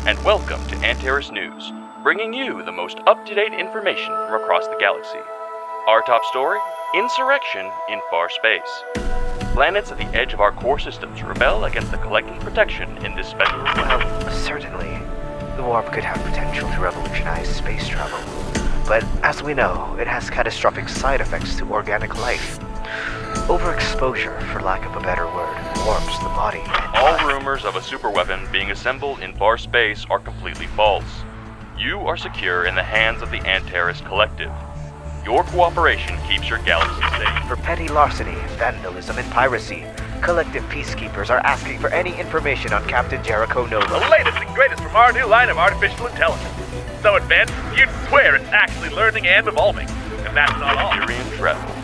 and welcome to Antares News, bringing you the most up-to-date information from across the galaxy. Our top story, insurrection in far space. Planets at the edge of our core systems rebel against the collective protection in this special... Well, certainly, the warp could have potential to revolutionize space travel. But as we know, it has catastrophic side effects to organic life. Overexposure, for lack of a better word, warps the body. All rumors of a superweapon being assembled in far space are completely false. You are secure in the hands of the Antares Collective. Your cooperation keeps your galaxy safe. For petty larceny, vandalism, and piracy, collective peacekeepers are asking for any information on Captain Jericho Nova. The latest and greatest from our new line of artificial intelligence. So advanced, you'd swear it's actually learning and evolving. And that's not all. Empyrean travel.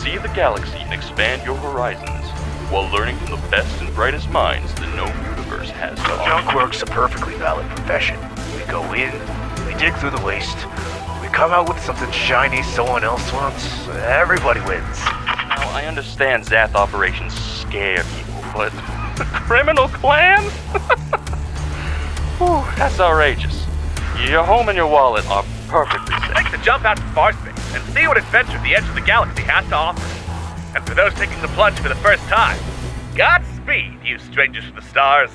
See the galaxy and expand your horizons, while learning from the best and brightest minds the known universe has to offer. Junk work's a perfectly valid profession. We go in, we dig through the waste, we come out with something shiny someone else wants. Everybody wins. Now, I understand Zath operations scare people, but the criminal clan? Whew, that's outrageous. Your home and your wallet are perfectly safe. Make the jump out to far space and see what adventure the edge of the galaxy has to offer. And for those taking the plunge for the first time, Godspeed, you strangers from the stars.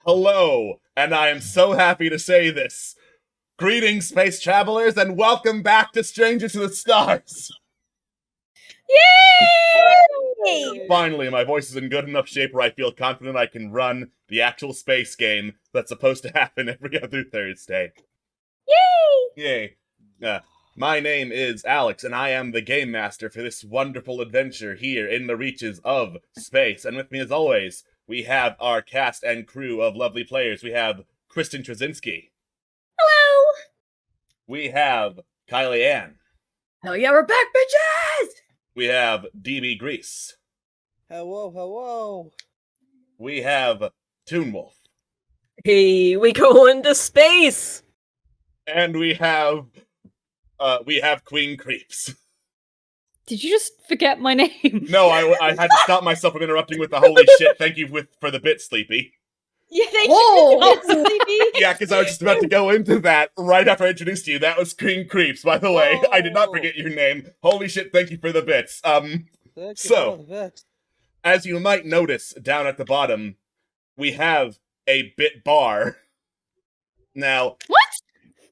Hello, and I am so happy to say this. Greetings, space travelers, and welcome back to Strangers to the Stars. Yay! Finally, my voice is in good enough shape where I feel confident I can run the actual space game that's supposed to happen every other Thursday. Yay! Yay. My name is Alex, and I am the game master for this wonderful adventure here in the reaches of space. And with me, as always, we have our cast and crew of lovely players. We have Kristen Trawczynski. Hello! We have Kylie Ann. Hell yeah, we're back, bitches! We have DB Grease. Hello, hello. We have Toonwolf. Hey, we go into space! And we have Queen Creeps. Did you just forget my name? No, I had to stop myself from interrupting with the holy shit, thank you for the bit, Sleepy. Yeah, thank Whoa! you. Yeah, because I was just about to go into that right after I introduced you. That was Queen Creeps, by the way. I did not forget your name. Holy shit, thank you for the bits. As you might notice down at the bottom, we have a bit bar. Now... What?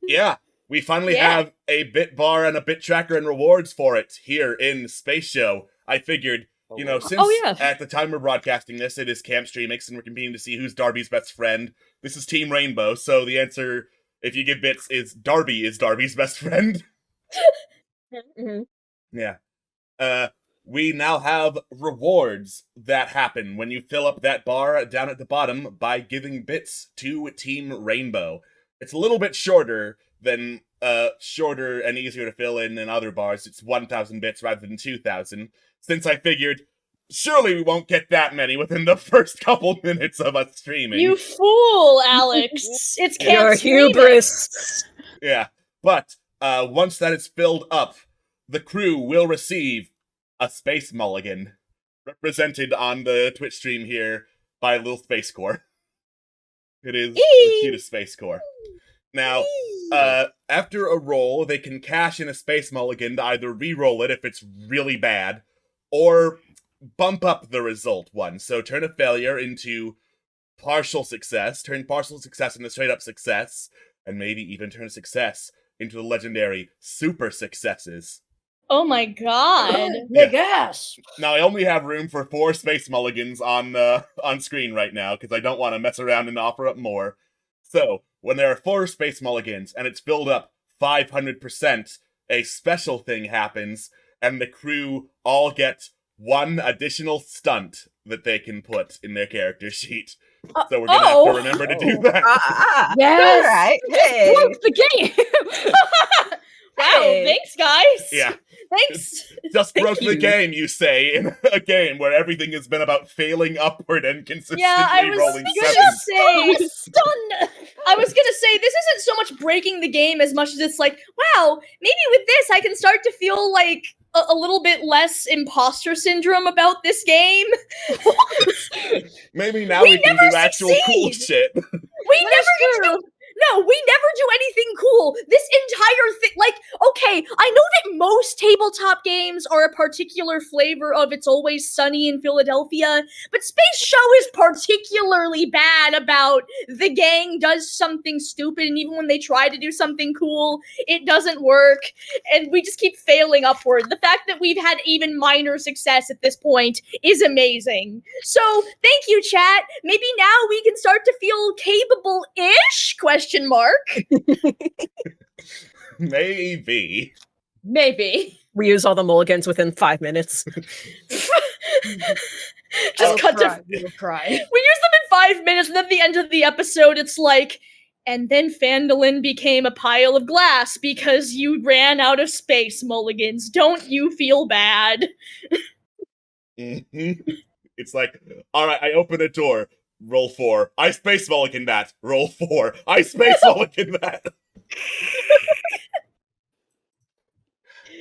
Yeah, we finally have a bit bar and a bit tracker and rewards for it here in Space Show. I figured... since at the time we're broadcasting this, it is Camp Streamix, and we're competing to see who's Darby's best friend. This is Team Rainbow, so the answer, if you give bits, is Darby is Darby's best friend. Mm-hmm. Yeah. We now have rewards that happen when you fill up that bar down at the bottom by giving bits to Team Rainbow. It's a little bit shorter and easier to fill in than other bars. It's 1,000 bits rather than 2,000. Since I figured, surely we won't get that many within the first couple minutes of us streaming. You fool, Alex. It's Your Camp Streamix. hubris! Yeah, but once that is filled up, the crew will receive a space mulligan, represented on the Twitch stream here by a little Space Core. It is the cutest Space Core. Now, after a roll, they can cash in a space mulligan to either re-roll it if it's really bad, or bump up the result one. So turn a failure into partial success, turn partial success into straight-up success, and maybe even turn a success into the legendary super successes. Oh my god. Yeah. Gasp. Now, I only have room for 4 space mulligans on screen right now, because I don't want to mess around and offer up more. So, when there are 4 space mulligans, and it's filled up 500%, a special thing happens, and the crew all get 1 additional stunt that they can put in their character sheet. So we're gonna have to remember to do that. Yes. Alright, Broke the game! Wow, Hey. thanks, guys. Yeah. Thanks. Just Thank broke the you. game, you say, in a game where everything has been about failing upward and consistently Yeah, I was rolling gonna sevens. say. Stun! I was gonna say this isn't so much breaking the game as much as it's like, wow, maybe with this I can start to feel like a little bit less imposter syndrome about this game. Maybe now We we can never do actual cool succeed! shit. We never get to. No, we never do anything cool. This entire thing, like, okay, I know that most tabletop games are a particular flavor of It's Always Sunny in Philadelphia, but Space Show is particularly bad about the gang does something stupid, and even when they try to do something cool, it doesn't work, and we just keep failing upward. The fact that we've had even minor success at this point is amazing. So, thank you, chat. Maybe now we can start to feel capable-ish? Question mark. Maybe. Maybe. We use all the mulligans within 5 minutes. Just cut to. We'll cry. We use them in 5 minutes, and then at the end of the episode, it's like, and then Phandalin became a pile of glass because you ran out of space, mulligans. Don't you feel bad? Mhm. It's like, alright, I open a door. Roll 4. I space mulligan that. Roll 4. I space mulligan that.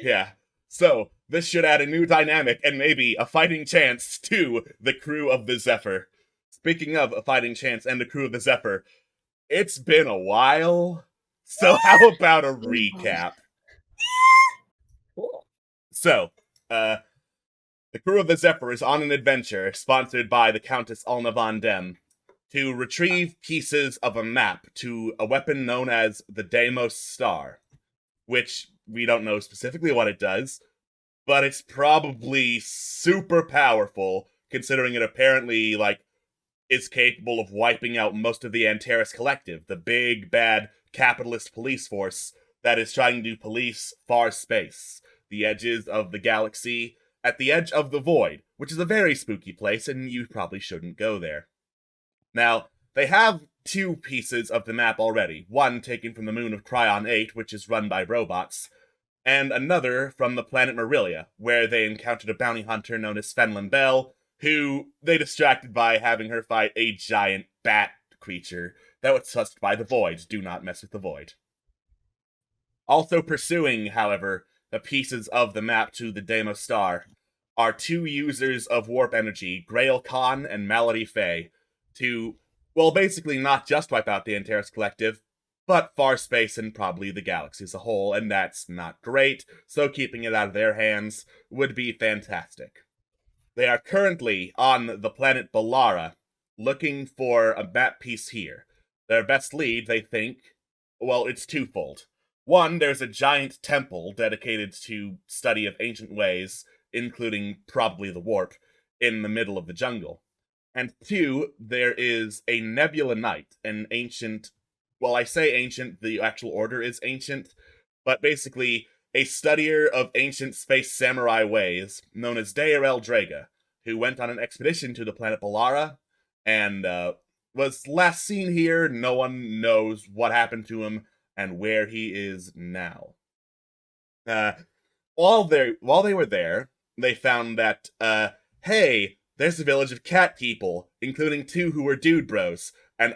Yeah. So, this should add a new dynamic and maybe a fighting chance to the crew of the Zephyr. Speaking of a fighting chance and the crew of the Zephyr, it's been a while. So how about a recap? Cool. So, the crew of the Zephyr is on an adventure sponsored by the Countess Alna von Dem to retrieve pieces of a map to a weapon known as the Deimos Star, which we don't know specifically what it does, but it's probably super powerful, considering it apparently, is capable of wiping out most of the Antares Collective, the big, bad, capitalist police force that is trying to police far space, the edges of the galaxy, at the edge of the void, which is a very spooky place, and you probably shouldn't go there. Now, they have 2 pieces of the map already, one taken from the moon of Cryon 8, which is run by robots, and another from the planet Marilia, where they encountered a bounty hunter known as Fenlin Bell, who they distracted by having her fight a giant bat creature that was sussed by the void. Do not mess with the void. Also pursuing, however, the pieces of the map to the Deimos Star are 2 users of warp energy, Grail Khan and Malady Faye, to, well, basically not just wipe out the Antares Collective, but far space and probably the galaxy as a whole, and that's not great, so keeping it out of their hands would be fantastic. They are currently on the planet Balara, looking for a map piece here. Their best lead, they think, well, it's twofold. One, there's a giant temple dedicated to study of ancient ways, including probably the warp, in the middle of the jungle. And 2, there is a Nebula Knight, an ancient, well, I say ancient, the actual order is ancient, but basically a studier of ancient space samurai ways, known as Dairel Draga, who went on an expedition to the planet Balara, and was last seen here. No one knows what happened to him, and where he is now. While they were there, they found that, hey, there's a village of cat people, including 2 who were dude bros, and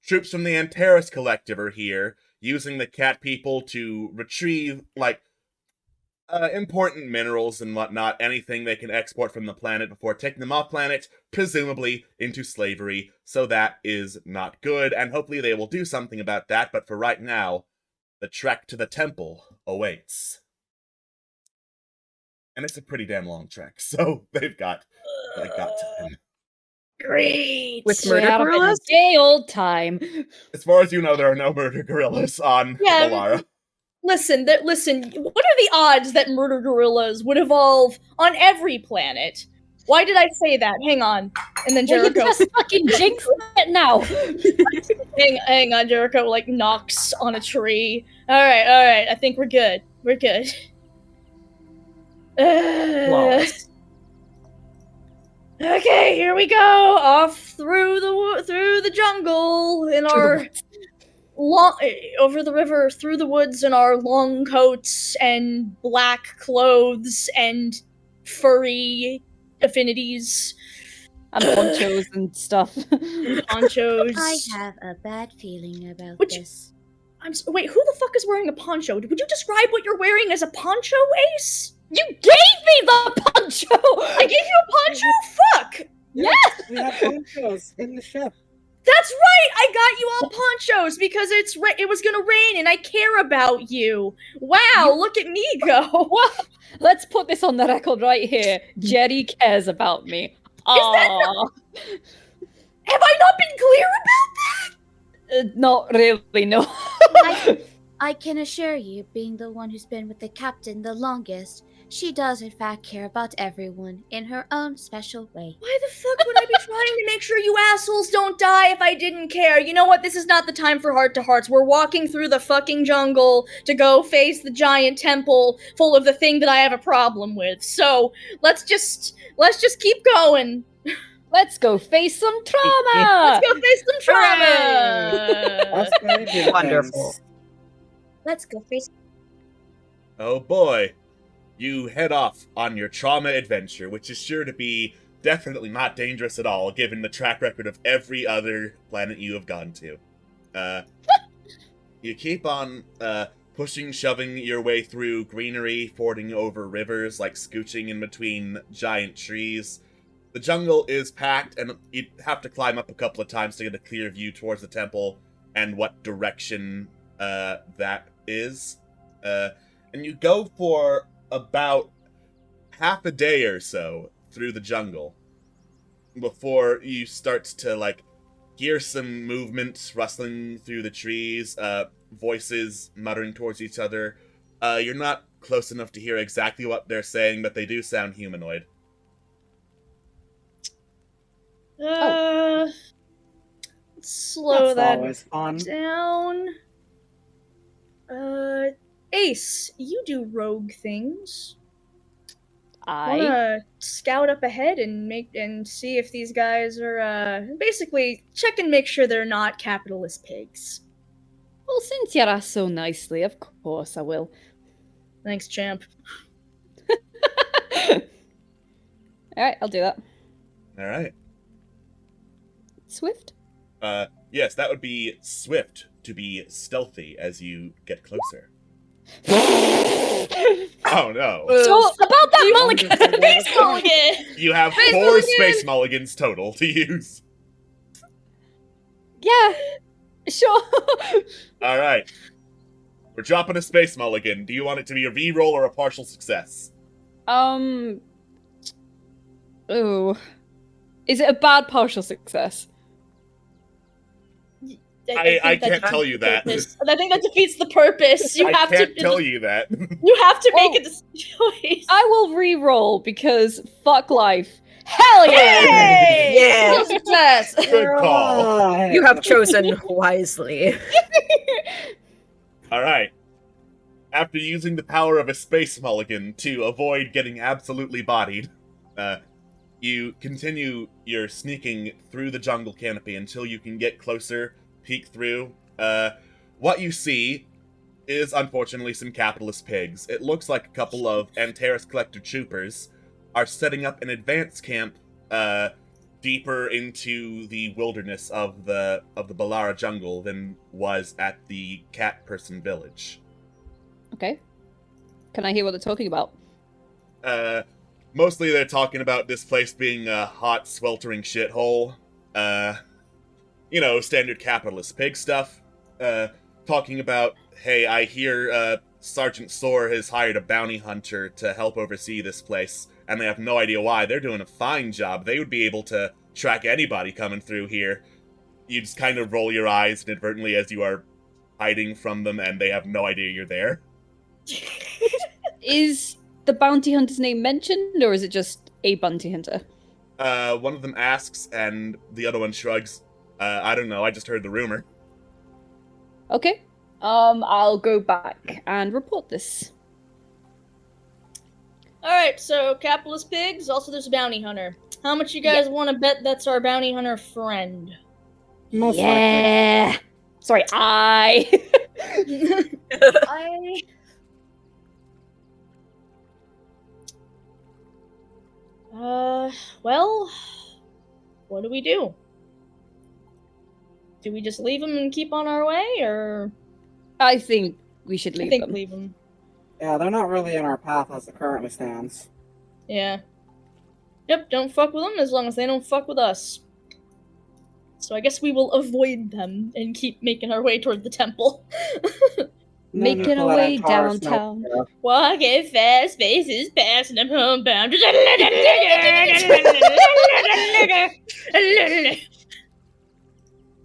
troops from the Antares Collective are here, using the cat people to retrieve, important minerals and whatnot, anything they can export from the planet before taking them off planet, presumably into slavery, so that is not good, and hopefully they will do something about that, but for right now, the trek to the temple awaits. And it's a pretty damn long trek, so they've got time. Great. With Way murder out of gorillas? a day old time. As far as you know, there are no murder gorillas on Yeah, Balara. Listen, what are the odds that murder gorillas would evolve on every planet? Why did I say that? Hang on. And then Well, you Jericho. just fucking jinxed it now. hang on, Jericho, knocks on a tree. Alright, I think we're good. We're good. Flawless. Okay, here we go. Off through the jungle in our over the river, through the woods in our long coats and black clothes and furry affinities. And ponchos and stuff. Ponchos. I have a bad feeling about Which- this. Wait, who the fuck is wearing a poncho? Would you describe what you're wearing as a poncho, Ace? You gave me the poncho! I gave you a poncho? Fuck! Yes! We have ponchos in the ship. That's right! I got you all ponchos because it was gonna rain and I care about you. Wow, look at me go. What? Let's put this on the record right here. Jerry cares about me. Aww. Have I not been clear about that? Not really, no. I can assure you, being the one who's been with the captain the longest, she does in fact care about everyone in her own special way. Why the fuck would I be trying to make sure you assholes don't die if I didn't care? You know what? This is not the time for heart-to-hearts. We're walking through the fucking jungle to go face the giant temple full of the thing that I have a problem with. So, let's just keep going. Let's go face some trauma! Let's go face some trauma! Us very good Wonderful. friends. Let's go face. Oh boy. You head off on your trauma adventure, which is sure to be definitely not dangerous at all, given the track record of every other planet you have gone to. You keep on pushing, shoving your way through greenery, fording over rivers, like scooching in between giant trees. The jungle is packed, and you have to climb up a couple of times to get a clear view towards the temple and what direction that is. And you go for about half a day or so through the jungle before you start to hear some movement rustling through the trees, voices muttering towards each other. You're not close enough to hear exactly what they're saying, but they do sound humanoid. Let's slow That's that always fun. down. Ace, you do rogue things. Wanna scout up ahead and see if these guys are basically check and make sure they're not capitalist pigs. Well, since you asked so nicely, of course I will. Thanks, champ. Alright, I'll do that. Alright. Swift? Yes, that would be swift to be stealthy as you get closer. Oh no. So, about that mulligan! Space mulligan! You have Space 4 mulligan! space mulligans total to use. Yeah, sure. Alright. We're dropping a space mulligan. Do you want it to be a reroll or a partial success? Ooh. Is it a bad partial success? I can't tell you that. I think that defeats the purpose. You I have can't to tell you that. You have to Well, make a choice. I will re-roll because fuck life. Hell yeah! Hey! Yeah. Full success. Good call. Right. You have chosen wisely. Alright. After using the power of a space mulligan to avoid getting absolutely bodied, you continue your sneaking through the jungle canopy until you can get closer, peek through. What you see is, unfortunately, some capitalist pigs. It looks like a couple of Antares Collector troopers are setting up an advance camp deeper into the wilderness of the Balara jungle than was at the Cat Person village. Okay. Can I hear what they're talking about? Mostly they're talking about this place being a hot, sweltering shithole. Standard capitalist pig stuff. Talking about, hey, I hear Sergeant Soar has hired a bounty hunter to help oversee this place, and they have no idea why. They're doing a fine job. They would be able to track anybody coming through here. You just kind of roll your eyes inadvertently as you are hiding from them, and they have no idea you're there. Is the bounty hunter's name mentioned, or is it just a bounty hunter? One of them asks, and the other one shrugs. I don't know, I just heard the rumor. Okay. I'll go back and report this. Alright, so capitalist pigs, also there's a bounty hunter. How much you guys want to bet that's our bounty hunter friend? Most likely. Yeah. Sorry, I. Well, what do we do? Do we just leave them and keep on our way, or? I think we should leave them. Leave them. Yeah, they're not really in our path as it currently stands. Yeah. Yep, don't fuck with them as long as they don't fuck with us. So I guess we will avoid them and keep making our way toward the temple. Making our way downtown. Walking fast, faces passing them homebound.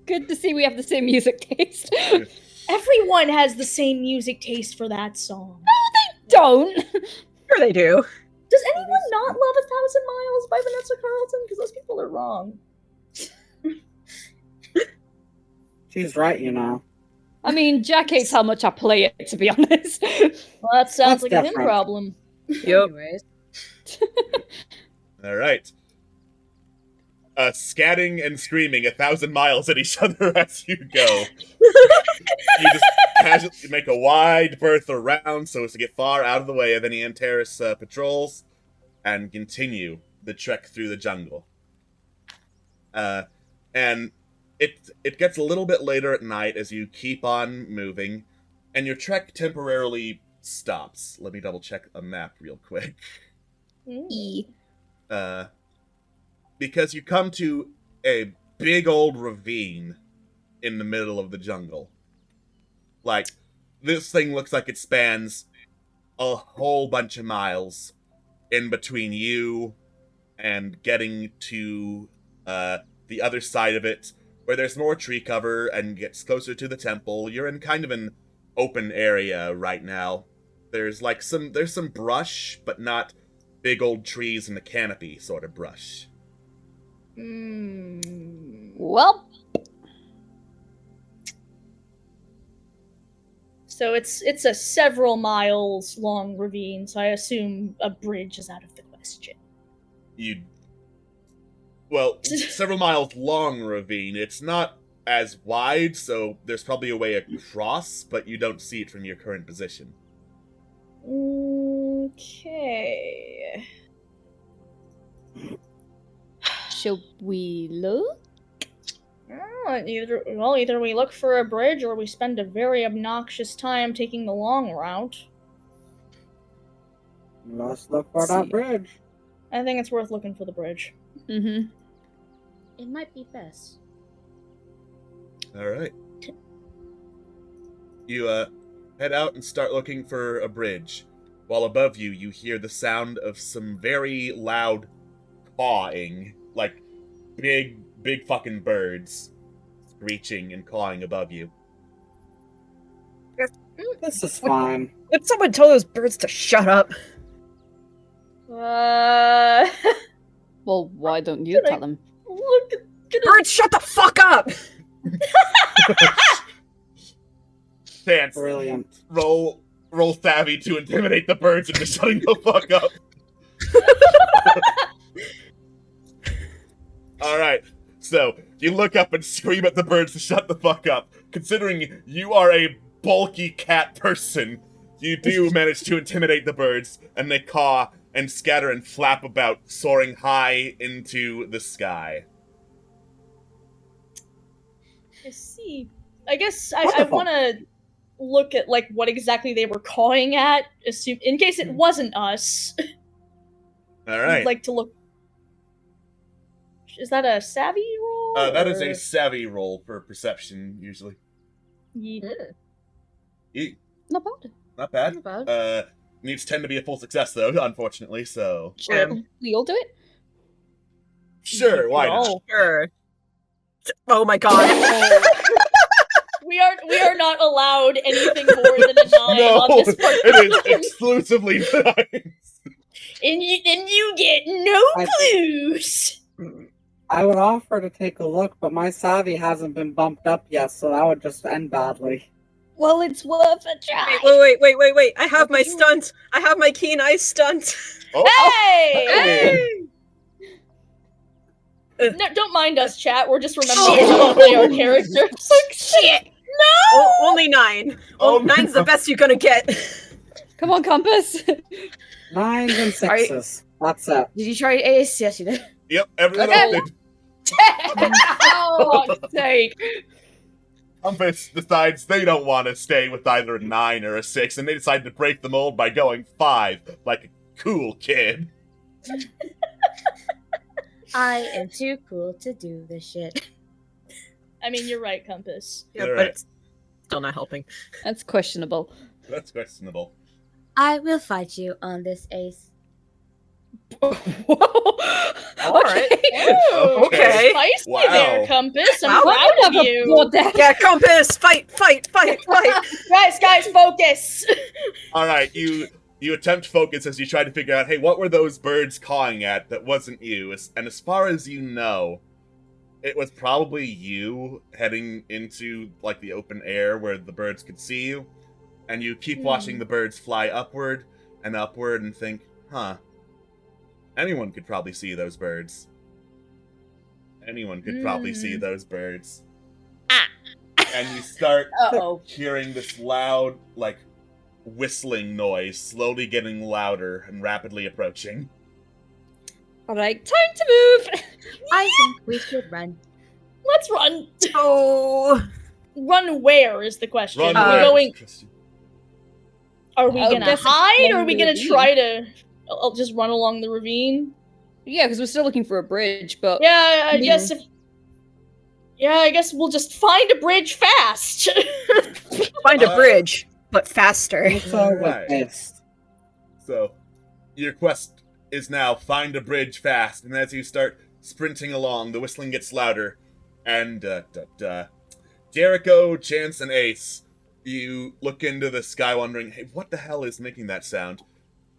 Good to see we have the same music taste. Everyone has the same music taste for that song. Don't. Sure they do. Does anyone not love 1,000 Miles by Vanessa Carlton? Because those people are wrong. She's right, you know. I mean, Jack hates how much I play it, to be honest. Well, that sounds That's like a him different. problem. Yep. Anyways. All right. Scatting and screaming 1,000 miles at each other as you go. You just casually make a wide berth around so as to get far out of the way of any Antares patrols, and continue the trek through the jungle. And it gets a little bit later at night as you keep on moving, and your trek temporarily stops. Let me double check a map real quick. E. Because you come to a big old ravine in the middle of the jungle. Like, this thing looks like it spans a whole bunch of miles in between you and getting to the other side of it, where there's more tree cover and gets closer to the temple. You're in kind of an open area right now. There's some brush, but not big old trees and a canopy sort of brush. Well, So it's a several miles long ravine, so I assume a bridge is out of the question. Several miles long ravine. It's not as wide, so there's probably a way across, but you don't see it from your current position. Okay. shall we look? Either we look for a bridge or we spend a very obnoxious time taking the long route. Let's look for that bridge. I think it's worth looking for the bridge. Mm-hmm. It might be best. Alright. You, head out and start looking for a bridge. While above you, you hear the sound of some very loud cawing. Like, big fucking birds screeching and cawing above you. This is fine. Would someone tell those birds to shut up? Well, why don't you tell them? Look at Birds, shut the fuck up! Chance, Brilliant. roll savvy to intimidate the birds into shutting the fuck up. Alright, so you look up and scream at the birds to shut the fuck up. Considering you are a bulky cat person, you do manage to intimidate the birds, and they caw and scatter and flap about, soaring high into the sky. I see. I guess I Wonderful. want to look at like what exactly they were cawing at, in case it wasn't us. Alright. I'd like to look. Is that a savvy roll? That is a or- savvy roll for perception, usually. Not bad. Not bad. Not bad. Needs 10 to be a full success, though, unfortunately, so... We all do it? Sure, why not? Oh. Sure. Oh my god. We are not allowed anything more than a 9 No, on this part. it is exclusively 9. And you get no clues. I would offer to take a look, but my savvy hasn't been bumped up yet, so that would just end badly. Well, it's worth a try. Wait. I have my stunt. I have my keen eye stunt. Oh, Hey! hey! No, don't mind us, chat. We're just remembering how to play our characters. Shit! Only 9. Oh, Well, 9's the best you're gonna get. Come on, Compass. 9s and 6s. That's it. Did you try Ace? Yes, you did. Yep, everyone Okay. else did. Oh, fuck's sake. Compass decides they don't want to stay with either a 9 or a 6, and they decide to break the mold by going 5, like a cool kid. I am too cool to do this shit. I mean, you're right, Compass. Yeah, You're but right. it's still not helping. That's questionable. That's questionable. I will fight you on this, Ace. Whoa. Alright. Okay. Spicy Wow. there, Compass. I'm Wow. proud of Never you. thought that. Yeah, Compass! Fight! Guys, focus. All right, you attempt focus as you try to figure out, hey, what were those birds cawing at that wasn't you? And as far as you know, it was probably you heading into like the open air where the birds could see you, and you keep watching the birds fly upward and think, huh, anyone could probably see those birds. Anyone could probably see those birds. And you start hearing this loud, like, whistling noise, slowly getting louder and rapidly approaching. Alright, time to move. I think we should run. Let's run. Oh! Run where is the question? Run Are we where, going? Christian? Are we I'll gonna guess hide, or are along we the gonna ravine. try to? I'll just run along the ravine. Yeah, because we're still looking for a bridge, but Yeah, I Yeah. guess if. Yeah, I guess we'll just find a bridge fast. Find a bridge, but faster. It's all Right. best. So, your quest is now find a bridge fast, and as you start sprinting along, the whistling gets louder, and Jericho, Chance, and Ace, you look into the sky wondering, hey, what the hell is making that sound?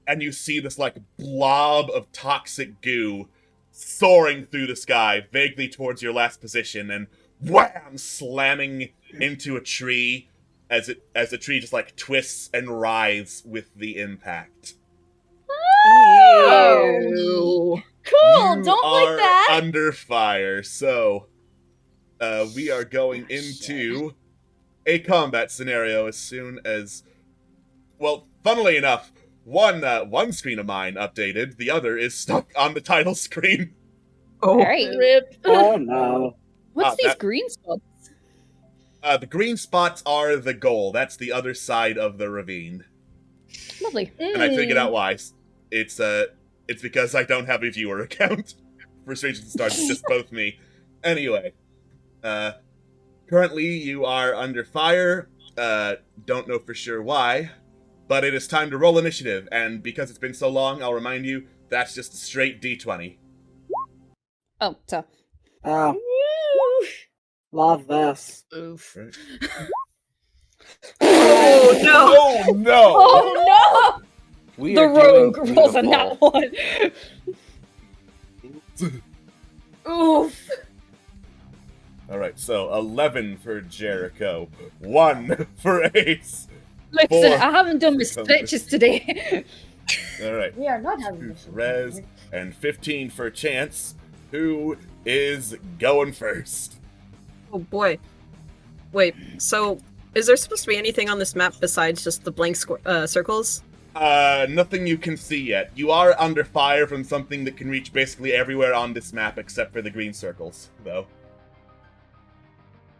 And you see this, like, blob of toxic goo soaring through the sky, vaguely towards your last position, and wham! Slamming into a tree as the tree just, like, twists and writhes with the impact. Ew. Cool. You Don't are like that. under fire, so we are going into a combat scenario as soon as, well, funnily enough, one screen of mine updated, the other is stuck on the title screen. Oh. alright. Rip. Oh no. What's these that- green spots? The green spots are the goal. That's the other side of the ravine, Lovely. and I figured out why. It's because I don't have a viewer account for Strange and Stars. It's just both me. Anyway, currently you are under fire. Don't know for sure why, but it is time to roll initiative. And because it's been so long, I'll remind you that's just a straight D20. Oh, so. Oh, Woo. love this. Oof. Right? Oh no! Oh no! Oh no! We The are rogue doing rolls a beautiful. nat 1. Oof. All right, so 11 for Jericho, 1 for Ace. Listen, 4. I haven't done my stretches today. All right, We are not having 2 this. for Rez, and 15 for Chance, who is going first. Oh boy. Wait, so is there supposed to be anything on this map besides just the blank circles? Nothing you can see yet. You are under fire from something that can reach basically everywhere on this map except for the green circles, though.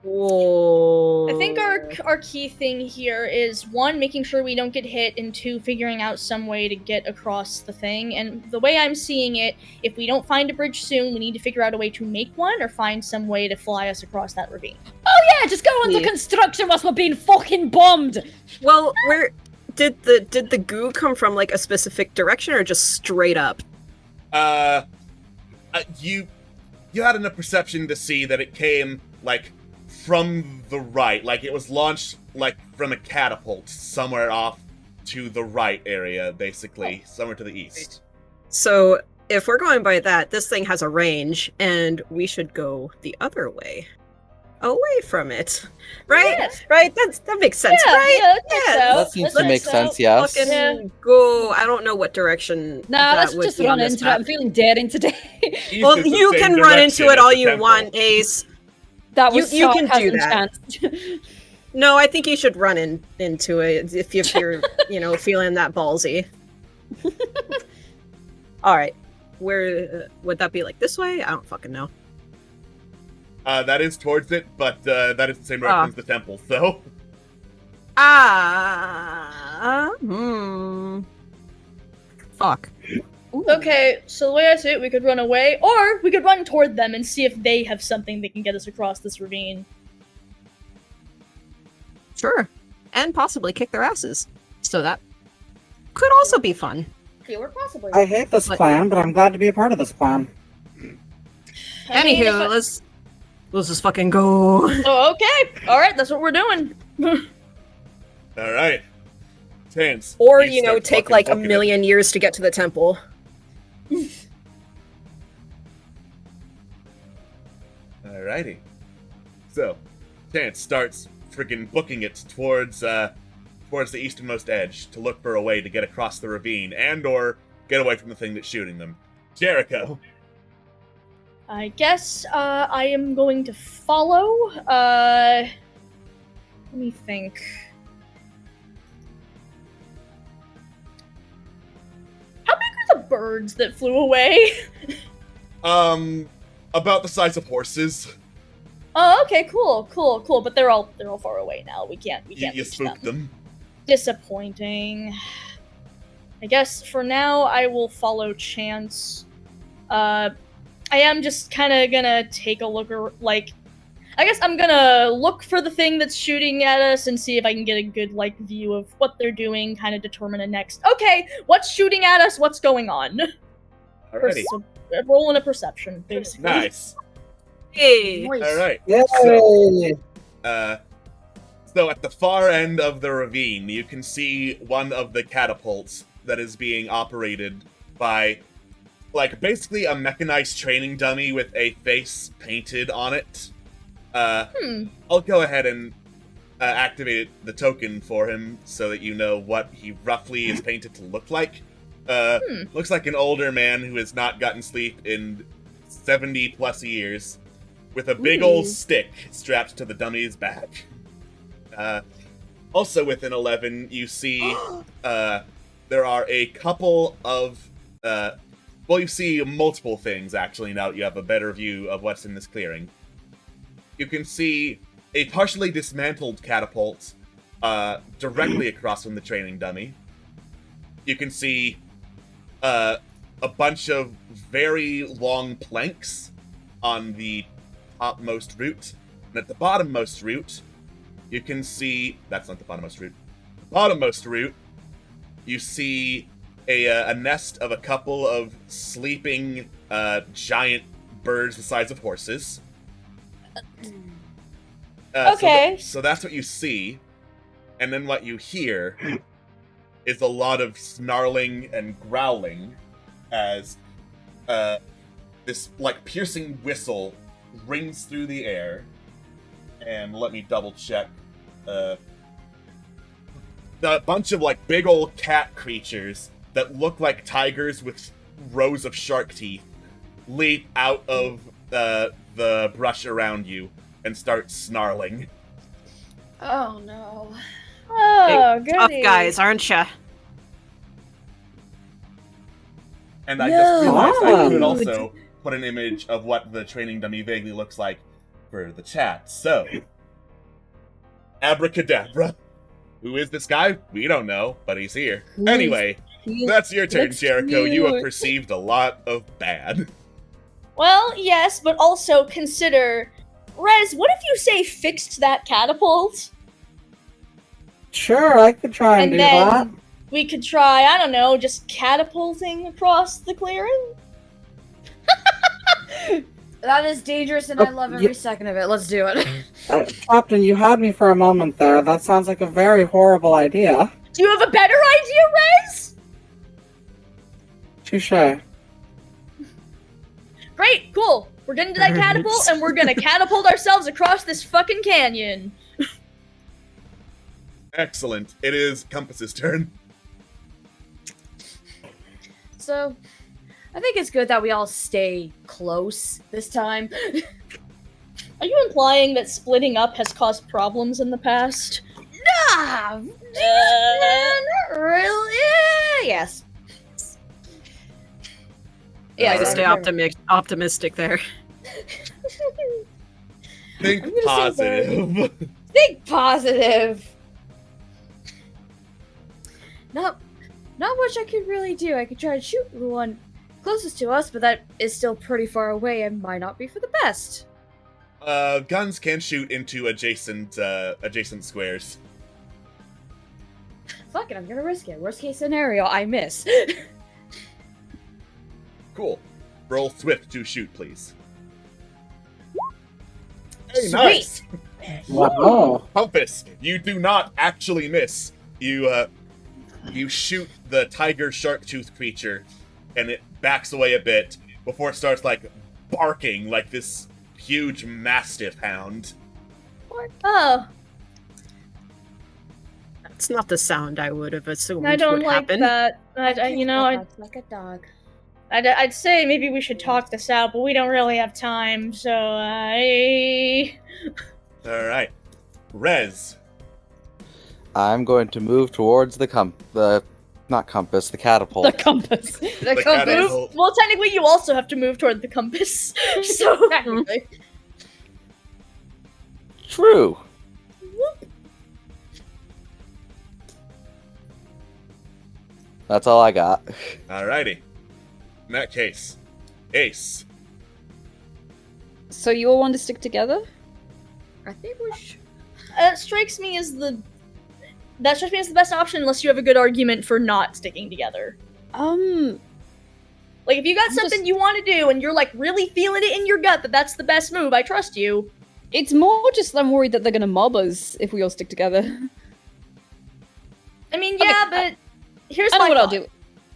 Whoa. I think our key thing here is 1, making sure we don't get hit, and 2, figuring out some way to get across the thing. And the way I'm seeing it, if we don't find a bridge soon, we need to figure out a way to make one or find some way to fly us across that ravine. Yeah, just go under Yeah. construction whilst we're being fucking bombed. Well, where did the goo come from, like a specific direction or just straight up? You had enough perception to see that it came, like, from the right. Like, it was launched, like, from a catapult somewhere off to the right area, basically. Somewhere to the east. So if we're going by that, this thing has a range, and we should go the other way. Away from it. Right? Yes. Right? That makes sense, right? Yeah, I think Yeah, so. That seems I to make think so. sense, yes. Fucking Yeah. go. I don't know what direction. Nah, that let's would just be on run this into it. map. I'm feeling daring today. East Well, is the you same can run into direction it as all the you temple. want, Ace. That was You can do sarcasm that. chance. No, I think you should run into it if you're, feeling that ballsy. All right. Where would that be? Like this way? I don't fucking know. That is towards it, but that is the same direction as the temple, so. Fuck. Ooh. Okay, so the way I see it, we could run away, or we could run toward them and see if they have something that can get us across this ravine. Sure. And possibly kick their asses. So that could also be fun. Yeah, we're possibly. I hate this plan, but I'm glad to be a part of this plan. Anywho, let's just fucking go. Oh, okay. All right, that's what we're doing. All right. Chance. Or, you start take fucking like a booking million years to get to the temple. Alrighty. So, Chance starts freaking booking it towards the easternmost edge to look for a way to get across the ravine and or get away from the thing that's shooting them. Jericho. I guess I am going to follow. Let me think. How big are the birds that flew away? About the size of horses. Oh, okay, cool. But they're all far away now. We can't You reach spooked them. Disappointing. I guess for now I will follow Chance. I am just kind of gonna take a look, I guess I'm gonna look for the thing that's shooting at us and see if I can get a good, view of what they're doing, kind of determine a next. Okay, what's shooting at us? What's going on? Alrighty. Rolling a perception, basically. Nice. Hey. Nice. Alright. Yay! So at the far end of the ravine, you can see one of the catapults that is being operated by, basically a mechanized training dummy with a face painted on it. I'll go ahead and activate the token for him so that you know what he roughly is painted to look like. Looks like an older man who has not gotten sleep in 70 plus years, with a big old stick strapped to the dummy's back. Also within 11, you see there are a couple of you see multiple things actually now that you have a better view of what's in this clearing. You can see a partially dismantled catapult directly across from the training dummy. You can see a bunch of very long planks on the topmost route. And at the bottommost route, you can see... That's not the bottommost route. The bottommost route, you see a nest of a couple of sleeping giant birds the size of horses. Okay. So that's what you see. And then what you hear is a lot of snarling and growling as this piercing whistle rings through the air. And let me double check. A bunch of big old cat creatures that look like tigers with rows of shark teeth leap out of the brush around you and start snarling. Oh no. Oh, Big, tough goody. guys, aren't ya? And I just realized I could No. also put an image of what the training dummy vaguely looks like for the chat. So, abracadabra. Who is this guy? We don't know, but he's here. Anyway, that's your turn, looks Jericho. You have cute. perceived a lot of bad. Well, yes, but also consider... Rez, what if you say fixed that catapult? Sure, I could try and And do then that. we could try, I don't know, just catapulting across the clearing? That is dangerous and I love every second of it. Let's do it. Captain, you had me for a moment there. That sounds like a very horrible idea. Do you have a better idea, Rez? Touche. Great, cool. We're getting to that catapult, and we're gonna catapult ourselves across this fucking canyon. Excellent. It is Compass's turn. So, I think it's good that we all stay close this time. Are you implying that splitting up has caused problems in the past? Nah, not really. Yes. Yeah, Yeah, to stay optimistic there. Think I'm gonna say positive. Think positive. Not much I could really do. I could try to shoot the one closest to us, but that is still pretty far away and might not be for the best. Guns can shoot into adjacent squares. Fuck it, I'm gonna risk it. Worst case scenario, I miss. Cool. Roll swift to shoot, please. Hey, Sweet. nice! Wow. Compass, you do not actually miss. You shoot the tiger shark tooth creature, and it backs away a bit before it starts, like, barking like this huge mastiff hound. Oh, That's not the sound I would have assumed I don't would like happen. that. Like a dog. I'd say maybe we should talk this out, but we don't really have time, so Alright. Rez. I'm going to move towards the not compass, the catapult. The compass. The compass. catapult. Well, technically, you also have to move toward the compass, so... Technically. True. That's all I got. Alrighty. In that case, Ace. So you all want to stick together? I think we should. That strikes me as the best option, unless you have a good argument for not sticking together. Like, if you got something you want to do, and you're, like, really feeling it in your gut that that's the best move, I trust you. It's more just I'm worried that they're gonna mob us if we all stick together. I mean, yeah, but here's I know my what I'll thought. do.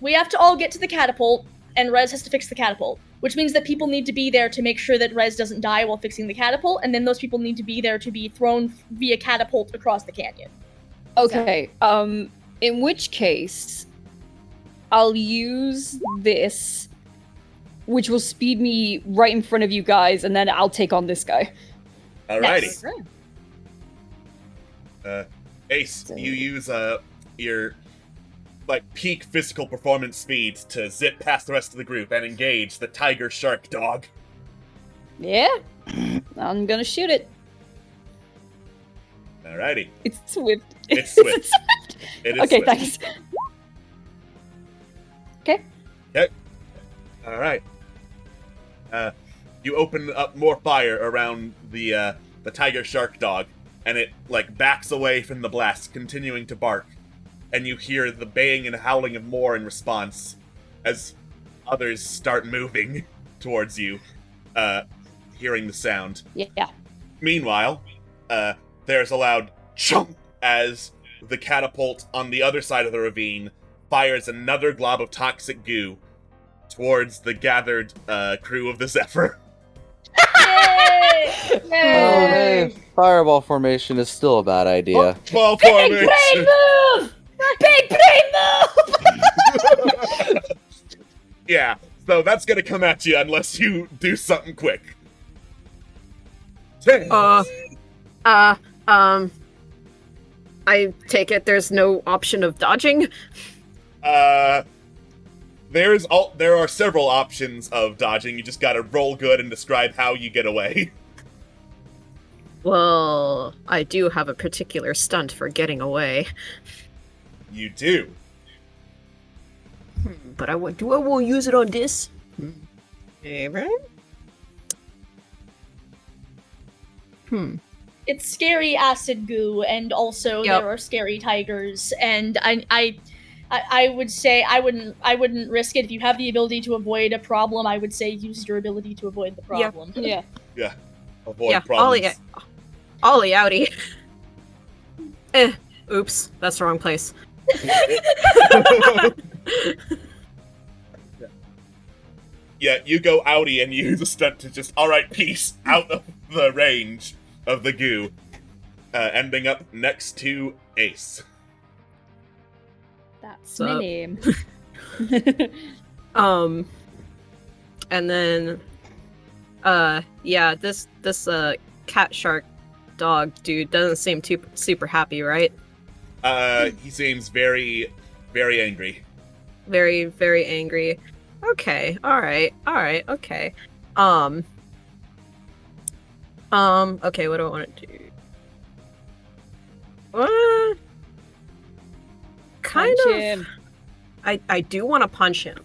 We have to all get to the catapult, and Rez has to fix the catapult. Which means that people need to be there to make sure that Rez doesn't die while fixing the catapult, and then those people need to be there to be thrown via catapult across the canyon. Okay, in which case, I'll use this, which will speed me right in front of you guys, and then I'll take on this guy. Alrighty. Nice. Ace, you use your peak physical performance speed to zip past the rest of the group and engage the tiger shark dog. Yeah, I'm gonna shoot it. Alrighty. It's swift. It's Is swift. it swift? It is Okay, swift. thanks. Okay. Alright. You open up more fire around the tiger shark dog, and it backs away from the blast, continuing to bark. And you hear the baying and howling of more in response as others start moving towards you, hearing the sound. Yeah. Meanwhile, there's a loud chunk as the catapult on the other side of the ravine fires another glob of toxic goo towards the gathered crew of the Zephyr. Yay! Oh, hey, fireball formation is still a bad idea. Ball Big formation! brain move! Big brain move! Yeah, so that's gonna come at you unless you do something quick. 10. I take it there's no option of dodging? There are several options of dodging. You just gotta roll good and describe how you get away. Well, I do have a particular stunt for getting away. You do. But I won't use it on this. It's scary acid goo, and also Yep. there are scary tigers, and I would say I wouldn't risk it. If you have the ability to avoid a problem, I would say use your ability to avoid the problem. Yeah. Avoid problems. Ollie outie. Oops, that's the wrong place. Yeah, you go outie and use a stunt to just, alright, peace, out of the range of the goo. Ending up next to Ace. That's my name. And then, this cat shark dog dude doesn't seem super happy, right? He seems very, very angry. Very, very angry. Okay, alright, okay. Okay, what do I want to do? Kind Punch of. him. I do want to punch him.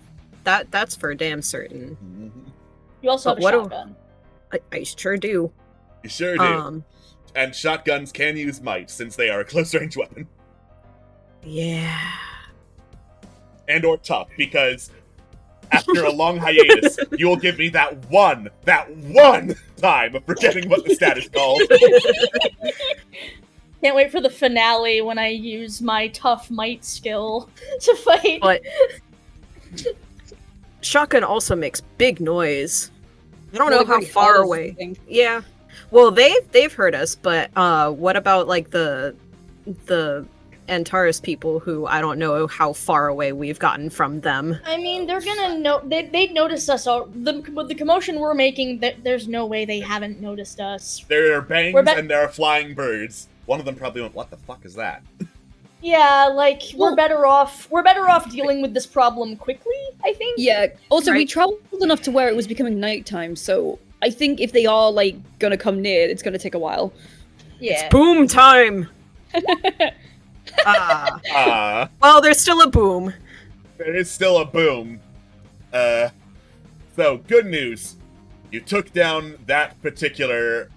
That's for damn certain. You also have a But what do- shotgun. I sure do. You sure do. And shotguns can use might, since they are a close range weapon. Yeah. And or tough, because after a long hiatus, you will give me that one time of forgetting what the stat is called. Can't wait for the finale when I use my tough might skill to fight. But shotgun also makes big noise. I don't know how far away. Yeah. Well, they've heard us, but what about like the Antares people who I don't know how far away we've gotten from them. I mean, they're gonna know. They'd notice us. With the commotion we're making, there's no way they haven't noticed us. There are bangs and there are flying birds. One of them probably went, "What the fuck is that?" Yeah, like we're better off dealing with this problem quickly, I think. Yeah. Also, we traveled enough to where it was becoming nighttime, so I think if they are like gonna come near, it's gonna take a while. Yeah. It's boom time. Well, there's still a boom. There is still a boom. So good news. You took down that particular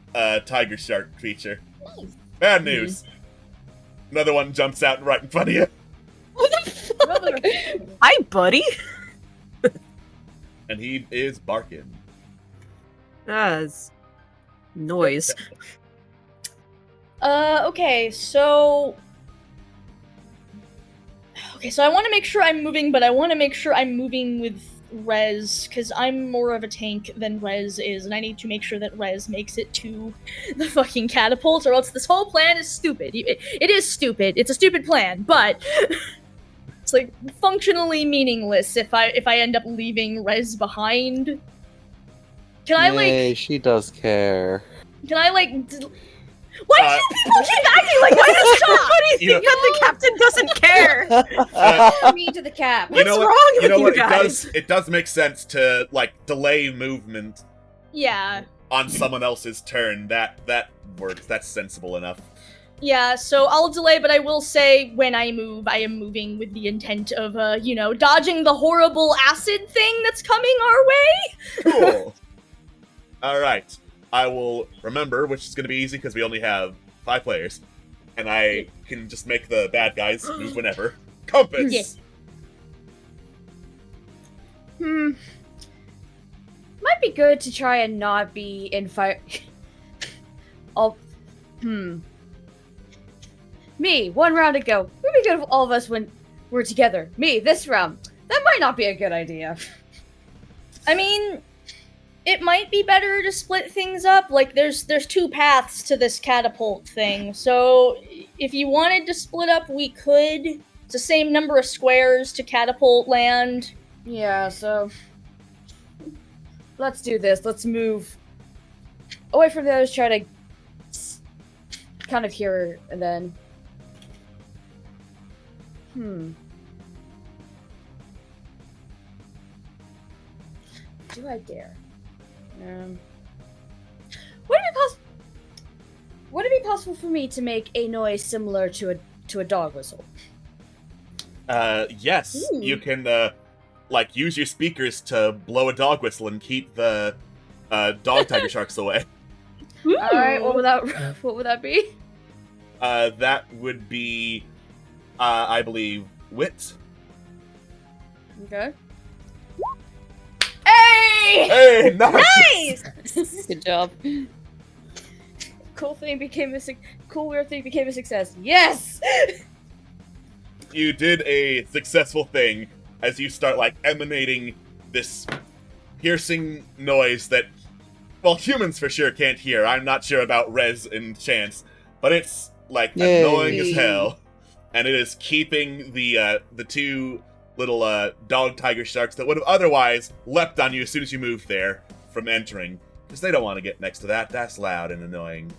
tiger shark creature. Nice. Bad news. Another one jumps out right in front of you. What the fuck? Hi, buddy. And he is barking. That's noise. Okay, so I want to make sure I'm moving, but I want to make sure I'm moving with Rez, because I'm more of a tank than Rez is, and I need to make sure that Rez makes it to the fucking catapult, or else this whole plan is stupid. It is stupid. It's a stupid plan, but it's like functionally meaningless if I end up leaving Rez behind. Can I Yay, she does care. Can I like? Why do people keep acting like why does somebody think that the captain doesn't care? Me to the cap. What's wrong with you guys? It does make sense to like delay movement. Yeah. On someone else's turn. That works. That's sensible enough. Yeah, so I'll delay, but I will say when I move, I am moving with the intent of, dodging the horrible acid thing that's coming our way. Cool. All right. I will remember, which is going to be easy because we only have 5 players. And I can just make the bad guys move whenever. Compass! Yeah. Might be good to try and not be in fire. Me, 1 round to go. Would be good if all of us when we're together. Me, this round. That might not be a good idea. I mean, it might be better to split things up. Like, there's 2 paths to this catapult thing. So, if you wanted to split up, we could. It's the same number of squares to catapult land. Yeah, so let's do this. Let's move away from the others, try to kind of here and then. Do I dare? Would it be possible for me to make a noise similar to a dog whistle? Yes. Ooh. You can, use your speakers to blow a dog whistle and keep the, dog tiger sharks away. Alright, what would that be? That would be, I believe, wit. Okay. Hey! Hey, nice! Nice! Good job. Cool weird thing became a success. Yes! You did a successful thing as you start, emanating this piercing noise that, well, humans for sure can't hear. I'm not sure about Rez and Chance, but it's, Yay. annoying as hell. And it is keeping the 2 little, dog tiger sharks that would have otherwise leapt on you as soon as you moved there from entering. because they don't want to get next to that. That's loud and annoying.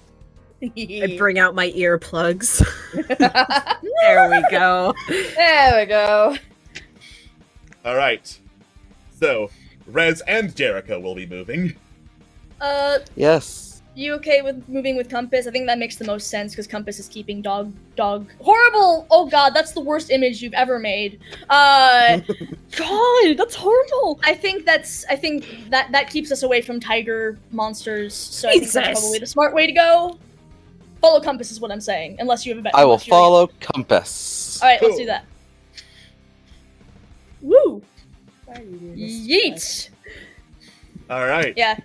I bring out my earplugs. There we go. There we go. All right. So, Rez and Jericho will be moving. Yes. You okay with moving with Compass? I think that makes the most sense because Compass is keeping dog. Horrible! Oh god, that's the worst image you've ever made. God, that's horrible. I think that keeps us away from tiger monsters. So I think that's Jesus. probably the smart way to go. Follow Compass is what I'm saying, unless you have a better. I will follow Compass. All right, let's Cool. do that. Woo! Why are you doing this? Yeet! All right. Yeah.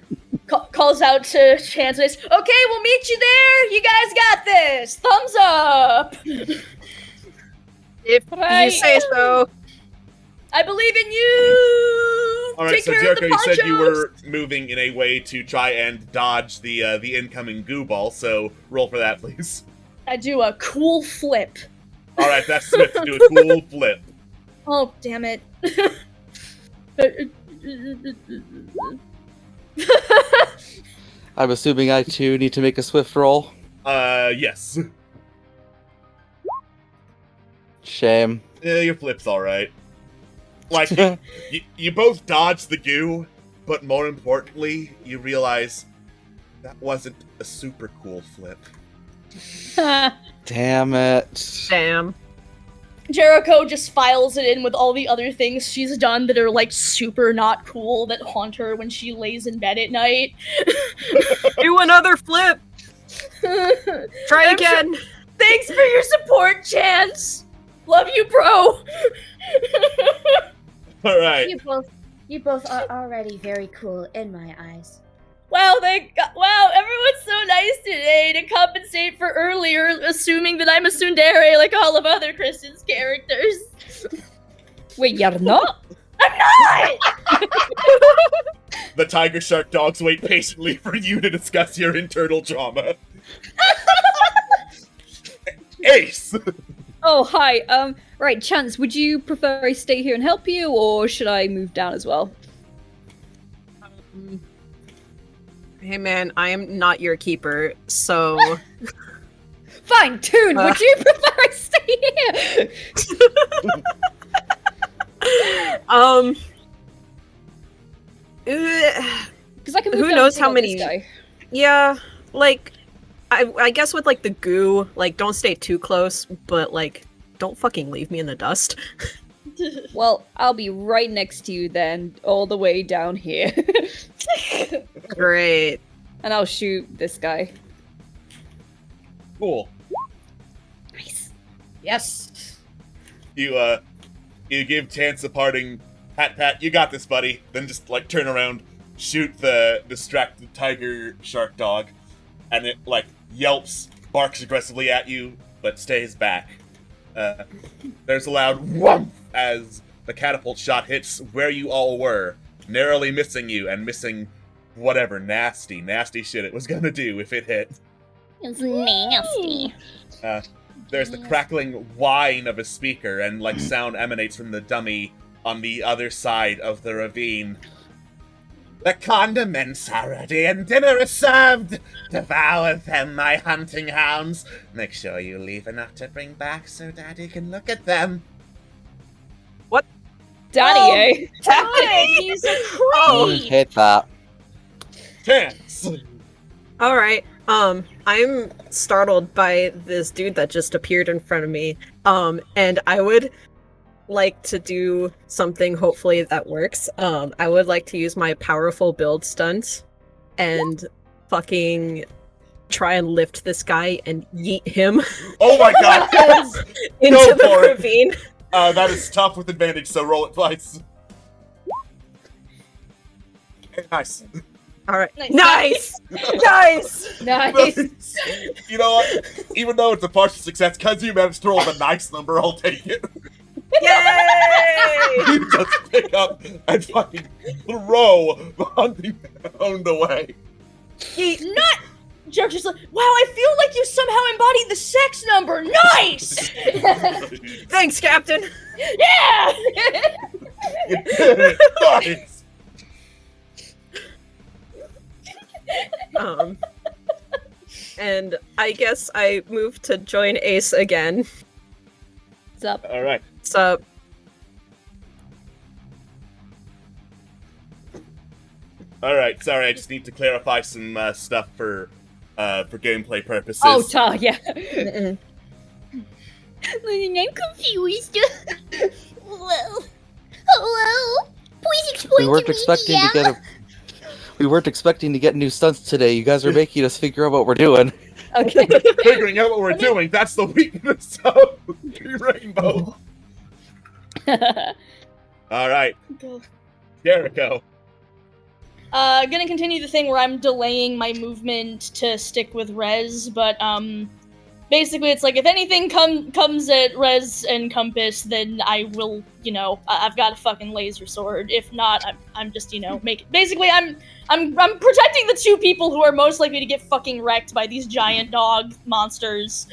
Calls out to Chance. Okay, we'll meet you there. You guys got this. Thumbs up. If Right. you say so. I believe in you. All right, Take so care Jericho, of you the said you ponchos. were moving in a way to try and dodge the incoming goo ball, so roll for that, please. I do a cool flip. All right, that's Smith to do a cool flip. Oh, damn it. I'm assuming I too need to make a swift roll. Yes. Shame. Yeah, your flip's all right. Like you both dodged the goo, but more importantly, you realize that wasn't a super cool flip. Damn it. Damn. Jericho just files it in with all the other things she's done that are like super not cool that haunt her when she lays in bed at night. Do another flip. Try again. Thanks for your support, Chance. Love you, bro. All right. You both are already very cool in my eyes. Wow, wow, everyone's so nice today to compensate for earlier assuming that I'm a tsundere like all of other Kristen's characters. Wait, you're not? I'm not! The tiger shark dogs wait patiently for you to discuss your internal trauma. Ace! Oh, hi. Right, Chance, would you prefer I stay here and help you, or should I move down as well? Hey man, I am not your keeper, so Fine, Toon, would you prefer I stay here? Because I can move who down knows and how take out many? this guy. Yeah, like I guess with like the goo, like don't stay too close, but like don't fucking leave me in the dust. Well, I'll be right next to you then, all the way down here. Great. And I'll shoot this guy. Cool. Nice. Yes. You give Chance a parting pat, you got this, buddy. Then just like turn around, shoot the distracted tiger shark dog, and it like yelps, barks aggressively at you, but stays back. There's a loud whomp as the catapult shot hits where you all were, narrowly missing you and missing whatever nasty shit it was gonna do if it hit. It's nasty. There's the crackling whine of a speaker, and like sound emanates from the dummy on the other side of the ravine. The condiments are ready and dinner is served. Devour them, my hunting hounds. Make sure you leave enough to bring back so Daddy can look at them. Daddy, eh? God, he's a creep! Hate that. Chance! All right. I'm startled by this dude that just appeared in front of me. And I would like to do something hopefully that works. I would like to use my powerful build stunt and fucking try and lift this guy and yeet him Oh my god! into Go the for it. ravine. That is tough with advantage, so roll it twice. Okay, nice. All right. Nice. Nice. Nice. You know what? Even though it's a partial success, because you managed to roll the nice number, I'll take it. Yay! You just pick up and fucking throw the hunting hound away. Not Joke just like, wow, I feel like you somehow embodied the sex number. Nice! Thanks, Captain. Yeah! Nice. And I guess I move to join Ace again. What's up? All right. What's up? All right. Sorry, I just need to clarify some stuff for gameplay purposes. Oh, yeah. I'm confused. Well, hello? Please explain We weren't to me, expecting to DM. get a. We weren't expecting to get new stunts today. You guys are making us figure out what we're doing. Okay. Figuring out what we're doing, that's the weakness of Rainbow. All right. Jericho. Gonna continue the thing where I'm delaying my movement to stick with Rez, but basically it's like if anything comes at Rez and Compass, then I will, I've got a fucking laser sword. If not, I'm just, basically I'm protecting the two people who are most likely to get fucking wrecked by these giant dog monsters.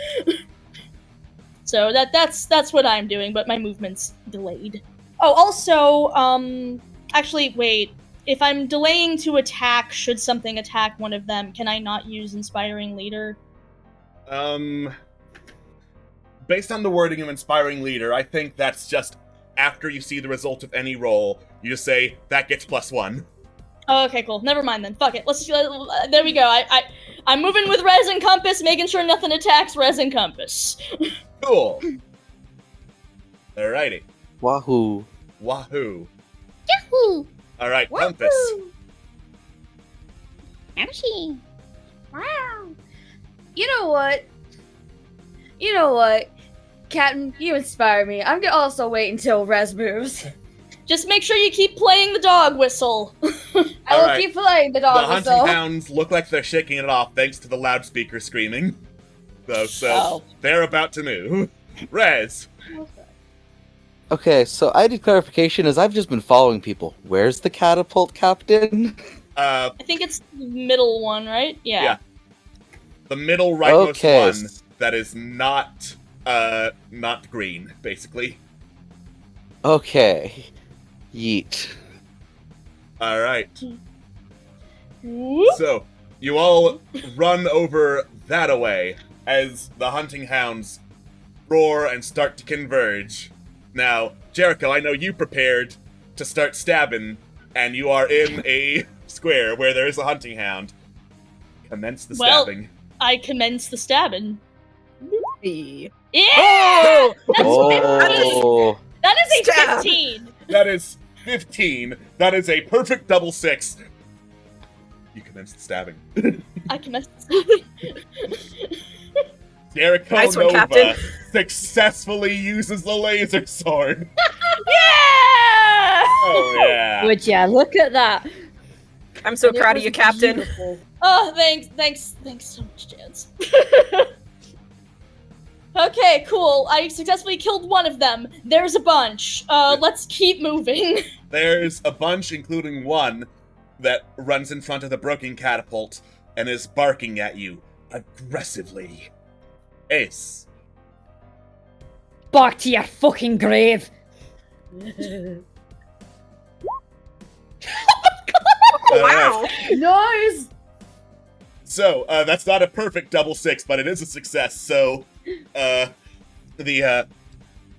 So that's what I'm doing, but my movement's delayed. Oh, also, actually, wait. If I'm delaying to attack, should something attack one of them, can I not use Inspiring Leader? Based on the wording of Inspiring Leader, I think that's just after you see the result of any roll, you just say, that gets +1. Oh, okay, cool. Never mind then. Fuck it. Let's there we go. I'm moving with Rez and Compass, making sure nothing attacks Rez and Compass. Cool. Alrighty. Wahoo. Wahoo. Yahoo! All right, Compass. Ouchie. Wow. You know what? Captain, you inspire me. I'm gonna also wait until Rez moves. Just make sure you keep playing the dog whistle. I will keep playing the dog The whistle. hunting hounds look like they're shaking it off thanks to the loudspeaker screaming. So they're about to move. Rez. Okay, so I need clarification as I've just been following people. Where's the catapult captain? I think it's the middle one, right? Yeah. The middle rightmost Okay. one that is not green, basically. Okay. Yeet. All right. So you all run over that away as the hunting hounds roar and start to converge. Now, Jericho, I know you prepared to start stabbing, and you are in a square where there is a hunting hound. Commence the stabbing. I commence the stabbing. Hey. Yeah! Oh. That is a Stab. 15! That is 15. That is a perfect double 6. You commence the stabbing. I commence the stabbing. Jericho Nice one, Nova Captain. successfully uses the laser sword. Yeah! Oh, yeah. Would ya look at that? I'm so proud of you, Captain. Beautiful. Oh, thanks so much, Jans. Okay, cool. I successfully killed one of them. There's a bunch. Let's keep moving. There's a bunch, including one, that runs in front of the broken catapult and is barking at you aggressively. Ace. Back to your fucking grave. Wow. Nice! So, that's not a perfect double 6, but it is a success, so, the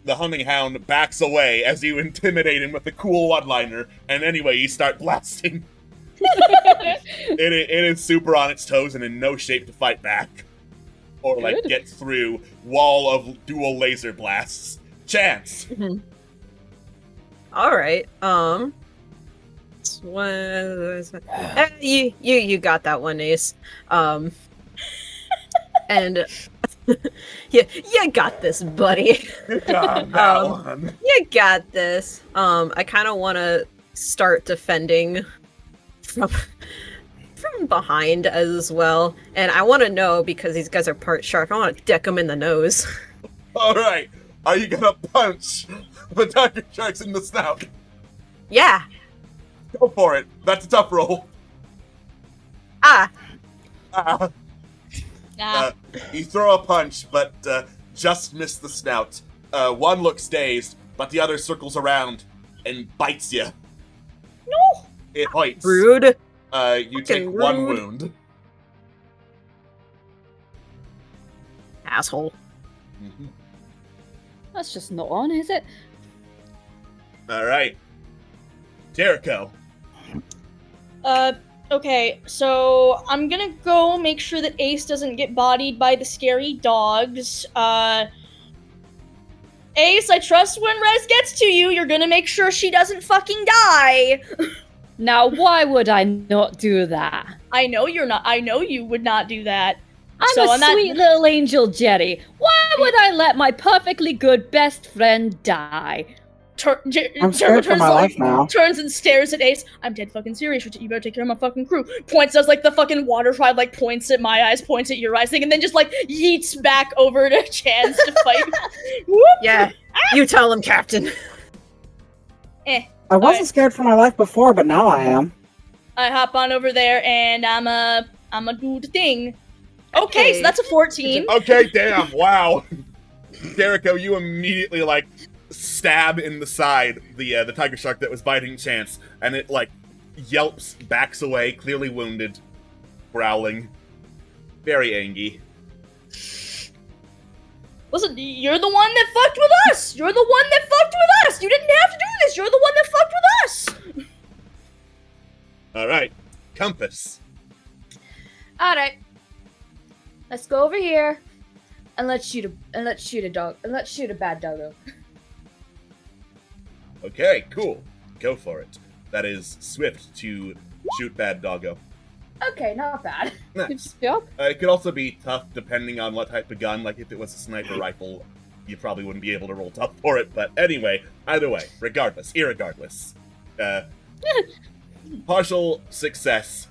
hunting hound backs away as you intimidate him with a cool one-liner, and anyway, you start blasting. It is super on its toes and in no shape to fight back. Or, like, Good. get through wall of dual laser blasts. Chance! All right. You got that one, Ace. And you got this, buddy. You got that one. You got this. I kind of want to start defending from behind as well, and I want to know because these guys are part shark. I want to deck them in the nose. Alright, are you gonna punch the tiger sharks in the snout? Yeah. Go for it. That's a tough roll. Ah. You throw a punch, but just miss the snout. One looks dazed, but the other circles around and bites you. No! It bites. Rude. You take Fucking one rude. wound. asshole. Mm-hmm. That's just not on, is it? All right, Jericho. Okay, so I'm gonna go make sure that Ace doesn't get bodied by the scary dogs. Ace, I trust when Rez gets to you, you're gonna make sure she doesn't fucking die. Now, why would I not do that? I know you're not. I know you would not do that. I'm a sweet little angel, Jerry. Why would I let my perfectly good best friend die? I'm scared for my life now. Turns and stares at Ace. I'm dead fucking serious. You better take care of my fucking crew. Points does like the fucking water tribe, like points at my eyes, points at your eyes thing, and then just like yeets back over to Chance to fight. Whoop. Yeah, you tell him, Captain. I wasn't scared for my life before, but now I am. I hop on over there and I'ma do the thing. Okay, so that's a 14. Okay, damn, wow. Jericho, you immediately like stab in the side the tiger shark that was biting Chance, and it like yelps, backs away, clearly wounded, growling, very angry. Listen, you're the one that fucked with us! You're the one that fucked with us! You didn't have to do this! You're the one that fucked with us! Alright, Compass. Alright. Let's go over here and let's shoot a bad doggo. Okay, cool. Go for it. That is swift to shoot bad doggo. Okay, not bad. Nice. Yep. It could also be tough depending on what type of gun. Like if it was a sniper rifle, you probably wouldn't be able to roll tough for it. But anyway, either way, irregardless. Partial success.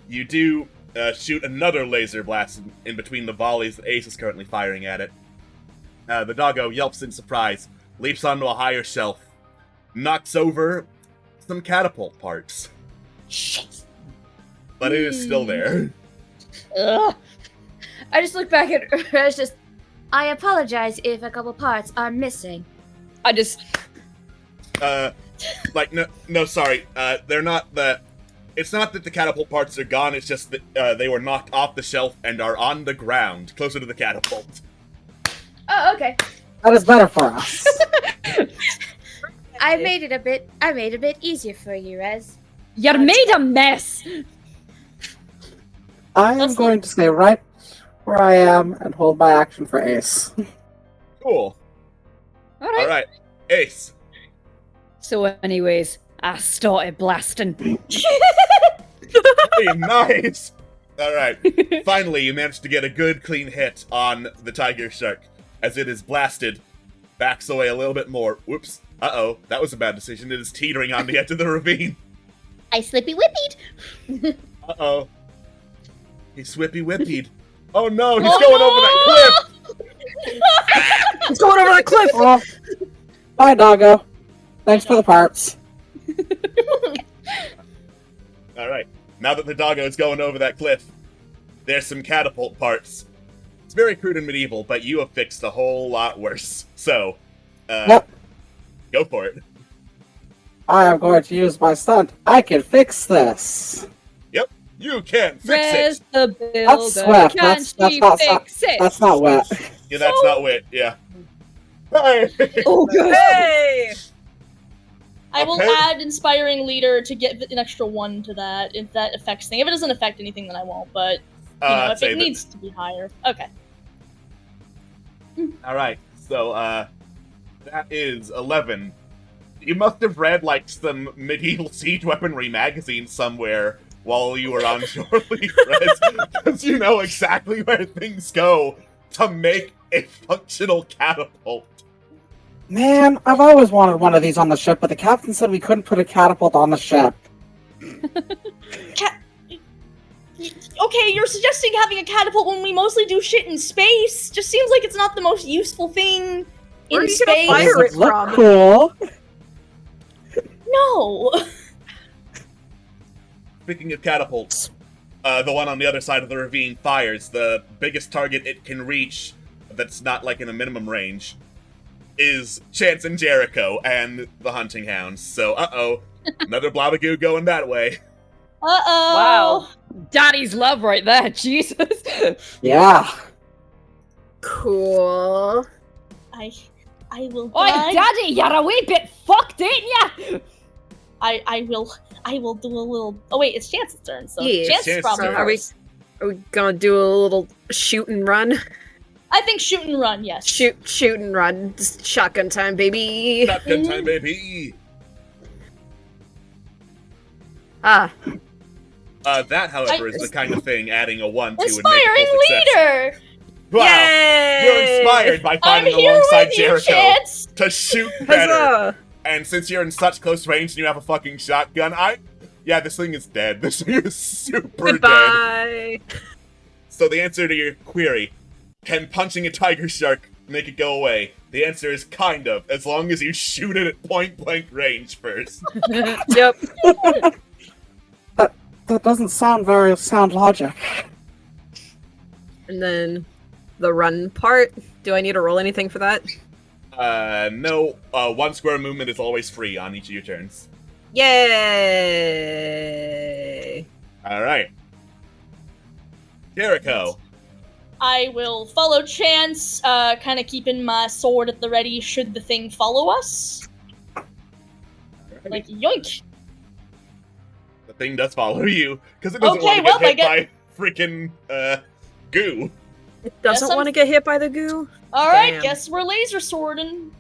You do shoot another laser blast in between the volleys that Ace is currently firing at it. The doggo yelps in surprise, leaps onto a higher shelf, knocks over some catapult parts. Shit. But it is still there. Ugh. I just look back at Rez, I apologize if a couple parts are missing. I just... no, sorry. They're not the... It's not that the catapult parts are gone, it's just that they were knocked off the shelf and are on the ground, closer to the catapult. Oh, okay. That is better for us. I made it a bit easier for you, Rez. You made a mess! I am going to stay right where I am and hold my action for Ace. Cool. Alright. Ace. So anyways, I started blasting. Hey, nice! Alright. Finally, you managed to get a good, clean hit on the tiger shark. As it is blasted, backs away a little bit more. Whoops. Uh-oh. That was a bad decision. It is teetering on the edge of the ravine. I slippy whippied. Uh-oh. He swippy whippied. Oh no, he's going over that cliff! He's going over the cliff! Oh. Bye, doggo. Thanks for the parts. Alright, now that the doggo is going over that cliff, there's some catapult parts. It's very crude and medieval, but you have fixed a whole lot worse. So, Yep. Go for it. I am going to use my stunt. I can fix this. Yep, you can fix Rez it! the builder, That's swift. can That's she not, fix it? that's not wet. Yeah, that's not wit, yeah. Hey! Oh, good. Hey! I will Okay. add Inspiring Leader to get an extra 1 to that, if that affects things. If it doesn't affect anything, then I won't, but, if save it needs to be higher. Okay. Alright, so, that is 11. You must have read, like, some medieval siege weaponry magazine somewhere while you were on shore leave, because you know exactly where things go to make a functional catapult. Man, I've always wanted one of these on the ship, but the captain said we couldn't put a catapult on the ship. Okay, you're suggesting having a catapult when we mostly do shit in space. Just seems like it's not the most useful thing Where in are you gonna space. fire Does it it look from? cool? No. Speaking of catapults, the one on the other side of the ravine fires. The biggest target it can reach, that's not like in a minimum range, is Chance and Jericho and the hunting hounds. So, another blabagoo going that way. Uh-oh. Wow. Daddy's love right there, Jesus. Yeah. Cool. I will. Oi, grind- Daddy, you're a wee bit fucked, ain't ya? I will do a little. Oh wait, it's Chance's turn. So Yeah, Chance Chance's probably turn. first. Are we gonna do a little shoot and run? I think shoot and run. Yes. Shoot and run. Just shotgun time, baby. Shotgun time, baby. Ah, That, however, is the kind of thing adding a 1 to would make Inspiring a full success. leader. Wow. Yay! You're inspired by I'm fighting here alongside with you, Jericho Chance. to shoot better. huzzah! And since you're in such close range and you have a fucking shotgun, yeah, this thing is dead. This thing is super dead. Goodbye. So the answer to your query, can punching a tiger shark make it go away? The answer is kind of, as long as you shoot it at point blank range first. Yep. That doesn't sound very sound logic. And then the run part. Do I need to roll anything for that? No. 1 square movement is always free on each of your turns. Yay! Alright. Jericho. I will follow Chance, kind of keeping my sword at the ready should the thing follow us. Like, yoink! The thing does follow you, because it doesn't Okay, want to get well, hit by freaking, goo. It doesn't Guess want to get hit by the goo? Alright, Damn. guess we're laser swording.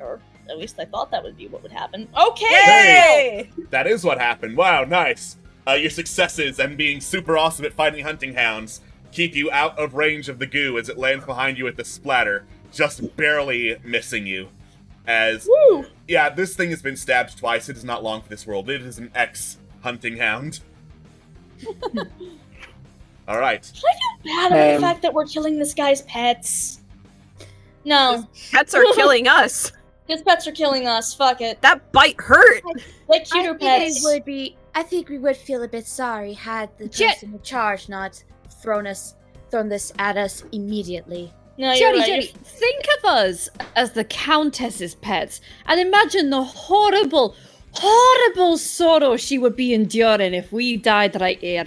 Or at least I thought that would be what would happen. Okay! Yay! That is what happened. Wow, nice. Your successes and being super awesome at fighting hunting hounds keep you out of range of the goo as it lands behind you with the splatter, just barely missing you. As, Woo! yeah, this thing has been stabbed twice. It is not long for this world. It is an ex-hunting hound. Alright. Bad about the fact that we're killing this guy's pets. No, Pets are killing us. his pets are killing us. Fuck it. That bite hurt. Like cuter pets. I think we would feel a bit sorry had the Jet- person in charge not thrown this at us immediately. No, you're Jerry, right. Jerry, think of us as the Countess's pets, and imagine the horrible, horrible sorrow she would be enduring if we died right here.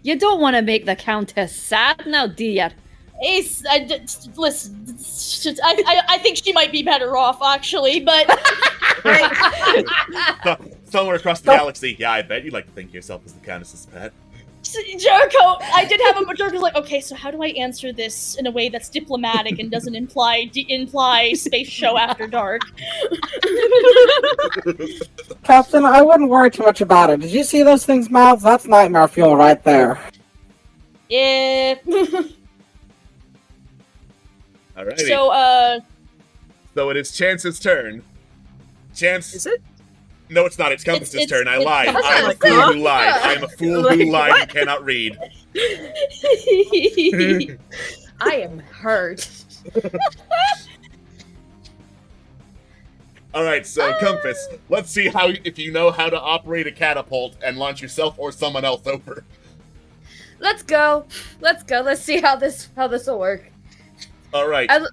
You don't want to make the Countess sad now, do you? Ace, listen, I think she might be better off, actually, but... Somewhere across the galaxy. Yeah, I bet you'd like to think of yourself as the Countess's pet. Jericho, I did have but Jericho's like, okay, so how do I answer this in a way that's diplomatic and doesn't imply space show after dark? Captain, I wouldn't worry too much about it. Did you see those things' mouths? That's nightmare fuel right there. Yeah. Alrighty. So, it is Chance's turn. Chance. Is it? No, it's not. It's Compass's turn. I it's lied. Compass's I'm a turn. fool who lied. I'm a fool who Like, lied what? and cannot read. I am hurt. Alright, so Compass, let's see if you know how to operate a catapult and launch yourself or someone else over. Let's go. Let's see how this will work. Alright. I'll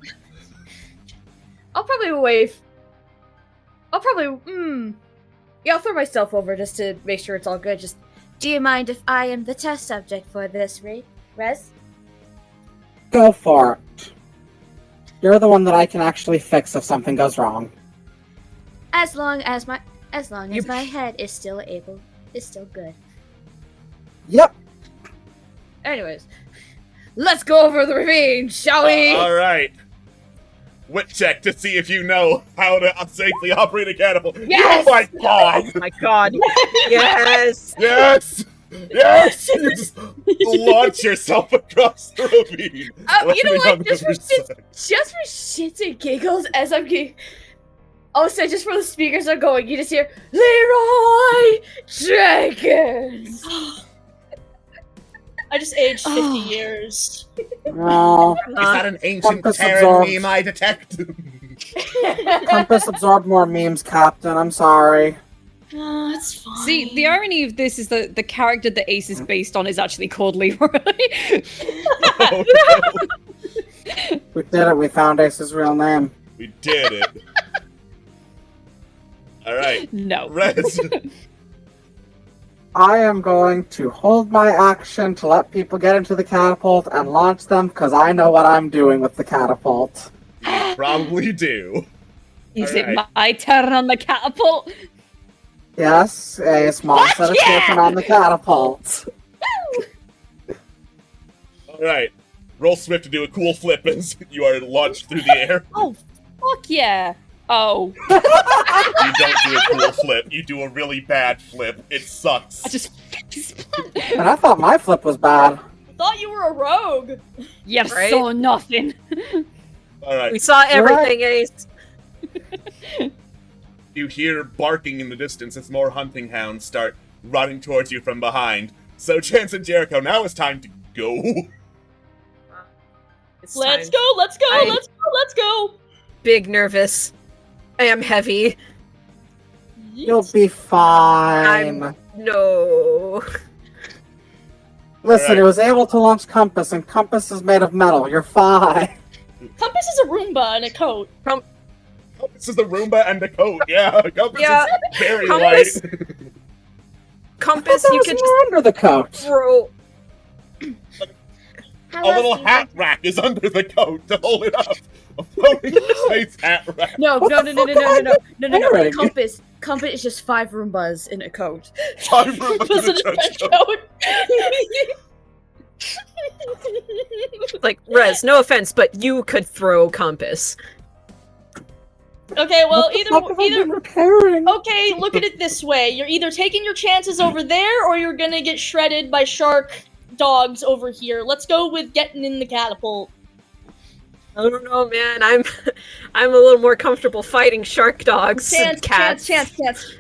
probably wave. Yeah, I'll throw myself over just to make sure it's all good. Just, do you mind if I am the test subject for this, Rez? Go for it. You're the one that I can actually fix if something goes wrong. As long as my head is still good. Yep. Anyways, let's go over the ravine, shall we? Alright. Wit check to see if you know how to safely operate a catapult. Yes! Oh my god! Oh my god. Yes! Yes! Yes! You just launch yourself across the ravine. You know landing on what? the Just for other side. shits and giggles, as I'm getting. Also, just for the speakers are going, you just hear Leroy Jenkins. I just aged 50 years. No. Is that an ancient Compass Terran absorbed. meme I detect? Compass absorbed more memes, Captain. I'm sorry. Oh, it's fine. See, the irony of this is that the character that Ace is based on is actually called Leroy. Oh, no. We did it. We found Ace's real name. We did it. Alright. No. Rez. I am going to hold my action to let people get into the catapult and launch them, because I know what I'm doing with the catapult. You probably do. Is Alright. it my turn on the catapult? Yes, a small Fuck set of yeah! children on the catapult. Alright. Roll Swift to do a cool flip as you are launched through the air. Oh, fuck yeah. Oh. You don't do a cool flip. You do a really bad flip. It sucks. I just And I thought my flip was bad. Thought you were a rogue. You Right? saw nothing. Alright. We saw You're right. everything, Ace. You hear barking in the distance as more hunting hounds start running towards you from behind. So, Chance and Jericho, now it's time to go. It's Let's time. go, let's go, I- let's go, let's go. Big nervous. I am heavy. You'll be fine. No. Listen, Alright. it was able to launch Compass, and Compass is made of metal. You're fine. Compass is a Roomba in a coat. This is the Roomba and the coat. Yeah, Compass Yeah, is very Compass- light. Compass, There you was can more under the coat. just throw. A little hat rack is under the coat to hold it up. A floating space hat rack. No, What no, the no, no, fuck no, no, no, no, no, no. wearing? Compass is just 5 Roombas in a coat. 5 Roombas Compass in in a a trench trench coat. coat. Like, Rez, no offense, but you could throw Compass. Okay, well, What the fuck have I either. been repairing? Okay, look at it this way: you're either taking your chances over there, or you're gonna get shredded by shark dogs over here. Let's go with getting in the catapult. I don't know, man. I'm a little more comfortable fighting shark dogs and cats. Chance.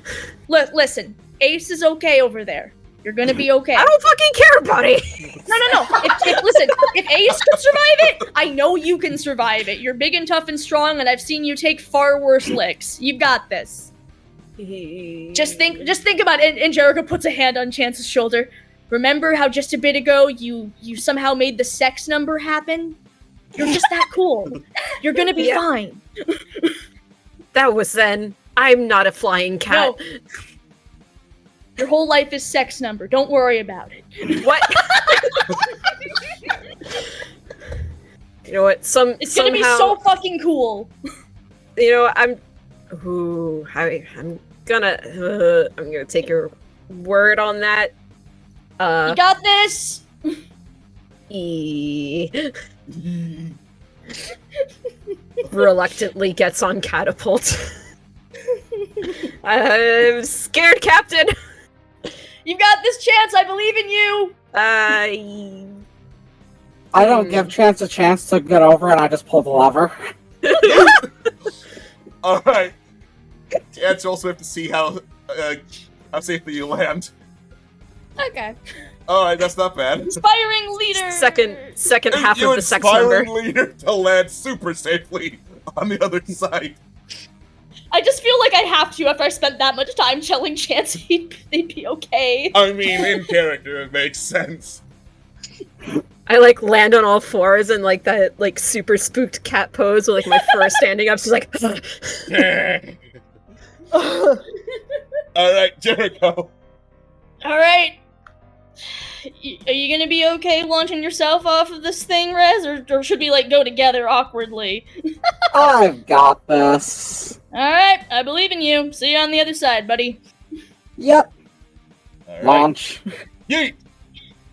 Listen, Ace is okay over there. You're gonna be okay. I don't fucking care about it. No. Listen, if Ace can survive it, I know you can survive it. You're big and tough and strong, and I've seen you take far worse licks. You've got this. Just think about it. And Jericho puts a hand on Chance's shoulder. Remember how just a bit ago you somehow made the sex number happen? You're just that cool. You're gonna be Yeah. fine. That was then. I'm not a flying cat. No. Your whole life is sex number. Don't worry about it. What? You know what? It's gonna be so fucking cool. You know, I'm gonna take your word on that. You got this. Reluctantly gets on catapult. I'm scared, Captain. You got this, Chance. I believe in you. I don't give Chance a chance to get over, and I just pull the lever. Alright. Chance, also have to see how safely you land. Okay. Alright, that's not bad. Inspiring leader. Second half You of the sex number. inspiring leader to land super safely on the other side. I just feel like I have to after I spent that much time telling Chance they'd be okay. I mean, in character, it makes sense. I like land on all fours and like that like super spooked cat pose with like my fur standing up. She's like, Alright, Jericho. Alright. Are you gonna be okay launching yourself off of this thing, Rez? Or should we, like, go together awkwardly? I've got this. Alright, I believe in you. See you on the other side, buddy. Yep. All right. Launch. Yeet!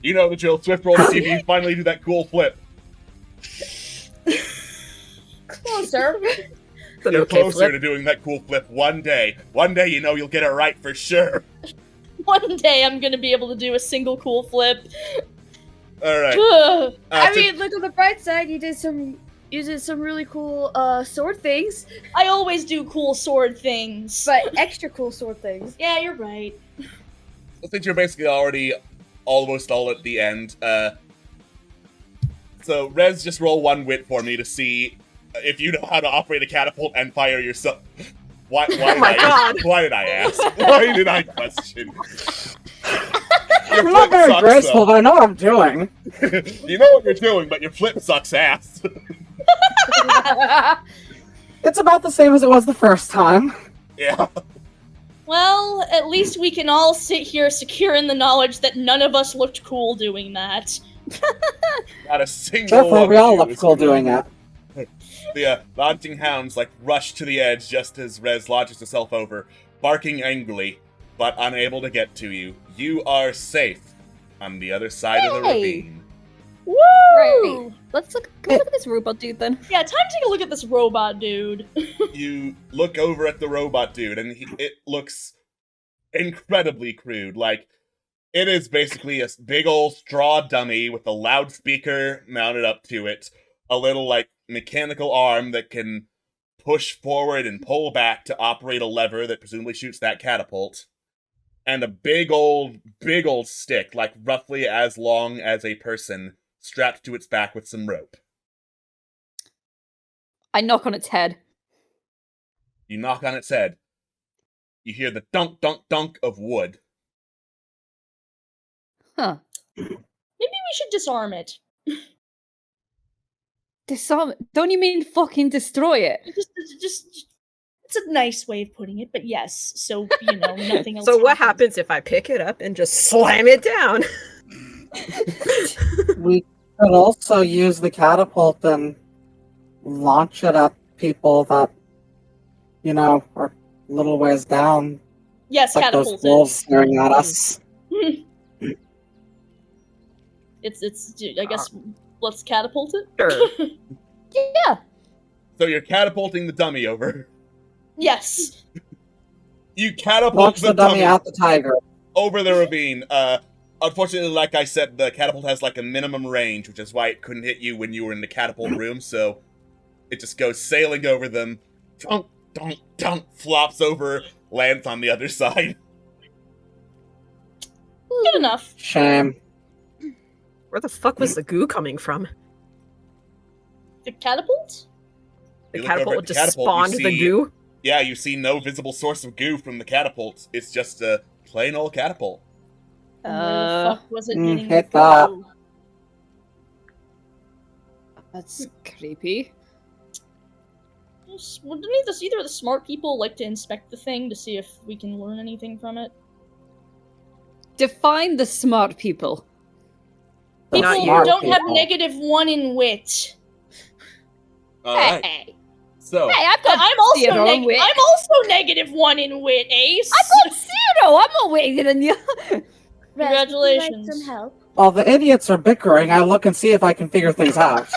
You know the drill. Swift roll to see if you finally do that cool flip. Closer. it's an You're okay closer flip. to doing that cool flip one day. One day, you know you'll get it right for sure. One day I'm gonna be able to do a single cool flip. Alright. Ugh. I mean, look on the bright side. You did some really cool sword things, I always do cool sword things. but extra cool sword things. Yeah, you're right. Since you're basically already almost all at the end, so Rez, just roll one wit for me to see if you know how to operate a catapult and fire yourself. Why Oh my God. Why did I ask? Why did I question? Your I'm not flip very sucks, graceful, but I know what I'm doing. though. You know what you're doing, but your flip sucks ass. It's about the same as it was the first time. Yeah. Well, at least we can all sit here secure in the knowledge that none of us looked cool doing that. Not a single Therefore, one we of all you look is cool doing it. The launching hounds rush to the edge just as Rez launches herself over, barking angrily, but unable to get to you. You are safe on the other side of the ravine. Woo! Right. Let's look at this robot dude then. Yeah, time to take a look at this robot dude. You look over at the robot dude, and it looks incredibly crude. It is basically a big old straw dummy with a loudspeaker mounted up to it, a little, mechanical arm that can push forward and pull back to operate a lever that presumably shoots that catapult, and a big old stick, roughly as long as a person, strapped to its back with some rope. I knock on its head. You knock on its head. You hear the dunk, dunk, dunk of wood. Huh. Maybe we should disarm it. Disarm? Don't you mean fucking destroy it? Just it's a nice way of putting it, but yes. So, nothing else. So what happens if I pick it up and just slam it down? We could also use the catapult and launch it at people that, are a little ways down. Yes, Like catapult those wolves staring at us. It's. I guess let's catapult it. Sure. Yeah. So you're catapulting the dummy over. Yes. You catapult Launch the the dummy at the tiger. over the ravine. Unfortunately, like I said, the catapult has a minimum range, which is why it couldn't hit you when you were in the catapult room, so it just goes sailing over them, dunk, dunk, dunk, flops over, lands on the other side. Good enough. Shame. Where the fuck was the goo coming from? The catapult? The You look over catapult at the just catapult, spawned you the see- goo? Yeah, you see no visible source of goo from the catapult. It's just a plain old catapult. Where the fuck was it getting hit the that. goo? That's creepy. Wouldn't either of the smart people like to inspect the thing to see if we can learn anything from it? Define the smart people. People Not who you. don't have People. -1 in wit. Alright, Hey, so, Hey, I've got I'm also zero in wit. I'm also -1 in wit, Ace. I've got zero. I'm not weightier than you. Congratulations. Like some help? While the idiots are bickering, I look and see if I can figure things out.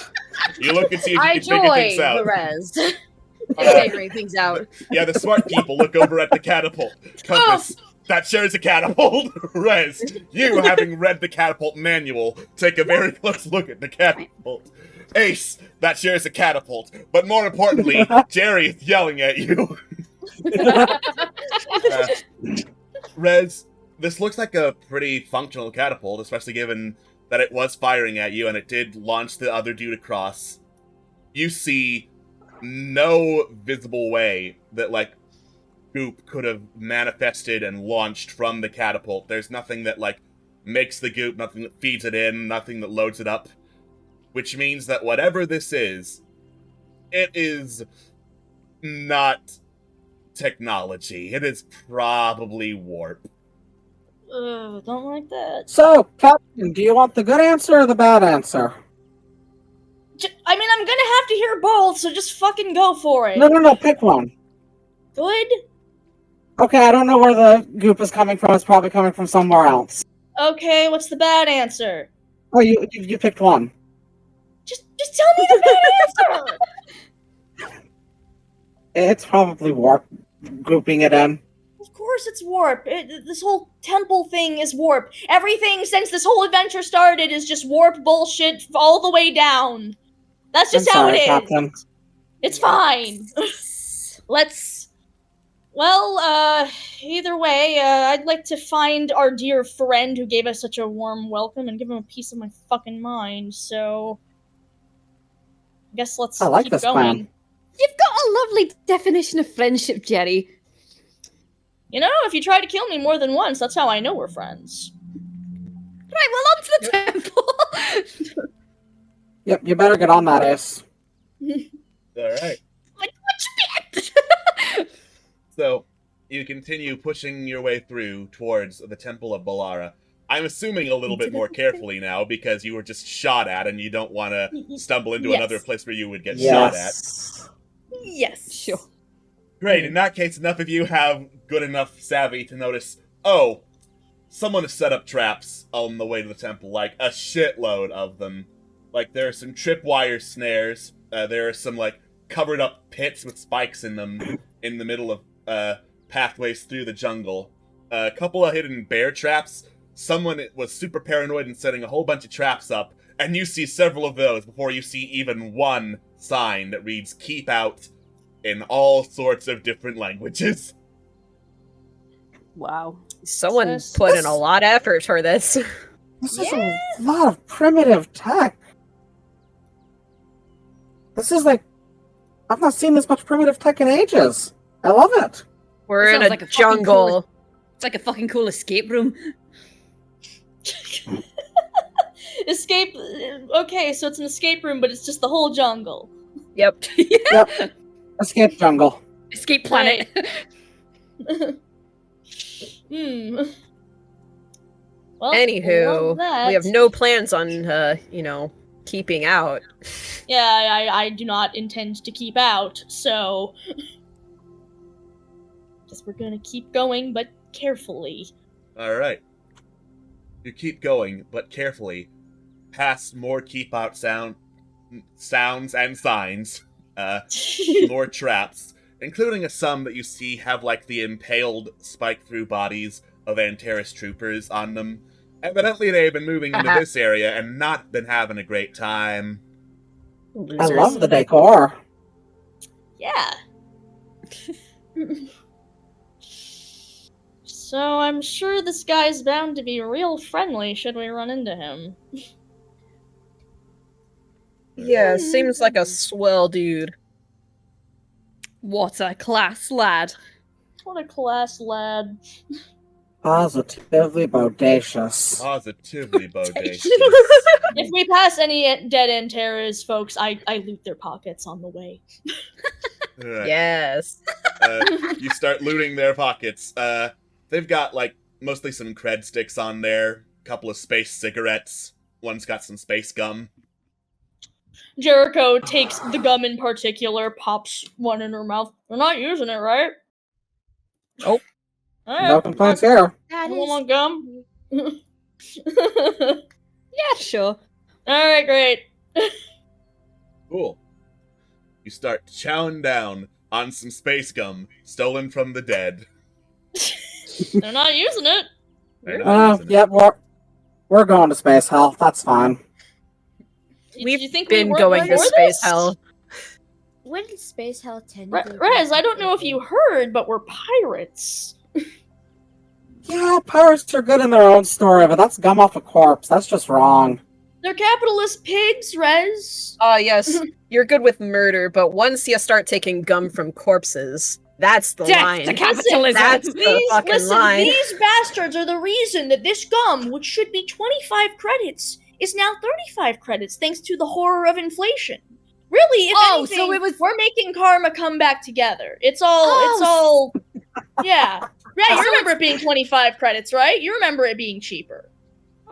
you look and see if you I can figure join things out. the res. Uh, Figuring things out. Yeah, the smart people look over at the catapult. Compass, that shares a catapult. Rez, you, having read the catapult manual, take a very close look at the catapult. Ace, that shares a catapult. But more importantly, Jerry is yelling at you. Rez, this looks like a pretty functional catapult, especially given that it was firing at you and it did launch the other dude across. You see no visible way that, goop could have manifested and launched from the catapult. There's nothing that, makes the goop, nothing that feeds it in, nothing that loads it up. Which means that whatever this is, it is not technology. It is probably warp. Don't like that. So, Captain, do you want the good answer or the bad answer? I mean, I'm gonna have to hear both, so just fucking go for it. No, pick one. Good? Okay, I don't know where the goop is coming from. It's probably coming from somewhere else. Okay, what's the bad answer? Oh, you picked one. Just tell me the bad answer! It's probably warp, grouping it in. Of course it's warp. This whole temple thing is warp. Everything since this whole adventure started is just warp bullshit all the way down. That's just I'm how sorry, it is. Captain. It's fine. Either way, I'd like to find our dear friend who gave us such a warm welcome and give him a piece of my fucking mind, so I guess let's I like keep this going. plan. You've got a lovely definition of friendship, Jerry. You know, if you try to kill me more than once, that's how I know we're friends. Right, well, on to the temple. Yep, you better get on that, Ace. Alright. Like, what you bet? So, you continue pushing your way through towards the Temple of Balara. I'm assuming a little bit more carefully now because you were just shot at and you don't want to stumble into Yes. another place where you would get shot at. Yes. Sure. Great, in that case, enough of you have good enough savvy to notice, oh, someone has set up traps on the way to the temple, like a shitload of them. Like, there are some tripwire snares, there are some, like, covered up pits with spikes in them in the middle of pathways through the jungle. A couple of hidden bear traps. Someone was super paranoid and setting a whole bunch of traps up, and you see several of those before you see even one sign that reads "Keep Out" in all sorts of different languages. Wow. Someone put in a lot of effort for this. This is a lot of primitive tech. This is like, I've not seen this much primitive tech in ages. I love it. We're It in sounds a like a fucking jungle. It's like a fucking cool escape room. Escape. Okay, so it's an escape room, but it's just the whole jungle. Yep. Yep. Escape jungle. Escape planet. Well, Anywho, love that. we have no plans on, keeping out. Yeah, I do not intend to keep out, so guess we're gonna keep going, but carefully. Alright. You keep going, but carefully, past more keep out sounds and signs, more traps, including some that you see have like the impaled spike-through bodies of Antares troopers on them. Evidently they've been moving into this area and not been having a great time. I love the decor. Yeah. So I'm sure this guy's bound to be real friendly should we run into him. Yeah, seems like a swell dude. What a class lad. What a class lad. Positively bodacious. Positively bodacious. If we pass any dead end terrors, folks, I loot their pockets on the way. Right. Yes. You start looting their pockets. They've got, like, mostly some cred sticks on there, a couple of space cigarettes, one's got some space gum. Jericho takes the gum in particular, pops one in her mouth. We're not using it, right? Nope. Alright. No complaints here. That You is want gum? Yeah, sure. Alright, great. Cool. You start chowing down on some space gum stolen from the dead. They're not using it. They're not using it. Yep, we're going to space hell. That's fine. Did We've you think been we weren't going to before space this? hell. Wouldn't space hell technically? Rez, I don't know if you heard, but we're pirates. Yeah, pirates are good in their own story, but that's gum off a corpse. That's just wrong. They're capitalist pigs, Rez. Yes, you're good with murder, but once you start taking gum from corpses, that's the Death line. to capitalism. That's the fucking line. These bastards are the reason that this gum, which should be 25 credits, is now 35 credits thanks to the horror of inflation. Really, if anything, so it was- we're making karma come back together. It's all, yeah. Yeah, you remember it being 25 credits, right? You remember it being cheaper.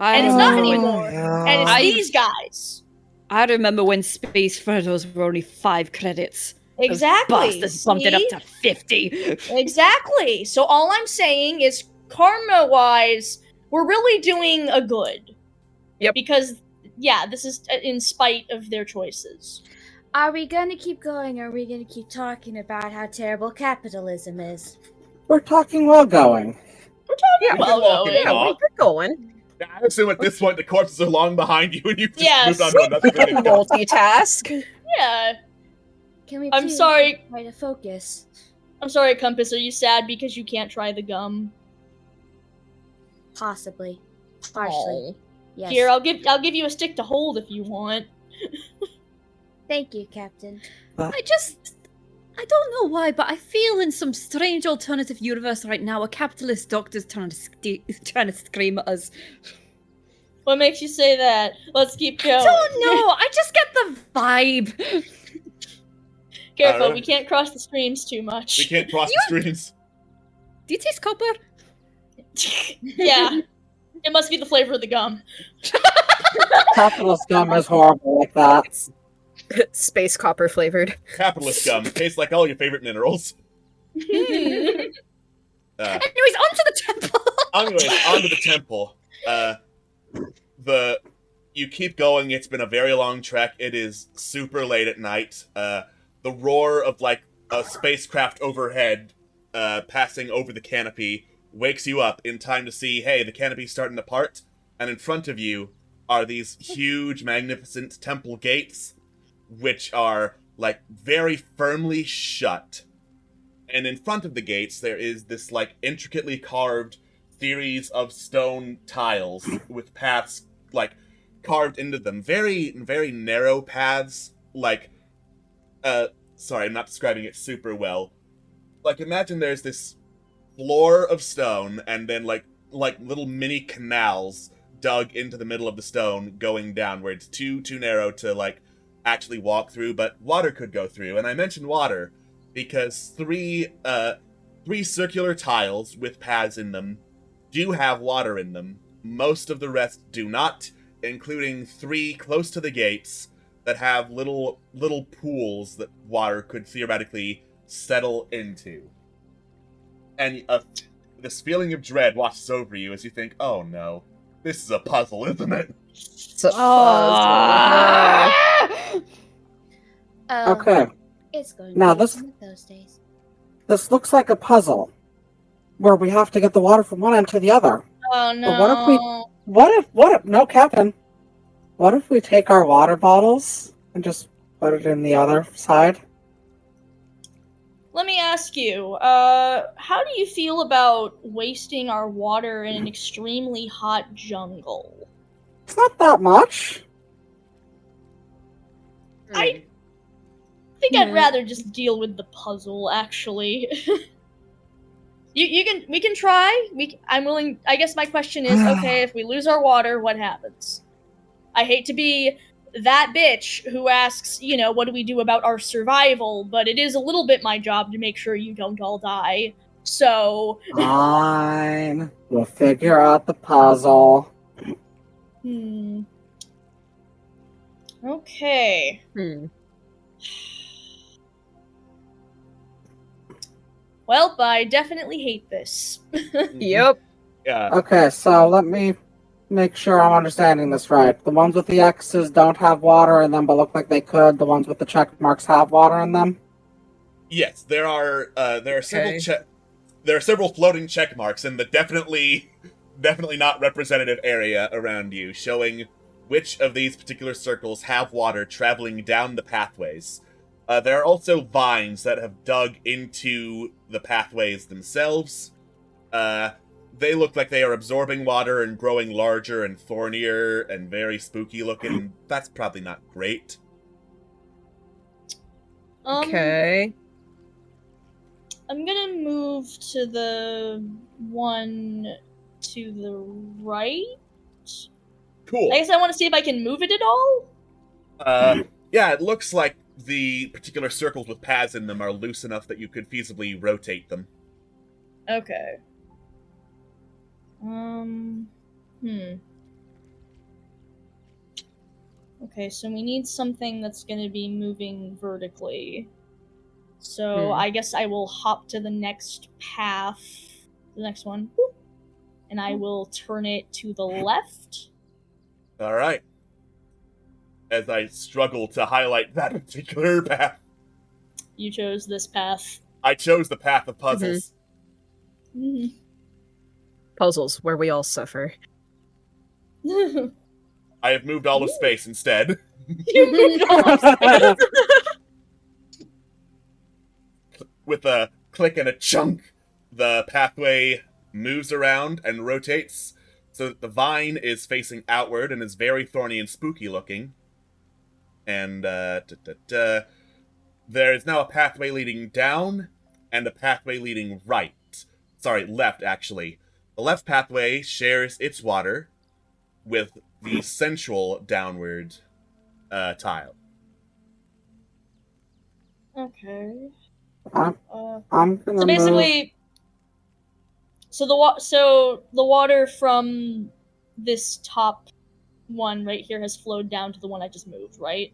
And it's not anymore. And it's these guys. I remember when Space Furters were only 5 credits. Exactly. Those bastards bumped it up See? to 50. Exactly. So all I'm saying is, karma-wise, we're really doing a good. Yep. Because, yeah, this is in spite of their choices. Are we gonna keep going, or are we gonna keep talking about how terrible capitalism is? We're talking while going. Yeah, You can walk and yeah, talk. we're going. I assume at this point the corpses are long behind you and you've just Yes. moved on to another credit. Multitask. Yeah. Can we? I'm please sorry. Try to focus. I'm sorry, Compass. Are you sad because you can't try the gum? Possibly. Partially. Yes. Here, I'll give you a stick to hold if you want. Thank you, Captain. I don't know why, but I feel in some strange alternative universe right now, a capitalist doctor's trying to scream at us. What makes you say that? Let's keep going. I don't know. I just get the vibe. Careful, Alright. we can't cross the streams too much. We can't cross the streams. Do you taste copper? Yeah. It must be the flavor of the gum. Capitalist gum is horrible like that. Space copper flavored. Capitalist gum tastes like all your favorite minerals. Anyways, onto the temple. Onto the temple. You keep going. It's been a very long trek. It is super late at night. The roar of like a spacecraft overhead, passing over the canopy, wakes you up in time to see, hey, the canopy's starting to part, and in front of you are these huge, magnificent temple gates, which are like very firmly shut. And in front of the gates, there is this like intricately carved series of stone tiles with paths like carved into them. Very, very narrow paths. Like, sorry, I'm not describing it super well. Like, imagine there's this floor of stone, and then like little mini canals dug into the middle of the stone going down, where it's too narrow to like actually walk through, but water could go through. And I mentioned water because three circular tiles with paths in them do have water in them. Most of the rest do not, including 3 close to the gates that have little pools that water could theoretically settle into. And this feeling of dread washes over you as you think, oh no, this is a puzzle, isn't it? It's a puzzle. Okay. It's going Now to be this- one of those days. This looks like a puzzle where we have to get the water from one end to the other. Oh no. But what if, no, Captain, what if we take our water bottles and just put it in the other side? Let me ask you, how do you feel about wasting our water in an extremely hot jungle? It's not that much. I think I'd rather just deal with the puzzle, actually. we can try. I'm willing. I guess my question is, okay, if we lose our water, what happens? I hate to be that bitch who asks, what do we do about our survival, but it is a little bit my job to make sure you don't all die. So... Fine. We'll figure out the puzzle. Okay. Well, I definitely hate this. Yep. Yeah. Okay, so let me make sure I'm understanding this right. The ones with the X's don't have water in them, but look like they could. The ones with the check marks have water in them. Yes, there are several floating check marks in the definitely not representative area around you, showing which of these particular circles have water traveling down the pathways. There are also vines that have dug into the pathways themselves. They look like they are absorbing water and growing larger and thornier and very spooky looking. That's probably not great. Okay. I'm gonna move to the one to the right. Cool. I guess I want to see if I can move it at all. Yeah, it looks like the particular circles with paths in them are loose enough that you could feasibly rotate them. Okay. Okay, so we need something that's gonna be moving vertically. So I guess I will hop to the next path, the next one, and I will turn it to the left. Alright. As I struggle to highlight that particular path. You chose this path. I chose the path of puzzles. Puzzles where we all suffer. I have moved all of space instead. You moved all of space. With a click and a chunk, the pathway moves around and rotates so that the vine is facing outward and is very thorny and spooky looking. And there is now a pathway leading down and a pathway leading left, actually. The left pathway shares its water with the central downward tile. Okay. I'm gonna So basically, So the water from this top one right here has flowed down to the one I just moved, right?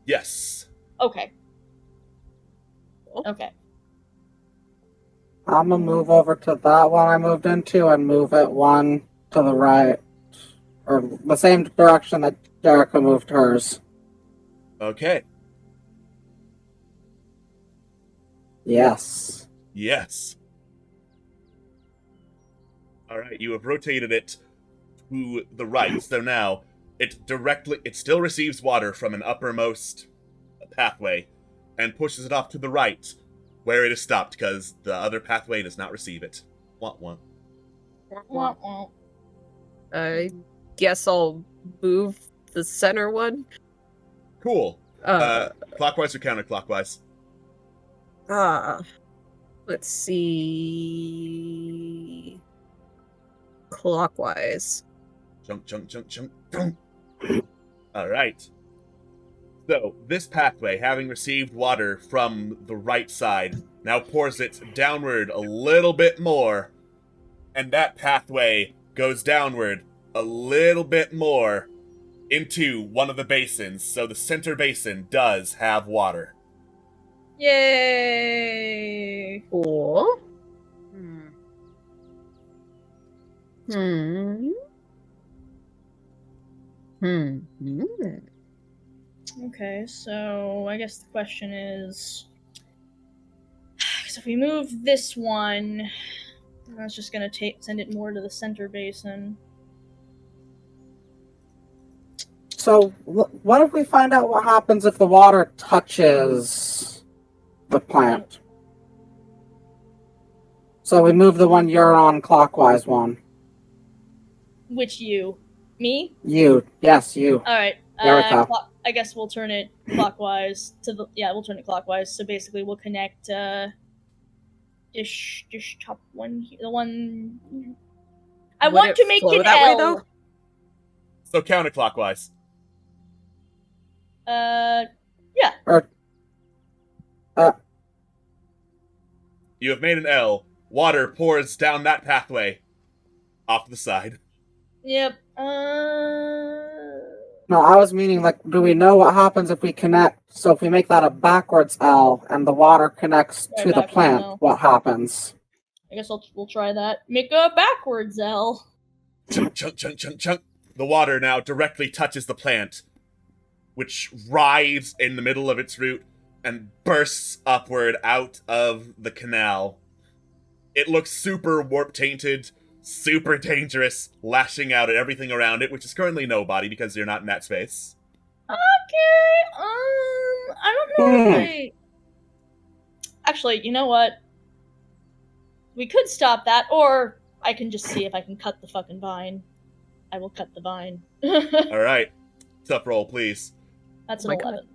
Yes. Okay. Okay. I'm gonna move over to that one I moved into and move it one to the right. Or the same direction that Jericho moved hers. Okay. Yes. Yes. Alright, you have rotated it to the right, so now it still receives water from an uppermost pathway and pushes it off to the right, where it is stopped because the other pathway does not receive it. Wah. I guess I'll move the center one. Cool. Clockwise or counterclockwise? Let's see. Clockwise. Chunk. Alright. So, this pathway, having received water from the right side, now pours it downward a little bit more. And that pathway goes downward a little bit more into one of the basins. So the center basin does have water. Yay! Cool. Okay, so I guess the question is, so if we move this one, that's just gonna send it more to the center basin. So, what if we find out what happens if the water touches the plant? So we move the one you're on clockwise one. Which you? Me? You. Yes, you. Alright, Jericho. I guess we'll turn it clockwise we'll turn it clockwise, so basically we'll connect, this top one here, the one... I Would want it to make flow an that way, L! though? So counterclockwise. Yeah. You have made an L. Water pours down that pathway. Off to the side. Yep. No, I was meaning, like, do we know what happens if we connect? So if we make that a backwards L and the water connects Right, to the backwards plant, L. what happens? I guess we'll try that. Make a backwards L. Chunk. The water now directly touches the plant, which writhes in the middle of its root and bursts upward out of the canal. It looks super warp-tainted, super dangerous, lashing out at everything around it, which is currently nobody because you're not in that space. Okay, I don't know if Actually, you know what? We could stop that, or I can just see if I can cut the fucking vine. I will cut the vine. Alright. Tough roll, please. That's Oh an my God. 11.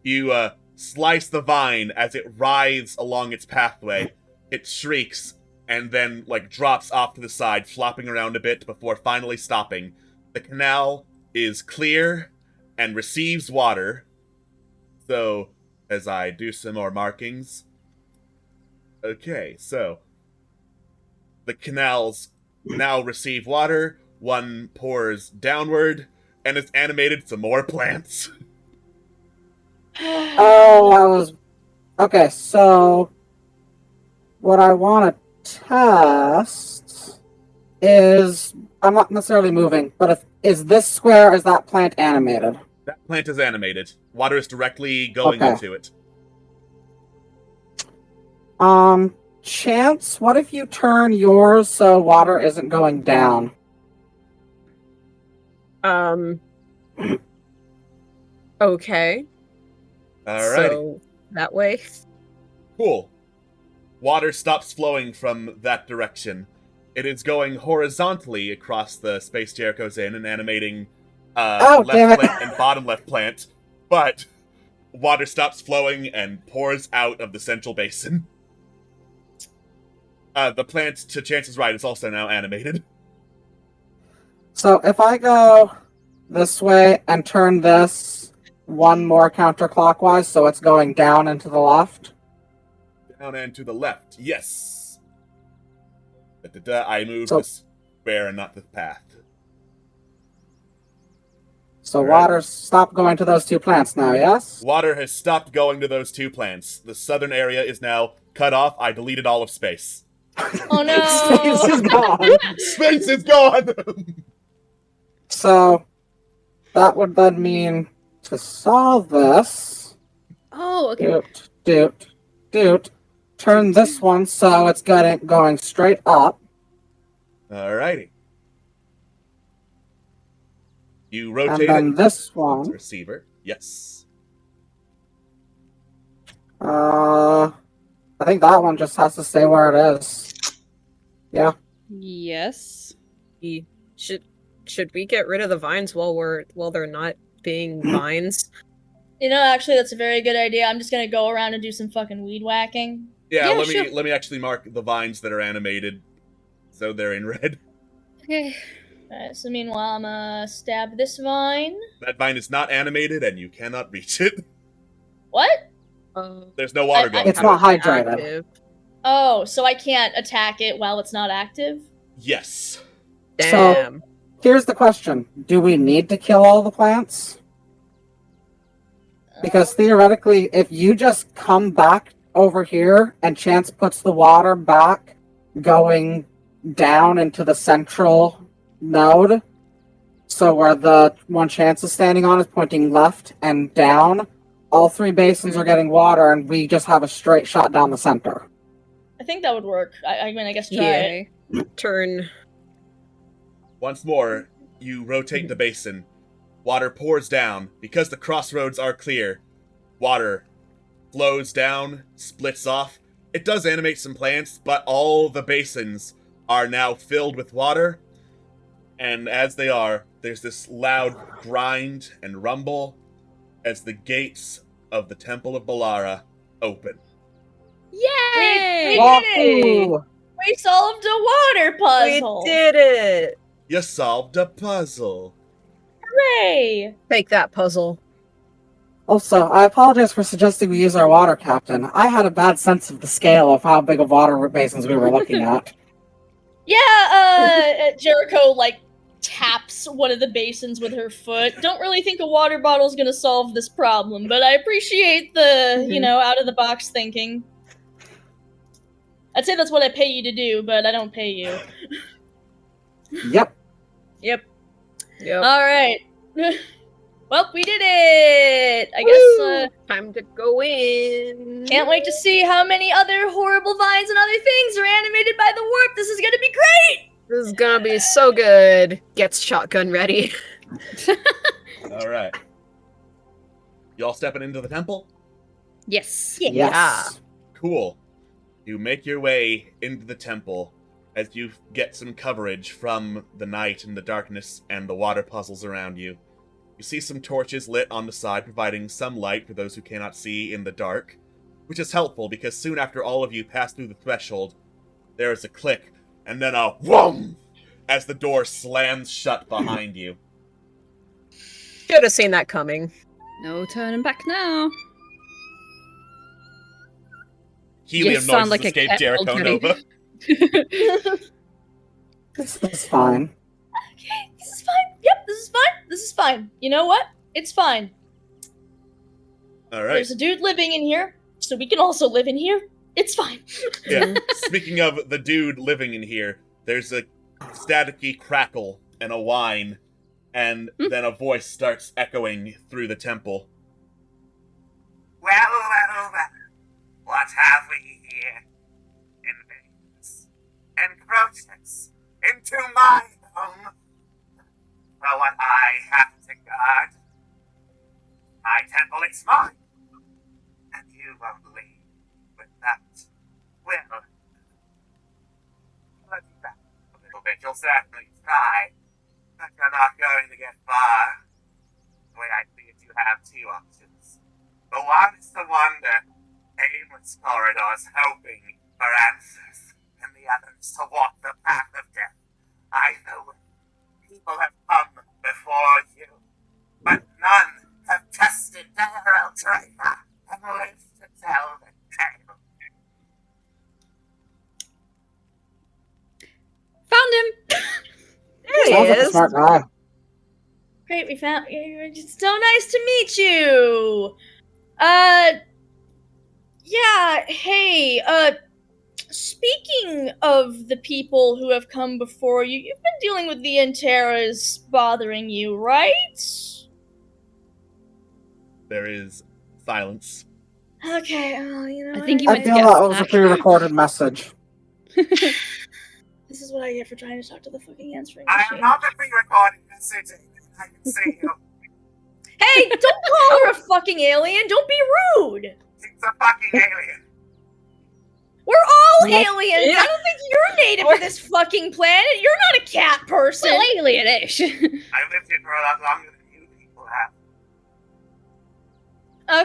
You, slice the vine as it writhes along its pathway. It shrieks, and then, drops off to the side, flopping around a bit before finally stopping. The canal is clear and receives water. So, as I do some more markings. Okay, so the canals now receive water, one pours downward, and it's animated some more plants. Okay, so what I want to test is, I'm not necessarily moving, but is this square, is that plant animated? That plant is animated. Water is directly going into it. Chance, what if you turn yours so water isn't going down? Okay. Alrighty. So, that way. Cool. Water stops flowing from that direction. It is going horizontally across the space Jericho's in and animating damn left it. plant and bottom left plant, but water stops flowing and pours out of the central basin. The plant to Chance's right is also now animated. So if I go this way and turn this one more counterclockwise so it's going down and to the left? Down and to the left, yes. I moved So- the square and not the path. So Alright. water stopped going to those two plants now, yes? Water has stopped going to those two plants. The southern area is now cut off. I deleted all of space. Oh no! Space is gone. Space is gone! So that would then mean to solve this, Oh, okay. turn this one so it's going straight up. Alrighty. You And rotate then it. this one, Receiver. Yes. I think that one just has to stay where it is. Yeah. Yes. Should we get rid of the vines while they're not being vines? You know, actually, that's a very good idea. I'm just gonna go around and do some fucking weed whacking. Yeah, Yeah, let me actually mark the vines that are animated, so they're in red. Okay. Alright, so meanwhile, I'm gonna stab this vine. That vine is not animated, and you cannot reach it. What? There's no water I- going. It's through not it. hydrated. Active. Oh, so I can't attack it while it's not active? Yes. Damn. Here's the question. Do we need to kill all the plants? Because theoretically, if you just come back over here and Chance puts the water back going down into the central node, so where the one Chance is standing on is pointing left and down, all three basins are getting water and we just have a straight shot down the center. I think that would work. I mean, I guess try it. Yay. Turn. Once more, you rotate the basin. Water pours down. Because the crossroads are clear, water flows down, splits off. It does animate some plants, but all the basins are now filled with water. And as they are, there's this loud grind and rumble as the gates of the Temple of Balara open. Yay! We Wahoo! did it! We solved a water puzzle! We did it! You solved a puzzle. Hooray! Take that puzzle. Also, I apologize for suggesting we use our water captain. I had a bad sense of the scale of how big of water basins we were looking at. Yeah, Jericho, like, taps one of the basins with her foot. Don't really think a water bottle's gonna solve this problem, but I appreciate the, you know, out-of-the-box thinking. I'd say that's what I pay you to do, but I don't pay you. Yep. Yep. Yep. Alright. Well, we did it! I guess, Time to go in. can't wait to see how many other horrible vines and other things are animated by the warp. This is gonna be great! This is gonna be so good. Gets shotgun ready. Alright. Y'all stepping into the temple? Yes. Yes. Cool. You make your way into the temple as you get some coverage from the night and the darkness and the water puzzles around you. You see some torches lit on the side, providing some light for those who cannot see in the dark, which is helpful because soon after all of you pass through the threshold, there is a click and then a whoom as the door slams shut behind you. Should have seen that coming. No turning back now. Helium sound noises like a escape cat Jericho already. Nova. This is fine. Okay, this is fine. Yep, this is fine. This is fine. You know what? It's fine. Alright. There's a dude living in here, so we can also live in here. It's fine. Yeah. Speaking of the dude living in here, there's a staticky crackle and a whine, and then a voice starts echoing through the temple. Well, well, well. What have we here? Invaders. Encroachers into my home. For what I have to guard. My temple is mine. And you won't leave with that. Well, let me back a little bit. You'll certainly try. But you're not going to get far. The way I see it, you have two options. The one is to wander aimless corridors hoping for answers, and the other is to walk the path of death. I know people have come before you, but none have tested their Eldraina and lived to tell the tale. smart guy. Great, we found. It's so nice to meet you. Yeah. Hey. Speaking of the people who have come before you, you've been dealing with the Antaras bothering you, right? There is silence. Okay. I think you I went to feel get that was a snack. pre-recorded message. This is what I get for trying to talk to the fucking answering I machine. am not a pre-recorded message. I can see you. Hey, don't call her a fucking alien. Don't be rude. She's a fucking alien. We're all What? aliens. Yeah. I don't think you're native to this fucking planet. You're not a cat person. Well, alien-ish. I've lived here for a lot longer than you people have.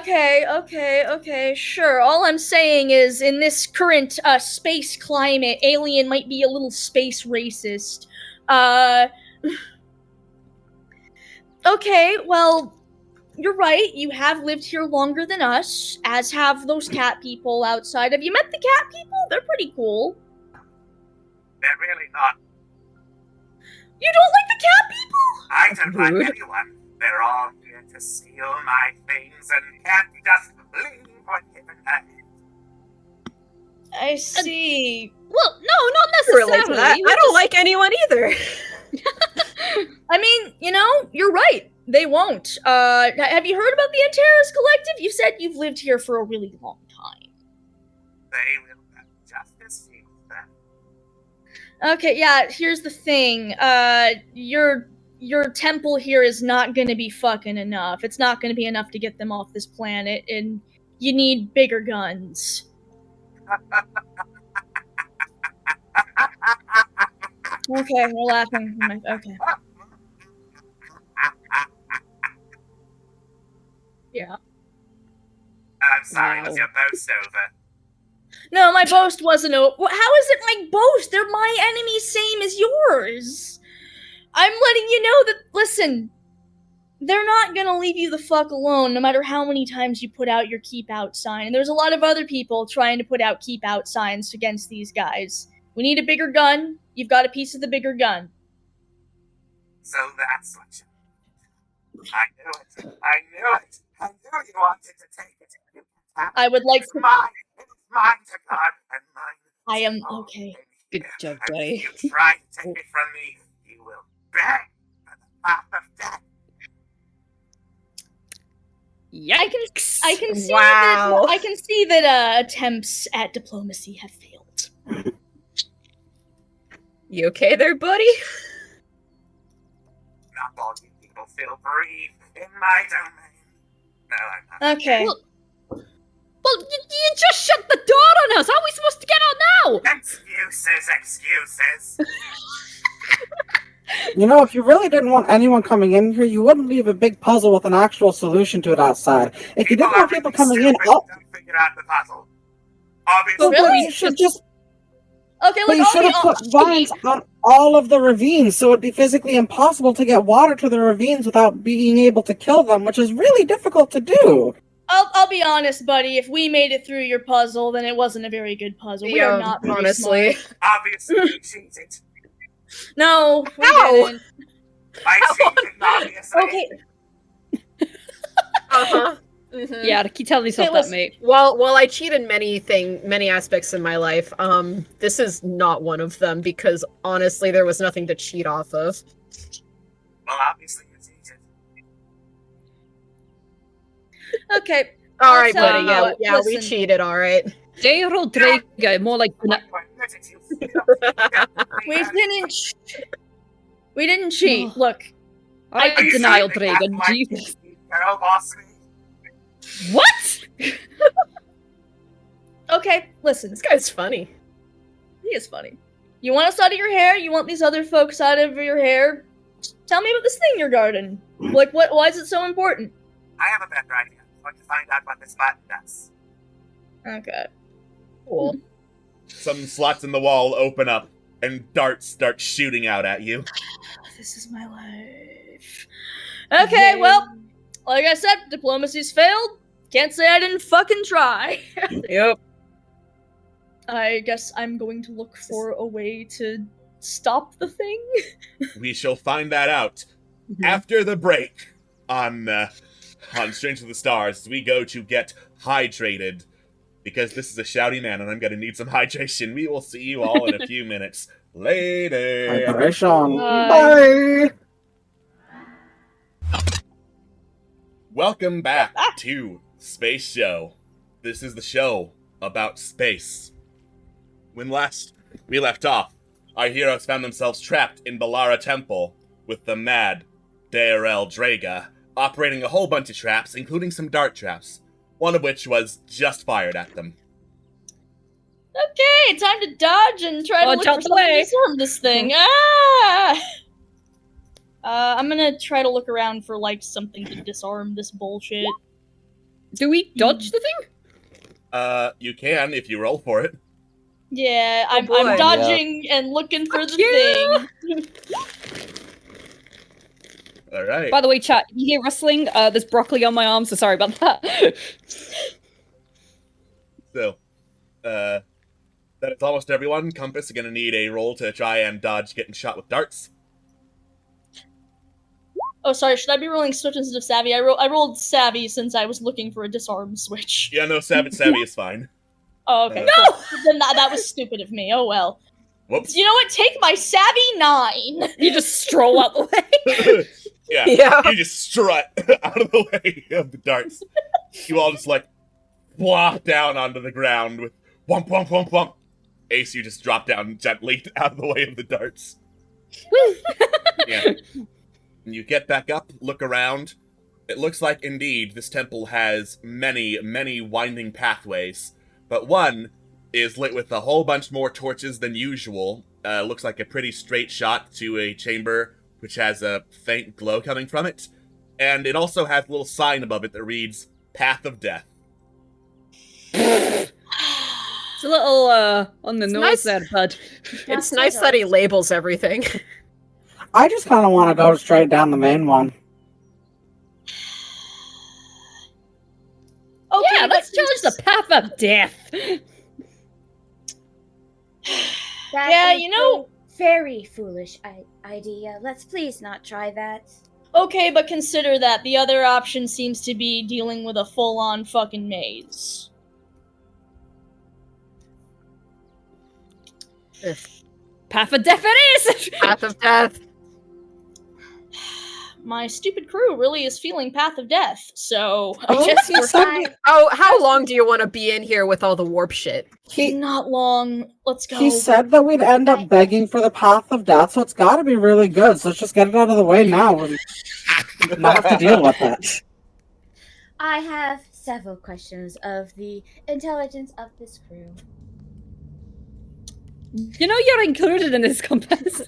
Okay, sure. All I'm saying is, in this current space climate, alien might be a little space racist. Okay, well, you're right. You have lived here longer than us, as have those cat people outside. Have you met the cat people? They're pretty cool. They're really not. You don't like the cat people? I don't like Rude. anyone. They're all here to steal my things and can't just leave what given hand. I see. Well, no, not Relate necessarily. to that. I don't like anyone either. I mean, you're right. They won't. Have you heard about the Antares Collective? You said you've lived here for a really long time. They will have justice here with them. Okay, yeah, here's the thing. Your temple here is not gonna be fucking enough. It's not gonna be enough to get them off this planet, and you need bigger guns. Okay, we're laughing. Okay. Yeah. I'm sorry, Wow. was your boast over? No, my boast wasn't How is it my boast? They're my enemies, same as yours. I'm letting you know that, listen, they're not gonna leave you the fuck alone, no matter how many times you put out your keep out sign. And there's a lot of other people trying to put out keep out signs against these guys. We need a bigger gun. You've got a piece of the bigger gun. So that's what you... I knew it. I knew you wanted to take it. You can have it. I would like It's to. mine. It's mine to guard, and mine. I am all okay. in Good here. job, And buddy. if you try to take it from me, you will beg for the path of death. Yikes! I can see Wow. that. I can see that attempts at diplomacy have failed. You okay there, buddy? Not all you people feel free in my domain. No, I'm not. Okay. Well, you just shut the door on us. How are we supposed to get out now? Excuses. You know, if you really didn't want anyone coming in here, you wouldn't leave a big puzzle with an actual solution to it outside. If you didn't want people coming in, Don't figure out the puzzle. Obviously, Really? you should just. Okay, But look, you I'll should be have put vines on all of the ravines, so it'd be physically impossible to get water to the ravines without being able to kill them, which is really difficult to do. I'll be honest, buddy. If we made it through your puzzle, then it wasn't a very good puzzle. We are not very honestly. smart. obviously you cheated. No, we How? didn't. I cheated, obviously. Okay, Uh-huh. Mhm. Yeah, keep telling yourself Okay, that, listen. mate. Well, I cheat in many aspects in my life. This is not one of them because honestly, there was nothing to cheat off of. Well, obviously you cheated. okay. All right, Let's, buddy. Yeah, we listen. cheated. All right. J. Rodrigo, more like. We didn't cheat. Oh. Look, I can deny see that Rodrigo. my Jesus. girl boss me. What? okay, listen. This guy's funny. He is funny. You want us out of your hair? You want these other folks out of your hair? Tell me about this thing you're guarding. Like, why is it so important? I have a better idea. I'm going to find out what this button does. Okay. Cool. Some slots in the wall open up, and darts start shooting out at you. This is my life. Okay, well, like I said, diplomacy's failed. Can't say I didn't fucking try. Yep. I guess I'm going to look for a way to stop the thing? We shall find that out after the break on Strange of the Stars as we go to get hydrated. Because this is a shouty man and I'm gonna need some hydration. We will see you all in a few minutes. Later. Hydration. Bye. Welcome back to Space Show. This is the show about space. When last we left off, our heroes found themselves trapped in Balara Temple with the mad Darel Draga operating a whole bunch of traps, including some dart traps, one of which was just fired at them. Okay, time to dodge and try to look out for the something way. to disarm this thing. Ah! I'm gonna try to look around for, like, something to disarm this bullshit. Do we dodge the thing? You can if you roll for it. Yeah, I'm boy. dodging and looking for the thing. Alright. By the way, chat, you hear rustling? There's broccoli on my arm, so sorry about that. So, that is almost everyone. Compass are gonna need a roll to try and dodge getting shot with darts. Oh, sorry, should I be rolling Swift instead of Savvy? I rolled Savvy since I was looking for a disarm switch. Yeah, no, savvy is fine. Oh, okay. No! Then that was stupid of me. Oh, well. Whoops. You know what? Take my Savvy 9! You just stroll out the way. Yeah, Yeah. you just strut out of the way of the darts. You all just, like, plop down onto the ground with whomp, whomp, whomp, whomp. Ace, you just drop down gently out of the way of the darts. Yeah. And you get back up, look around. It looks like, indeed, this temple has many, many winding pathways. But one is lit with a whole bunch more torches than usual. Looks like a pretty straight shot to a chamber which has a faint glow coming from it. And it also has a little sign above it that reads, Path of Death. It's a little, on the It's nose nice. there, bud. It's nice that he labels everything. I just kind of want to go straight down the main one. Okay, Yeah, let's but challenge the path of death. That Yeah, is you know- a very foolish idea. Let's please not try that. Okay, but consider that the other option seems to be dealing with a full-on fucking maze. Path of death it is! Path of Death. My stupid crew really is feeling Path of Death, so I Oh, guess he we're said fine. Oh, how long do you want to be in here with all the warp shit? Not long. Let's go. He said that we'd end up begging for the path of death, so it's got to be really good. So let's just get it out of the way now and not have to deal with it. I have several questions of the intelligence of this crew. You know you're included in this compass.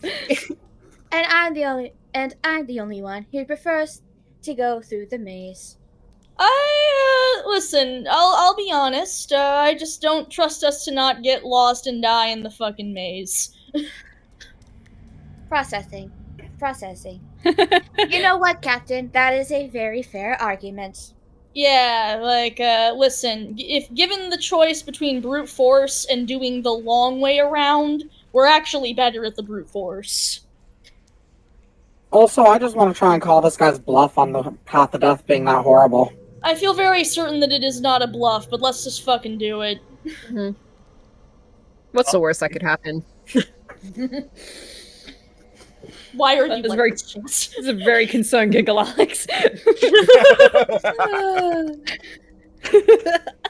And I'm the only one who prefers to go through the maze. Listen, I'll be honest, I just don't trust us to not get lost and die in the fucking maze. Processing. You know what, Captain? That is a very fair argument. Yeah, like, listen, if given the choice between brute force and doing the long way around, we're actually better at the brute force. Also, I just want to try and call this guy's bluff on the path of death being that horrible. I feel very certain that it is not a bluff, but let's just fucking do it. What's the worst that could happen? Why are That you was like very- this? It's a very concerned giggle, Alex.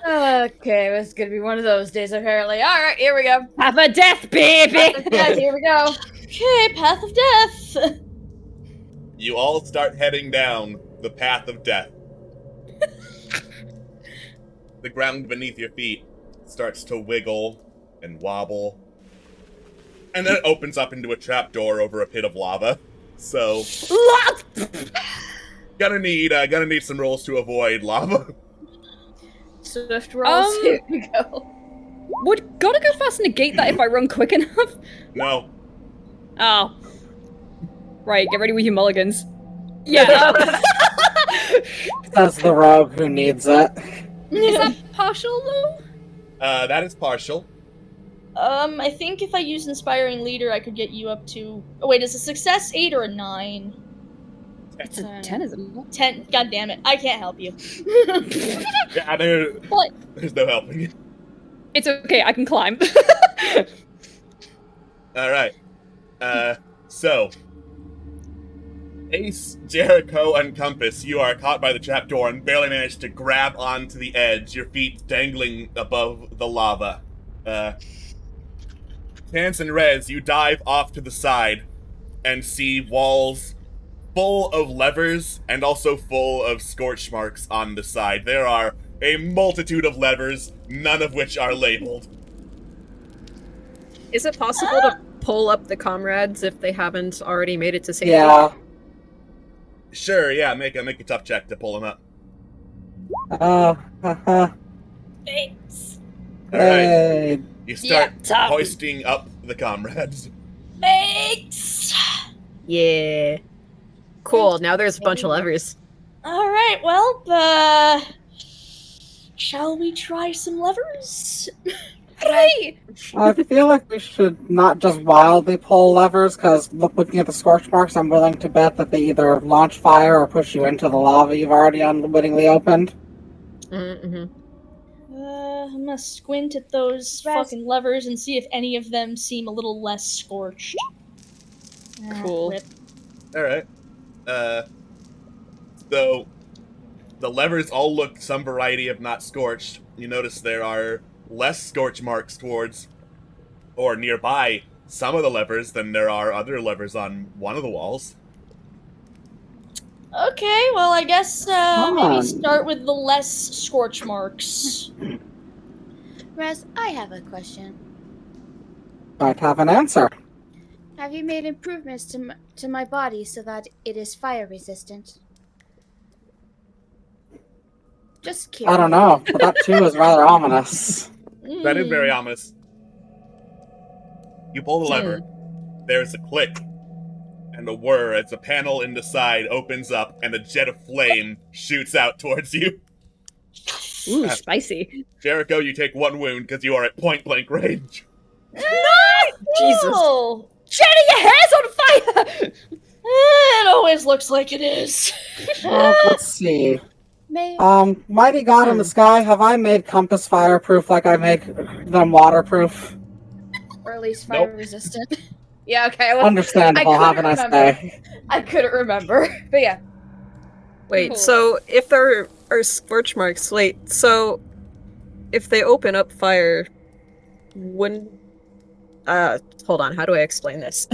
Okay, it's gonna be one of those days apparently. Alright, here we go. Path of death, baby! Yeah, here we go. Okay, Path of Death! You all start heading down the Path of Death. The ground beneath your feet starts to wiggle and wobble. And then it opens up into a trapdoor over a pit of lava. So, gonna need some rolls to avoid lava. Swift rolls, here we go. Would gotta go fast negate that if I run quick enough? No. Oh. Right, get ready with your mulligans. Yeah. Says the rogue who needs it. Is that partial though? That is partial. I think if I use Inspiring Leader, I could get you up to... Oh, wait, is a success 8 or a 9? It's a 10, isn't it? 10. God damn it. I can't help you. Yeah, What? there's no helping you. It's okay, I can climb. Alright. So... Ace, Jericho, and Compass, you are caught by the trapdoor and barely manage to grab onto the edge, your feet dangling above the lava. Chance and Rez, you dive off to the side and see walls full of levers and also full of scorch marks on the side. There are a multitude of levers, none of which are labeled. Is it possible to pull up the comrades if they haven't already made it to safety? Yeah. Sure, yeah, make a tough check to pull them up. Thanks. Alright, you start Yeah, hoisting up the comrades. Thanks. Yeah. Cool, now there's a bunch of levers. Alright, well, shall we try some levers? Hey! I feel like we should not just wildly pull levers, because looking at the scorch marks, I'm willing to bet that they either launch fire or push you into the lava you've already unwittingly opened. Mm-hmm. I'm gonna squint at those fucking levers and see if any of them seem a little less scorched. Cool. Rip. Alright. So, the levers all look some variety of not scorched. You notice there are less scorch marks towards, or nearby, some of the levers than there are other levers on one of the walls. Okay, well, I guess, Come maybe on. start with the less scorch marks. Rez, I have a question. Might have an answer. Have you made improvements to my body so that it is fire resistant? Just curious. I don't know, but that too is rather ominous. That is very ominous. You pull the lever, there's a click, and a whir as a panel in the side opens up and a jet of flame shoots out towards you. Ooh, spicy. Jericho, you take 1 wound because you are at point blank range. Jesus. Oh, Jenny, your hair's on fire! it always looks like it is. Let's see. May Mighty God in the sky, have I made Compass fireproof like I make them waterproof? or at least fire Nope. resistant. Yeah, okay. Understandable, I have a couldn't nice remember. day. I couldn't remember, but yeah. Wait, Cool. so if there are scorch marks, wait, so if they open up fire, wouldn't... hold on, how do I explain this?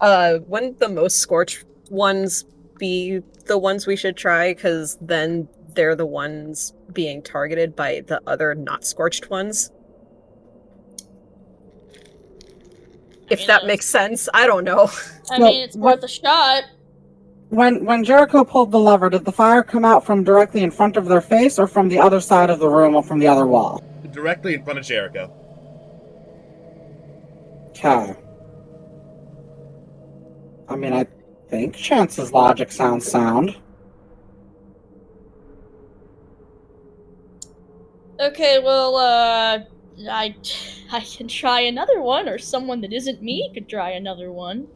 Wouldn't the most scorched ones be the ones we should try? Because then they're the ones being targeted by the other not scorched ones. If that makes sense, I don't know. I Well, mean, it's worth a shot. When Jericho pulled the lever, did the fire come out from directly in front of their face, or from the other side of the room, or from the other wall? Directly in front of Jericho. Okay. I mean, I think Chance's logic sounds sound. Okay, well, I can try another one, or someone that isn't me could try another one.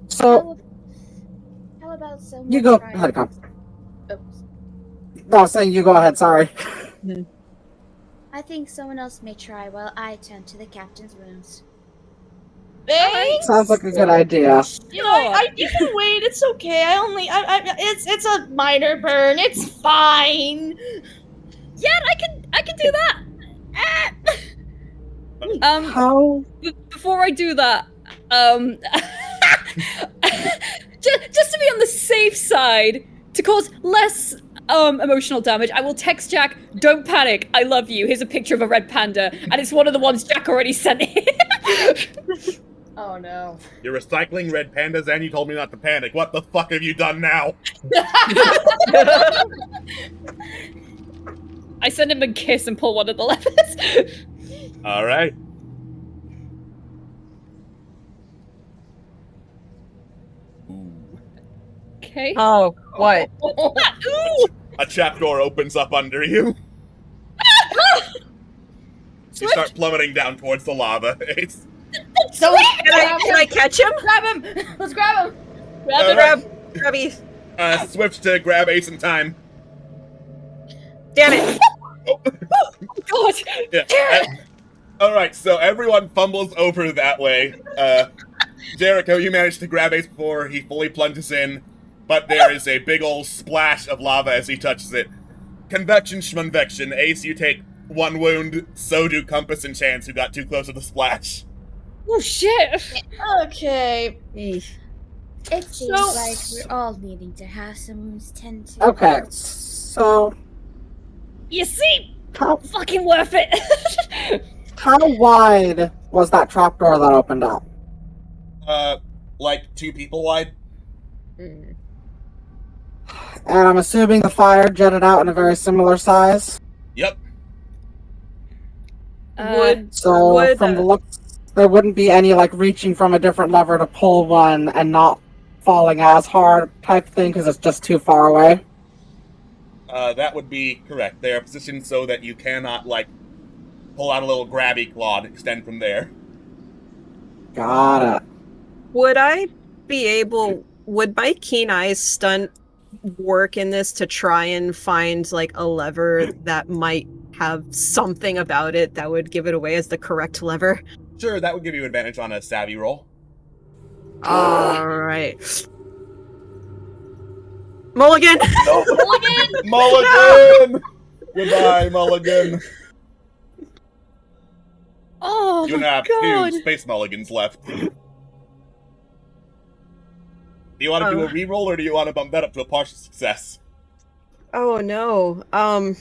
So, How about someone you go try- ahead, Compass. Oops. No, I was saying you go ahead, sorry. I think someone else may try while I attend to the captain's wounds. Thanks. Sounds like a good idea. You know, you can wait. It's okay. It's a minor burn. It's fine. Yeah, I can do that. How? Before I do that, just to be on the safe side, to cause less emotional damage, I will text Jack, "Don't panic, I love you. Here's a picture of a red panda," and it's one of the ones Jack already sent in. Oh no. You're recycling red pandas and you told me not to panic. What the fuck have you done now? I send him a kiss and pull one of the levers. Alright. Okay. Oh, what? Ooh! A trapdoor opens up under you. You start plummeting down towards the lava. Ace. So can I catch him? Grab him! Let's grab him! Grab Ace. Swift to grab Ace in time. Damn it! God! Yeah. Alright, so everyone fumbles over that way. Jericho, you manage to grab Ace before he fully plunges in, but there is a big ol' splash of lava as he touches it. Convection schmunvection. Ace, you take 1 wound, so do Compass and Chance, who got too close to the splash. Oh shit! Okay. Eesh. It seems So- like we're all needing to have some wounds tended to. Okay, so You see? how Fucking worth it! how wide was that trapdoor that opened up? Like 2 people wide? And I'm assuming the fire jetted out in a very similar size. Yep. So from the looks, there wouldn't be any like reaching from a different lever to pull one and not falling as hard type thing because it's just too far away. That would be correct. They are positioned so that you cannot, like, pull out a little grabby claw and extend from there. Got it. Would my keen eyes stunt work in this to try and find like a lever that might have something about it that would give it away as the correct lever? Sure, that would give you advantage on a savvy roll. Alright. Mulligan! Mulligan! Goodbye, Mulligan. Oh You my have god! 2 space mulligans left. Do you want to do a reroll, or do you want to bump that up to a partial success? Oh no. I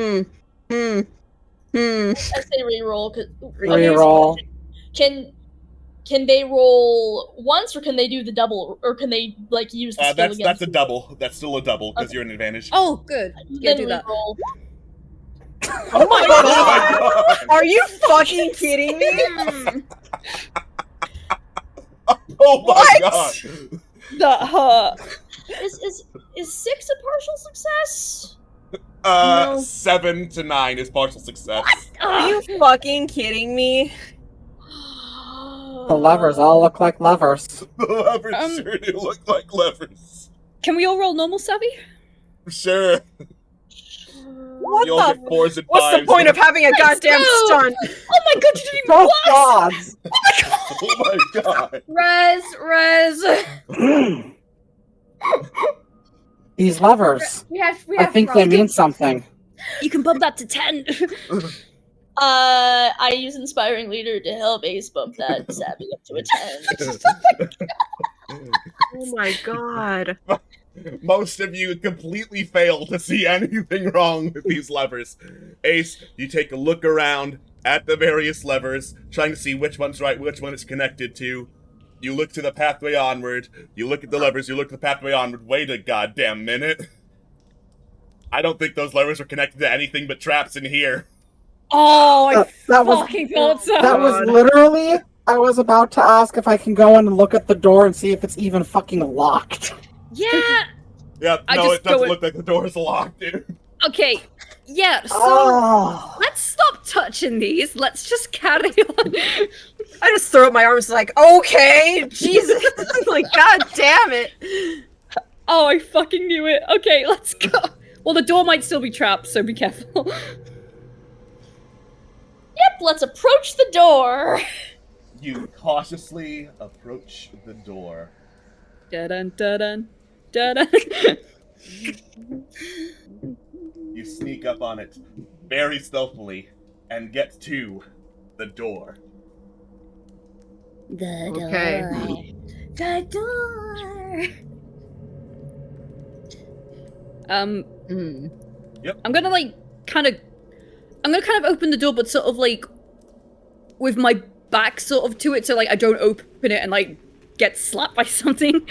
say reroll. Reroll. Can they roll once, or can they do the double, or can they like use the skill again? That's a double. That's still a double because you're an advantage. Oh, good. Yeah, Then do that. reroll. Oh my Oh god! my god! Are you fucking kidding me? Oh my What? god! That hurt. Is 6 a partial success? 7 to 9 is partial success. Are you fucking kidding me? The levers all look like levers. The levers sure do look like levers. Can we all roll normal savvy? Sure. What You all get 4s and 5s. What's the point of having a goddamn go! stunt? Oh my god, you didn't even Oh blast! gods! Oh my god. Res. These levers. We have I think they mean something. You can bump that to 10. I use Inspiring Leader to help Ace bump that savvy up to a 10. Oh my god. Most of you completely fail to see anything wrong with these levers. Ace, you take a look around at the various levers, trying to see which one's right, which one it's connected to. You look to the pathway onward. You look at the levers, you look at the pathway onward. Wait a goddamn minute. I don't think those levers are connected to anything but traps in here. Oh, I That was fucking thought so. that was literally. I was about to ask if I can go in and look at the door and see if it's even fucking locked. Yeah. Yeah, I no, just it doesn't go look like the door's locked, dude. Okay. Yeah. So Oh. let's stop touching these. Let's just carry on. I just throw up my arms like, okay, Jesus. Like, god damn it. Oh, I fucking knew it. Okay, let's go. Well, the door might still be trapped, so be careful. Yep, let's approach the door. You cautiously approach the door. Dun dun dun dun. You sneak up on it very stealthily and get to the door. The door. Okay. The door. Yep. I'm gonna kind of open the door, but sort of like with my back sort of to it, so like I don't open it and like get slapped by something.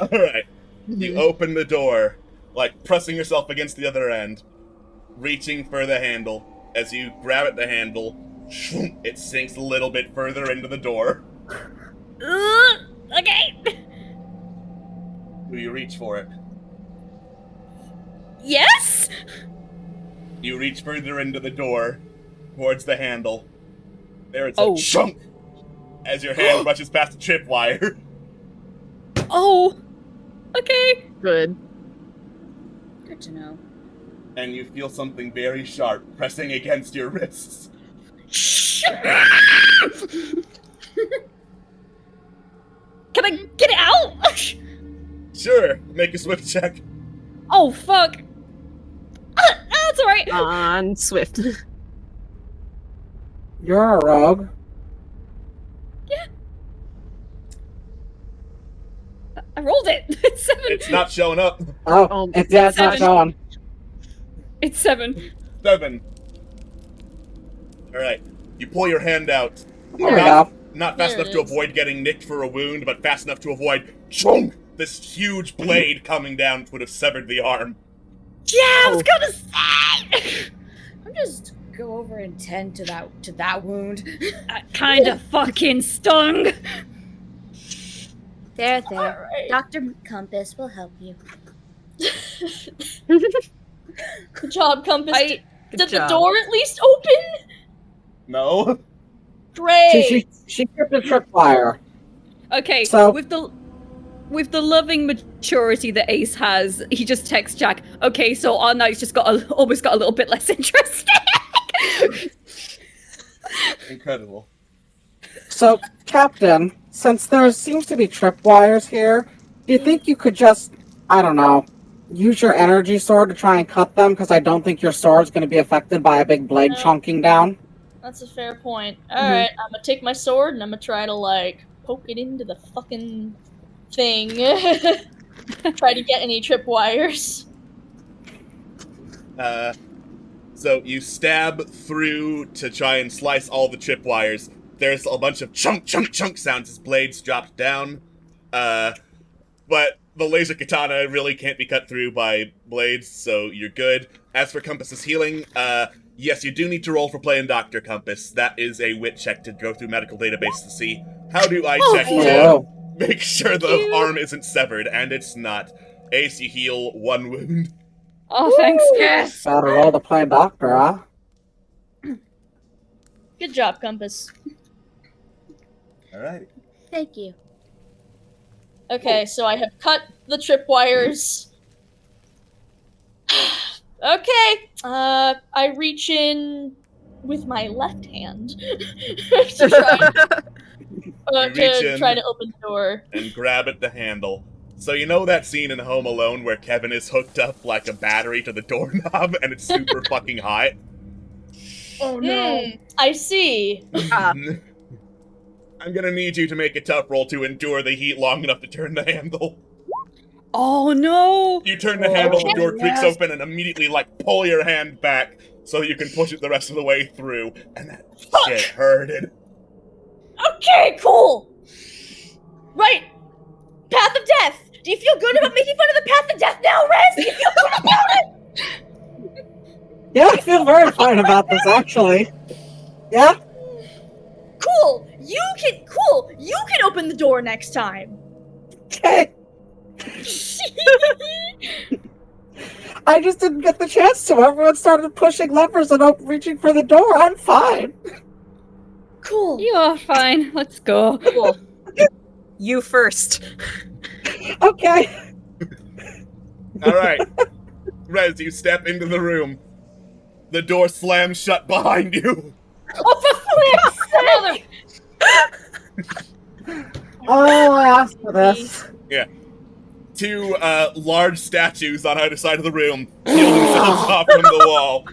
Alright. You open the door, like pressing yourself against the other end, reaching for the handle. As you grab at the handle, it sinks a little bit further into the door. Okay. Do you reach for it? Yes. You reach further into the door, towards the handle. There it's Oh. a chunk as your hand brushes past the tripwire. Oh! Okay. Good. Good to know. And you feel something very sharp pressing against your wrists. Can I get it out? Sure, make a swift check. Oh, fuck. That's alright. On Swift. You're a rogue. I rolled it. It's 7. It's not showing up. Oh, it's not 7. showing. It's 7. 7. Alright, you pull your hand out. There we go. Not fast There it enough to is. avoid getting nicked for a wound, but fast enough to avoid chunk, this huge blade coming down would have severed the arm. Yeah, I was gonna say. I'm just go over and tend to that wound. That kind of fucking stung. There. Alright. Dr. Compass will help you. Good job, Compass. I Did Good the job. door at least open? No? Great. She tripped a tripwire. okay. So- with the loving maturity that Ace has, he just texts Jack. Okay, so our night's just almost got a little bit less interesting. Incredible. So, Captain, since there seems to be tripwires here, do you think you could just, I don't know, use your energy sword to try and cut them? Because I don't think your sword's going to be affected by a big blade No. chunking down. That's a fair point. Alright, I'm gonna take my sword and I'm gonna try to, like, poke it into the fucking thing. Try to get any tripwires. So you stab through to try and slice all the tripwires. There's a bunch of chunk sounds as blades dropped down. But the laser katana really can't be cut through by blades, so you're good. As for Compass's healing, yes, you do need to roll for playing Dr. Compass. That is a wit check to go through medical database to see how do I check to Oh. make sure the arm isn't severed, and it's not. Ace, you heal 1 wound. Oh, thanks. Yes. Gotta roll to play doctor, huh? Good job, Compass. Alright. Thank you. Okay, so I have cut the tripwires. Okay, I reach in with my left hand to reach in. try to open the door. And grab at the handle. So you know that scene in Home Alone where Kevin is hooked up like a battery to the doorknob and it's super fucking hot? Oh I see. I'm gonna need you to make a tough roll to endure the heat long enough to turn the handle. Oh no. You turn the handle, the door yes. creaks open, and immediately, like, pull your hand back so that you can push it the rest of the way through. And that shit hurted. Okay, cool. Right. Path of Death. Do you feel good about making fun of the Path of Death now, Rez? Do you feel good about it? Yeah, I feel very fine about this, actually. Yeah? Cool. You can open the door next time. Okay. I just didn't get the chance to. Everyone started pushing levers and reaching for the door. I'm fine. Cool. You are fine. Let's go. Cool. You first. Okay. Alright. Rez, you step into the room. The door slams shut behind you. Oh, for flip's sake! Oh, I asked for this. Yeah. 2 large statues on either side of the room peel themselves off from the wall.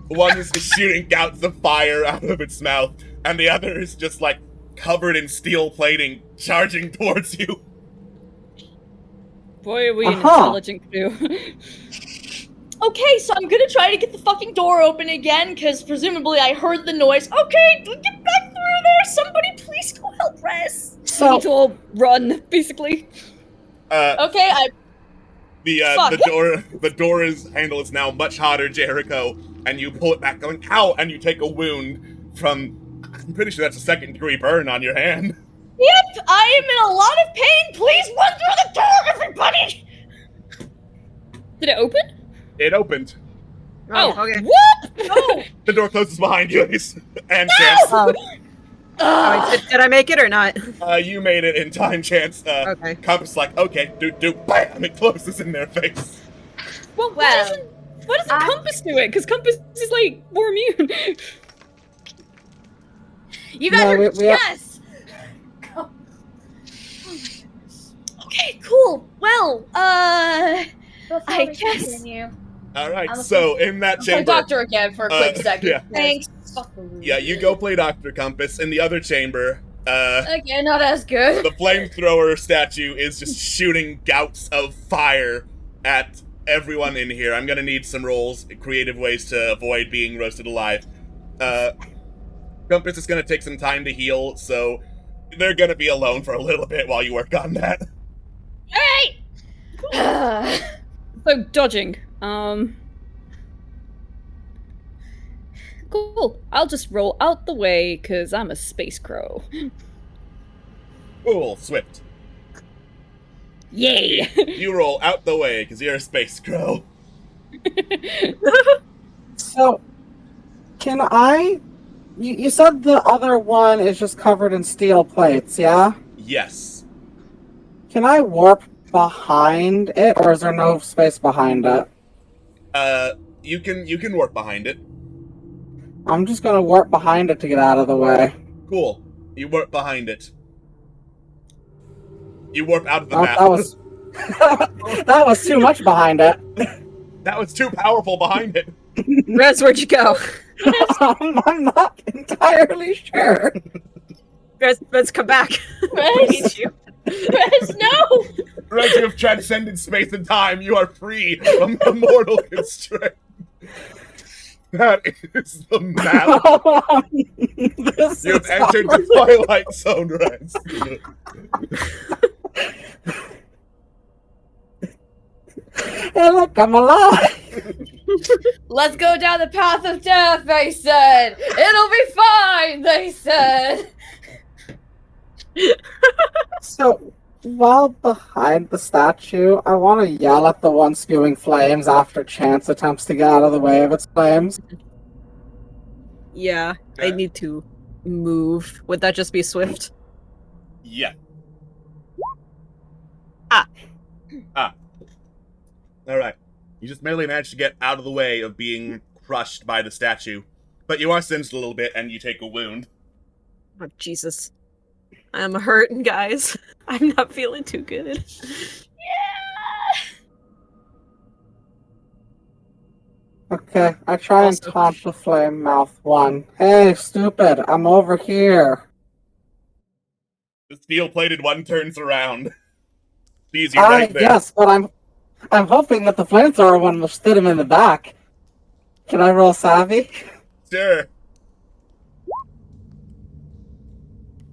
One is just shooting gouts of fire out of its mouth, and the other is just, like, covered in steel plating, charging towards you. Boy, are we an Uh-huh. intelligent crew. Okay, so I'm gonna try to get the fucking door open again, because presumably I heard the noise. Okay, get back through there! Somebody please go help Rez! We So, need to all run, basically. Okay, The door's handle is now much hotter, Jericho, and you pull it back going, ow, and you take a wound from, I'm pretty sure that's a 2nd-degree burn on your hand. Yep, I am in a lot of pain! Please run through the door, everybody! Did it open? It opened. Oh, okay. Whoop! Oh! The door closes behind you, and Chance. Did I make it or not? You made it in time, Chance. Okay. Compass like, okay, bam! It closes in their face. Well, why doesn't Compass do it? Because Compass is like more immune. You guys No, are we- yes. Okay, cool. Well, Before I we guess- continue, All right, I'm so in that Play chamber, Doctor again for a quick second. yeah. Thanks. Yeah, you go play Dr. Compass. In the other chamber, Okay, not as good. the flamethrower statue is just shooting gouts of fire at everyone in here. I'm gonna need some rolls, creative ways to avoid being roasted alive. Compass is gonna take some time to heal, so they're gonna be alone for a little bit while you work on that. Hey! So dodging. Cool. I'll just roll out the way because I'm a space crow. Cool, Swift. Yay! You roll out the way because you're a space crow. So, can I? You said the other one is just covered in steel plates, yeah? Yes. Can I warp behind it, or is there no space behind it? You can work behind it. I'm just gonna warp behind it to get out of the way. Cool. You warp behind it. You warp out of the Oh, map. that was that was too much behind it. That was too powerful behind it. Rez, where'd you go? I'm not entirely sure. Rez, come back. I need you. Rez, no! Rez, you have transcended space and time. You are free from the mortal constraint. That is the map. This You have is entered the Twilight Zone, Rez. Hey, look, I'm alive. Let's go down the path of death, they said. It'll be fine, they said. So, while behind the statue, I want to yell at the one spewing flames after Chance attempts to get out of the way of its flames. Yeah, I need to move. Would that just be Swift? Yeah. All right. You just barely managed to get out of the way of being crushed by the statue, but you are singed a little bit, and you take a wound. Oh, Jesus. I'm hurting, guys. I'm not feeling too good. Okay, I try and Also- taunt the flame mouth one. Hey, stupid, I'm over here. The steel-plated one turns around. Sees you right there. Yes, but I'm hoping that the flamethrower one will stit him in the back. Can I roll savvy? Sure.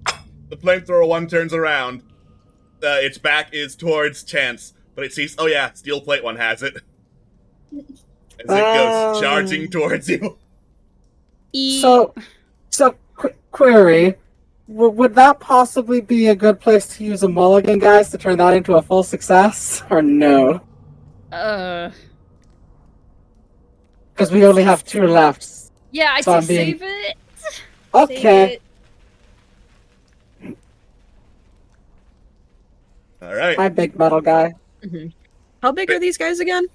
The flamethrower one turns around. Its back is towards Chance, but it sees, oh yeah, steel plate one has it. As it goes charging towards you. So query, would that possibly be a good place to use a mulligan, guys, to turn that into a full success, or no? Because we only have 2 left. Yeah, I So say I'm being- save it. Okay. Alright. Hi, big metal guy. How big are these guys again?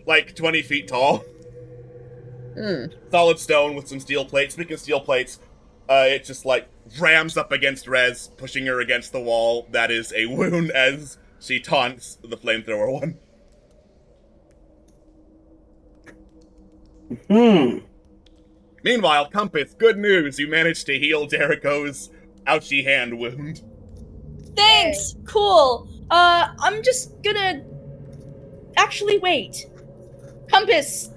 Like 20 feet tall. Hmm. Solid stone with some steel plates. Speaking of steel plates, it just like rams up against Rez, pushing her against the wall. That is a wound as she taunts the flamethrower one. Meanwhile, Compass, good news. You managed to heal Jericho's ouchie hand wound. Thanks! Cool. I'm just gonna... Actually, wait. Compass,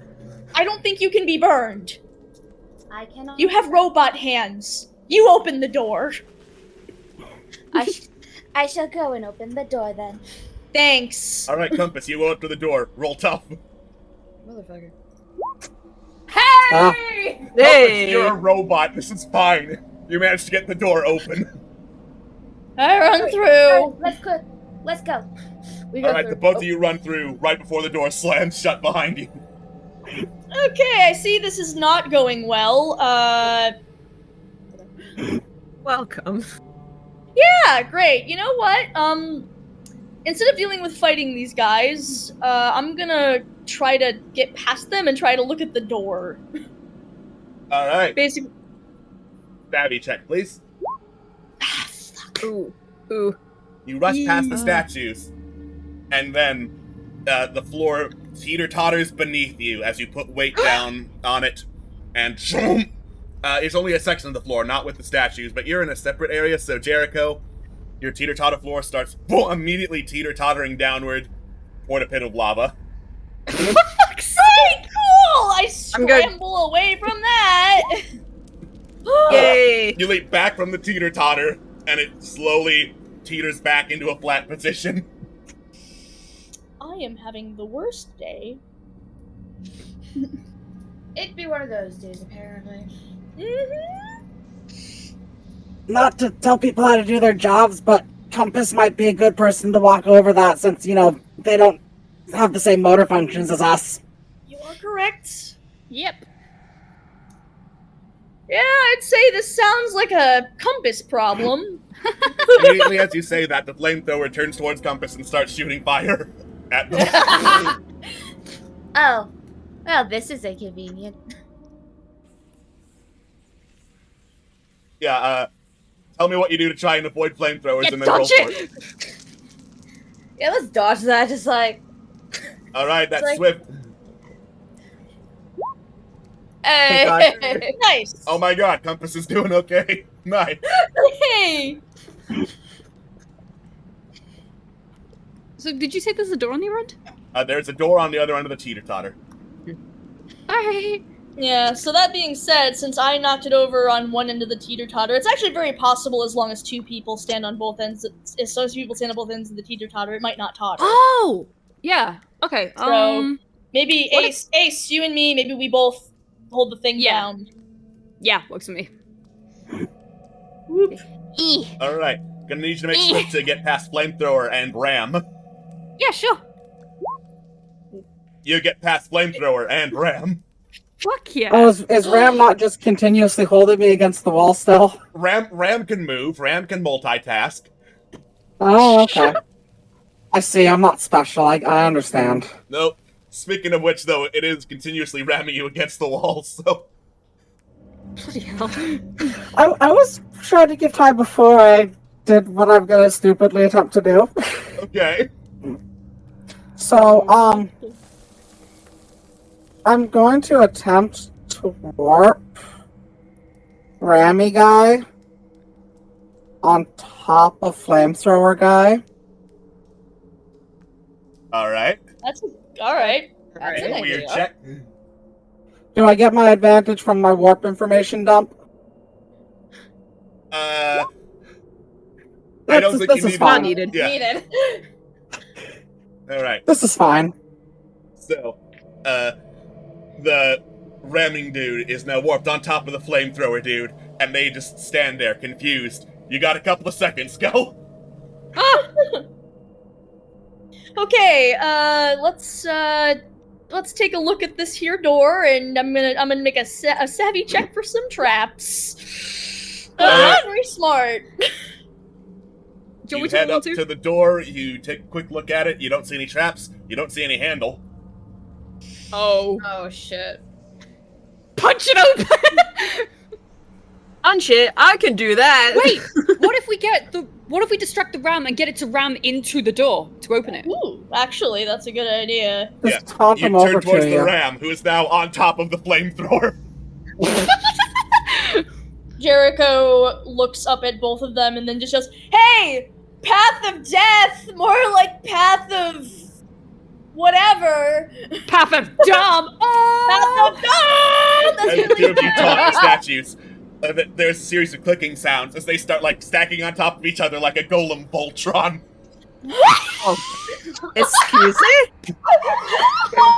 I don't think you can be burned. I cannot. You have robot hands. You open the door. I shall go and open the door then. Thanks. Alright, Compass, you go up to the door. Roll tough. Motherfucker. Hey! Hey! You're a robot. This is fine. You managed to get the door open. I run through. Let's go. We go Alright, through. the both of you run through right before the door slams shut behind you. Okay, I see this is not going well. Welcome. Yeah, great. You know what? Instead of dealing with fighting these guys, I'm gonna try to get past them and try to look at the door. All right. Basically. Savvy check, please. Ooh. You rush past the statues, and then the floor teeter-totters beneath you as you put weight down on it, and it's only a section of the floor, not with the statues, but you're in a separate area, so Jericho, your teeter-totter floor starts immediately teeter-tottering downward toward a pit of lava. Great, cool! I scramble away from that! Yay! You leap back from the teeter-totter, and it slowly teeters back into a flat position. I am having the worst day. It'd be one of those days, apparently. Not to tell people how to do their jobs, but Compass might be a good person to walk over that since, you know, they don't have the same motor functions as us. You are correct. Yep. Yeah, I'd say this sounds like a Compass problem. Immediately as you say that, the flamethrower turns towards Compass and starts shooting fire at them. Oh, well, this is inconvenient. Yeah, tell me what you do to try and avoid flamethrowers Yeah, and then roll dodge for it. it. Yeah, let's dodge that, just like... Alright, that's Like- Swift. Hey, nice. Oh my god, Compass is doing okay. Nice. Hey. So did you say there's a door on the other end? There's a door on the other end of the teeter-totter. Alright. Yeah, so that being said, since I knocked it over on one end of the teeter-totter, it's actually very possible as long as two people stand on both ends, as long as two people stand on both ends of the teeter-totter, it might not totter. Oh! Yeah. Okay. So, maybe what Ace, you and me, maybe we both hold the thing Yeah. down. Yeah, works for me. Alright, gonna need you to make Swift to get past Flamethrower and Ram. Yeah, sure. You get past Flamethrower and Ram. Fuck yeah. Oh, is Ram not just continuously holding me against the wall still? Ram can move, Ram can multitask. Oh, okay. I see, I'm not special, I understand. Nope. Speaking of which, though, it is continuously ramming you against the wall, so... Bloody hell. I was trying to give time before I did what I'm gonna stupidly attempt to do. Okay. So, I'm going to attempt to warp Rammy guy on top of Flamethrower guy. Alright. Alright. That's an Weird idea. check. Do I get my advantage from my warp information dump? I don't think This you is need fine. Not needed. Yeah. Needed. Alright. This is fine. So, the ramming dude is now warped on top of the flamethrower dude, and they just stand there confused. You got a couple of seconds, go. Okay, let's take a look at this here door, and I'm gonna make a savvy check for some traps. Very smart. Do You we head tell up them to the door, you take a quick look at it, you don't see any traps, you don't see any handle. Oh. Oh, shit. Punch it open! Punch it. I can do that. Wait, what if we distract the ram and get it to ram into the door to open it? Ooh, actually, that's a good idea. Just taunt You him turn over towards to the you. ram, who is now on top of the flamethrower. Jericho looks up at both of them and then just goes, "Hey, path of death, more like path of whatever." Path of dumb! Path of death. That's As the really two of you taunt the bad. statues, there's a series of clicking sounds as they start like stacking on top of each other like a golem Voltron. Excuse me? They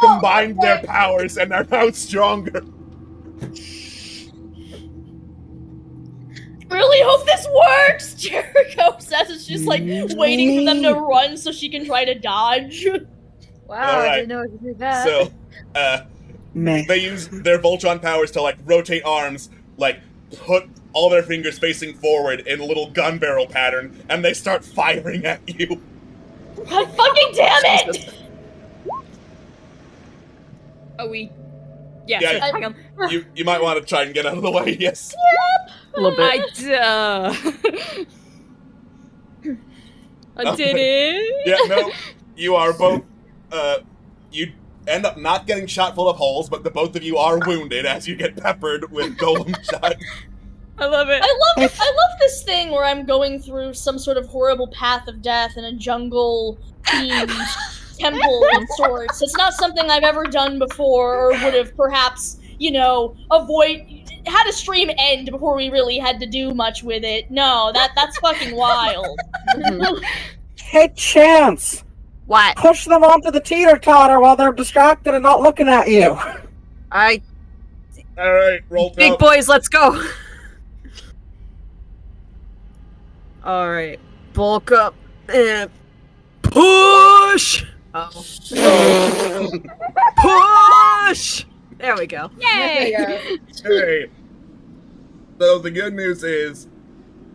combined their powers and are now stronger. Really hope this works, Jericho says. It's just like waiting for them to run so she can try to dodge. Wow, Alright. I didn't know it could do that. So, Meh. They use their Voltron powers to, like, rotate arms, like, put all their fingers facing forward in a little gun barrel pattern, and they start firing at you. God fucking damn it! Are we? Yes. Yeah, Hang on. You might want to try and get out of the way, yes. A little bit. I did it. Yeah, no, you are both, you end up not getting shot full of holes, but the both of you are wounded as you get peppered with golem shot. I love it. I love this thing where I'm going through some sort of horrible path of death in a jungle-themed temple of sorts. It's not something I've ever done before, or would have perhaps, had a stream end before we really had to do much with it. No, that's fucking wild. Hey, Chance! What? Push them onto the teeter-totter while they're distracted and not looking at you. Alright, roll big top. boys, let's go! Alright, bulk up and push! Push! There we go. Yay! Hey. So the good news is,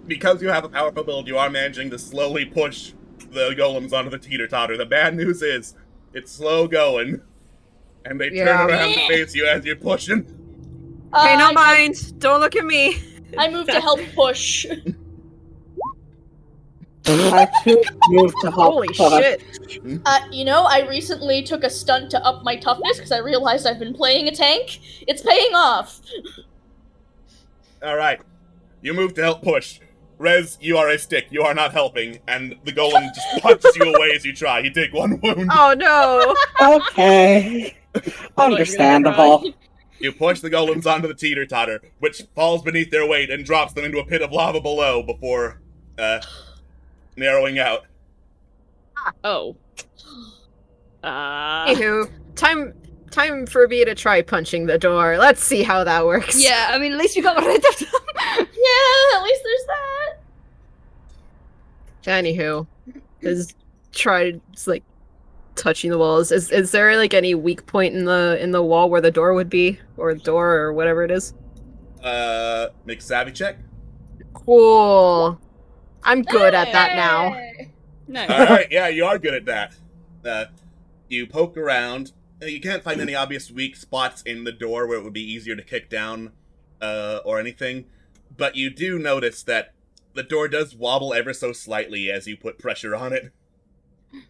because you have a powerful build, you are managing to slowly push the golems onto the teeter-totter. The bad news is, it's slow going, and they turn around to face you as you're pushing. Pay no mind. Don't look at me. I moved to help push. I too moved to help. Holy shit. I recently took a stunt to up my toughness because I realized I've been playing a tank. It's paying off. Alright. You move to help push. Rez, you are a stick. You are not helping, and the golem just punches you away as you try. You take one wound. Oh no. Okay. Understandable. You push the golems onto the teeter-totter, which falls beneath their weight and drops them into a pit of lava below before, narrowing out. Oh. Anywho, time for me to try punching the door. Let's see how that works. Yeah, I mean, at least we got rid of them. Yeah, at least there's that. Anywho, like touching the walls. Is there like any weak point in the wall where the door would be, or the door, or whatever it is? Make a savvy check. Cool. I'm good at that now. No. Alright, yeah, you are good at that. You poke around. You can't find any obvious weak spots in the door where it would be easier to kick down, or anything. But you do notice that the door does wobble ever so slightly as you put pressure on it.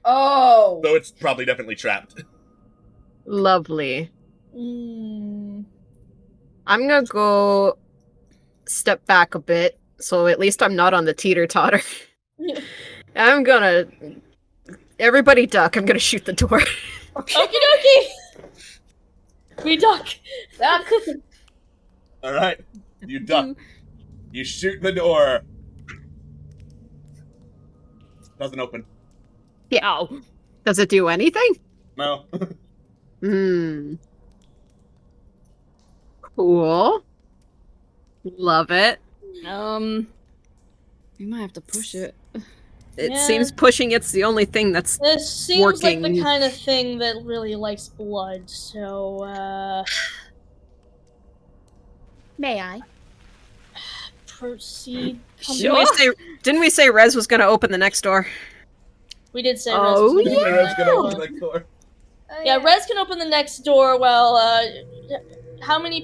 Oh. So it's probably definitely trapped. Lovely. Mm. I'm gonna go step back a bit, so at least I'm not on the teeter-totter. I'm gonna... Everybody duck, I'm gonna shoot the door. Okie dokie. We duck. Duck. Alright, you duck. You shoot the door. Doesn't open. Yeah. Does it do anything? No. Cool. Love it. We might have to push it. It Yeah. seems pushing it's the only thing that's This seems like the working. kind of thing that really likes blood, so, May I? proceed. Didn't we say Rez was gonna open the next door? We did say Oh, Rez was gonna Rez open gonna the open next the next door. door. Yeah, Rez can open the next door. Well, how many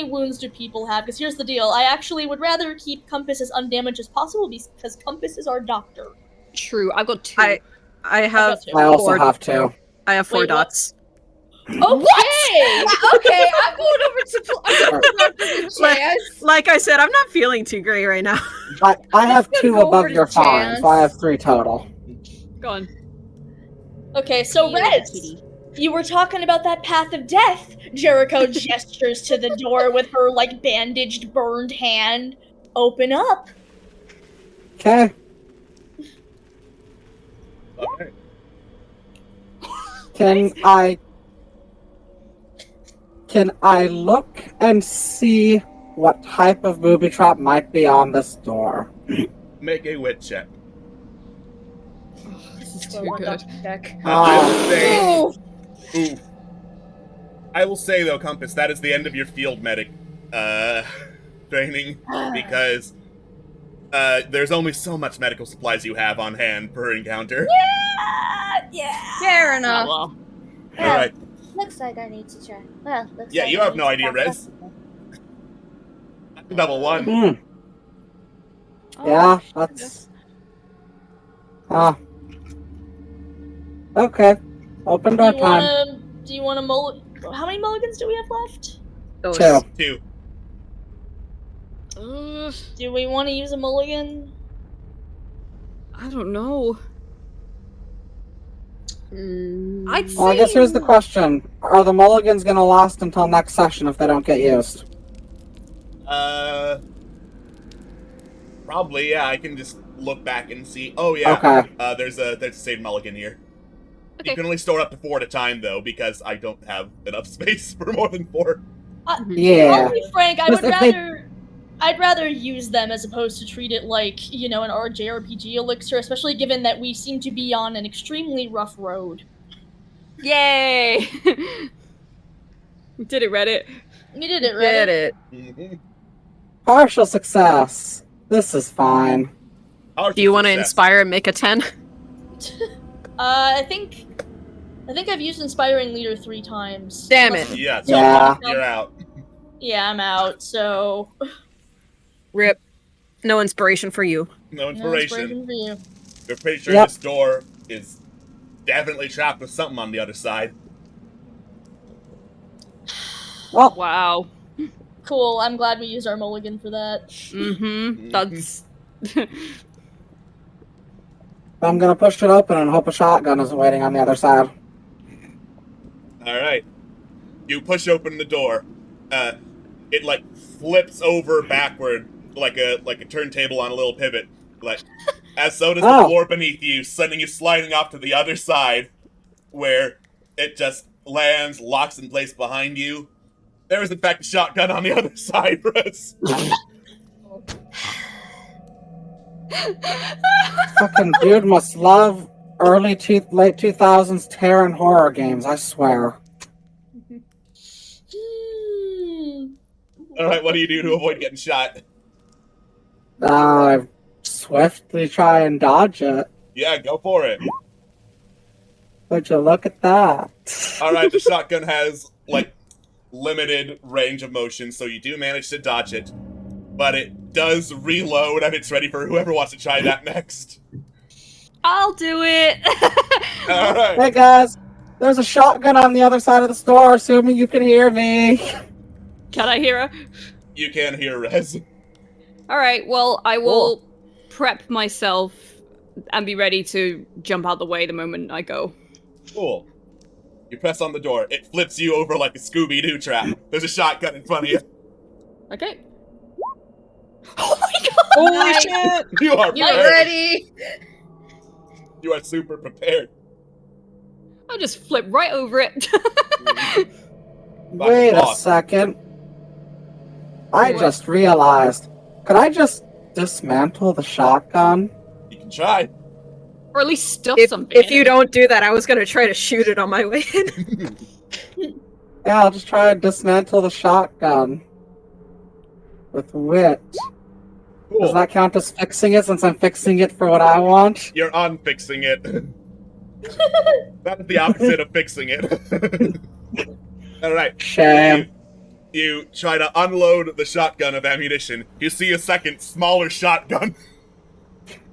wounds do people have? Because here's the deal. I actually would rather keep Compass as undamaged as possible because Compass is our doctor. True, I've got two. I have two. I also four. have to. I have 4 Wait, what? dots. Okay! Okay, I'm going over to Like I said, I'm not feeling too great right now. I have 2 go above over to your fine, Chance. so I have 3 total. Go on. Okay, so Rez, you were talking about that path of death. Jericho gestures to the door with her, like, bandaged, burned hand. Open up. Okay. Alright. Can I look and see what type of booby trap might be on this door? Make a wit check. This is Well, too what good. the heck? I would say... Oh. Ooh. I will say, though, Compass, that is the end of your field medic training, because there's only so much medical supplies you have on hand per encounter. Yeah. Fair enough. well. Well, Alright. looks like I need to try. Well, looks Yeah, like you I have need no to idea, back Rez. up again. Double one. Hmm. Oh, Yeah, that's... Okay. Open door time. Do you want to how many mulligans do we have left? Those. 2. 2. Do we want to use a mulligan? I don't know. I'd say. Well, I guess here's the question. Are the mulligans gonna last until next session if they don't get used? Probably, yeah. I can just look back and see. Oh, yeah. Okay. There's a saved mulligan here. Okay. You can only store up to 4 at a time, though, because I don't have enough space for more than 4. Yeah. I'll be frank, Just if they- I'd rather use them as opposed to treat it like, an JRPG elixir, especially given that we seem to be on an extremely rough road. Yay! We did it, Reddit. You did it, right? Did it. Mm-hmm. Partial success. This is fine. Do you want to inspire and make a 10? I think I've used Inspiring Leader 3 times. Damn it. Yeah, so Yeah. you're out. Yeah, I'm out, so... Rip. No inspiration for you. No No inspiration. inspiration for you. You're pretty sure Yep. this door is definitely trapped with something on the other side. Well, Wow. Cool, I'm glad we used our mulligan for that. Mm-hmm. That's. I'm gonna push it open and hope a shotgun is waiting on the other side. Alright. You push open the door. It, flips over backward like a turntable on a little pivot. As so does the Oh. floor beneath you, sending you sliding off to the other side, where it just lands, locks in place behind you. There is, in fact, a shotgun on the other side, Russ. Fucking dude must love late 2000s terror and horror games, I swear. Alright, what do you do to avoid getting shot? I swiftly try and dodge it. Yeah, go for it. Would you look at that? Alright, the shotgun has, limited range of motion, so you do manage to dodge it. But it does reload, and it's ready for whoever wants to try that next. I'll do it! Alright. Hey guys, there's a shotgun on the other side of the store, assuming you can hear me. Can I hear her? You can hear Rez. Alright, well, I will prep myself and be ready to jump out the way the moment I go. Cool. You press on the door. It flips you over like a Scooby-Doo trap. There's a shotgun in front of you. Okay. Oh my god! Holy shit! You are You're prepared. ready! You are super prepared. I'll just flip right over it. Wait a boss. second. I just realized. Could I just dismantle the shotgun? You can try. Or at least stuff something. If you don't do that, I was gonna try to shoot it on my way in. Yeah, I'll just try and dismantle the shotgun. With wit. Cool. Does that count as fixing it since I'm fixing it for what I want? You're unfixing it. That is the opposite of fixing it. Alright. Shame. You try to unload the shotgun of ammunition. You see a second, smaller shotgun.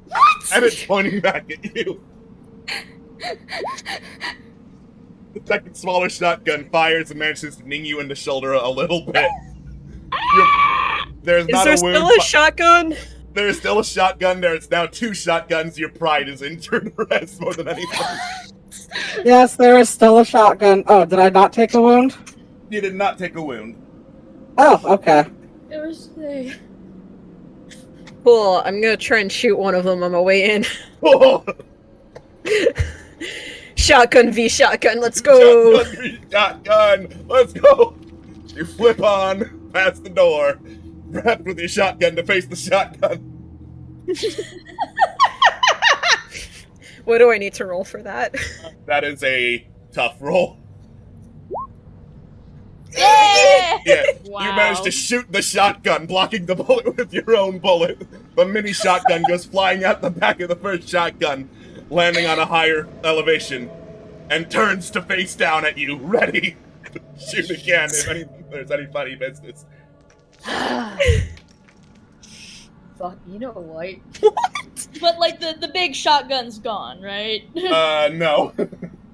What? And it's pointing back at you. The second, smaller shotgun fires and manages to ning you in the shoulder a little bit. There's Is not there a wound. still a shotgun? There is still a shotgun. There's now 2 shotguns. Your pride is injured, Rez, more than anything. Yes, there is still a shotgun. Oh, did I not take a wound? You did not take a wound. Oh, okay. It was there. Cool, I'm gonna try and shoot one of them on my way in. Oh, Shotgun v shotgun, let's go! Shotgun! Let's go! You flip on past the door, wrapped with your shotgun to face the shotgun. What do I need to roll for that? That is a tough roll. Yeah! Yeah, Wow. you manage to shoot the shotgun, blocking the bullet with your own bullet. The mini shotgun goes flying out the back of the first shotgun, landing on a higher elevation, and turns to face down at you, ready to shoot again if there's any funny business. Fuck, you know what? What? But like the big shotgun's gone, right? No.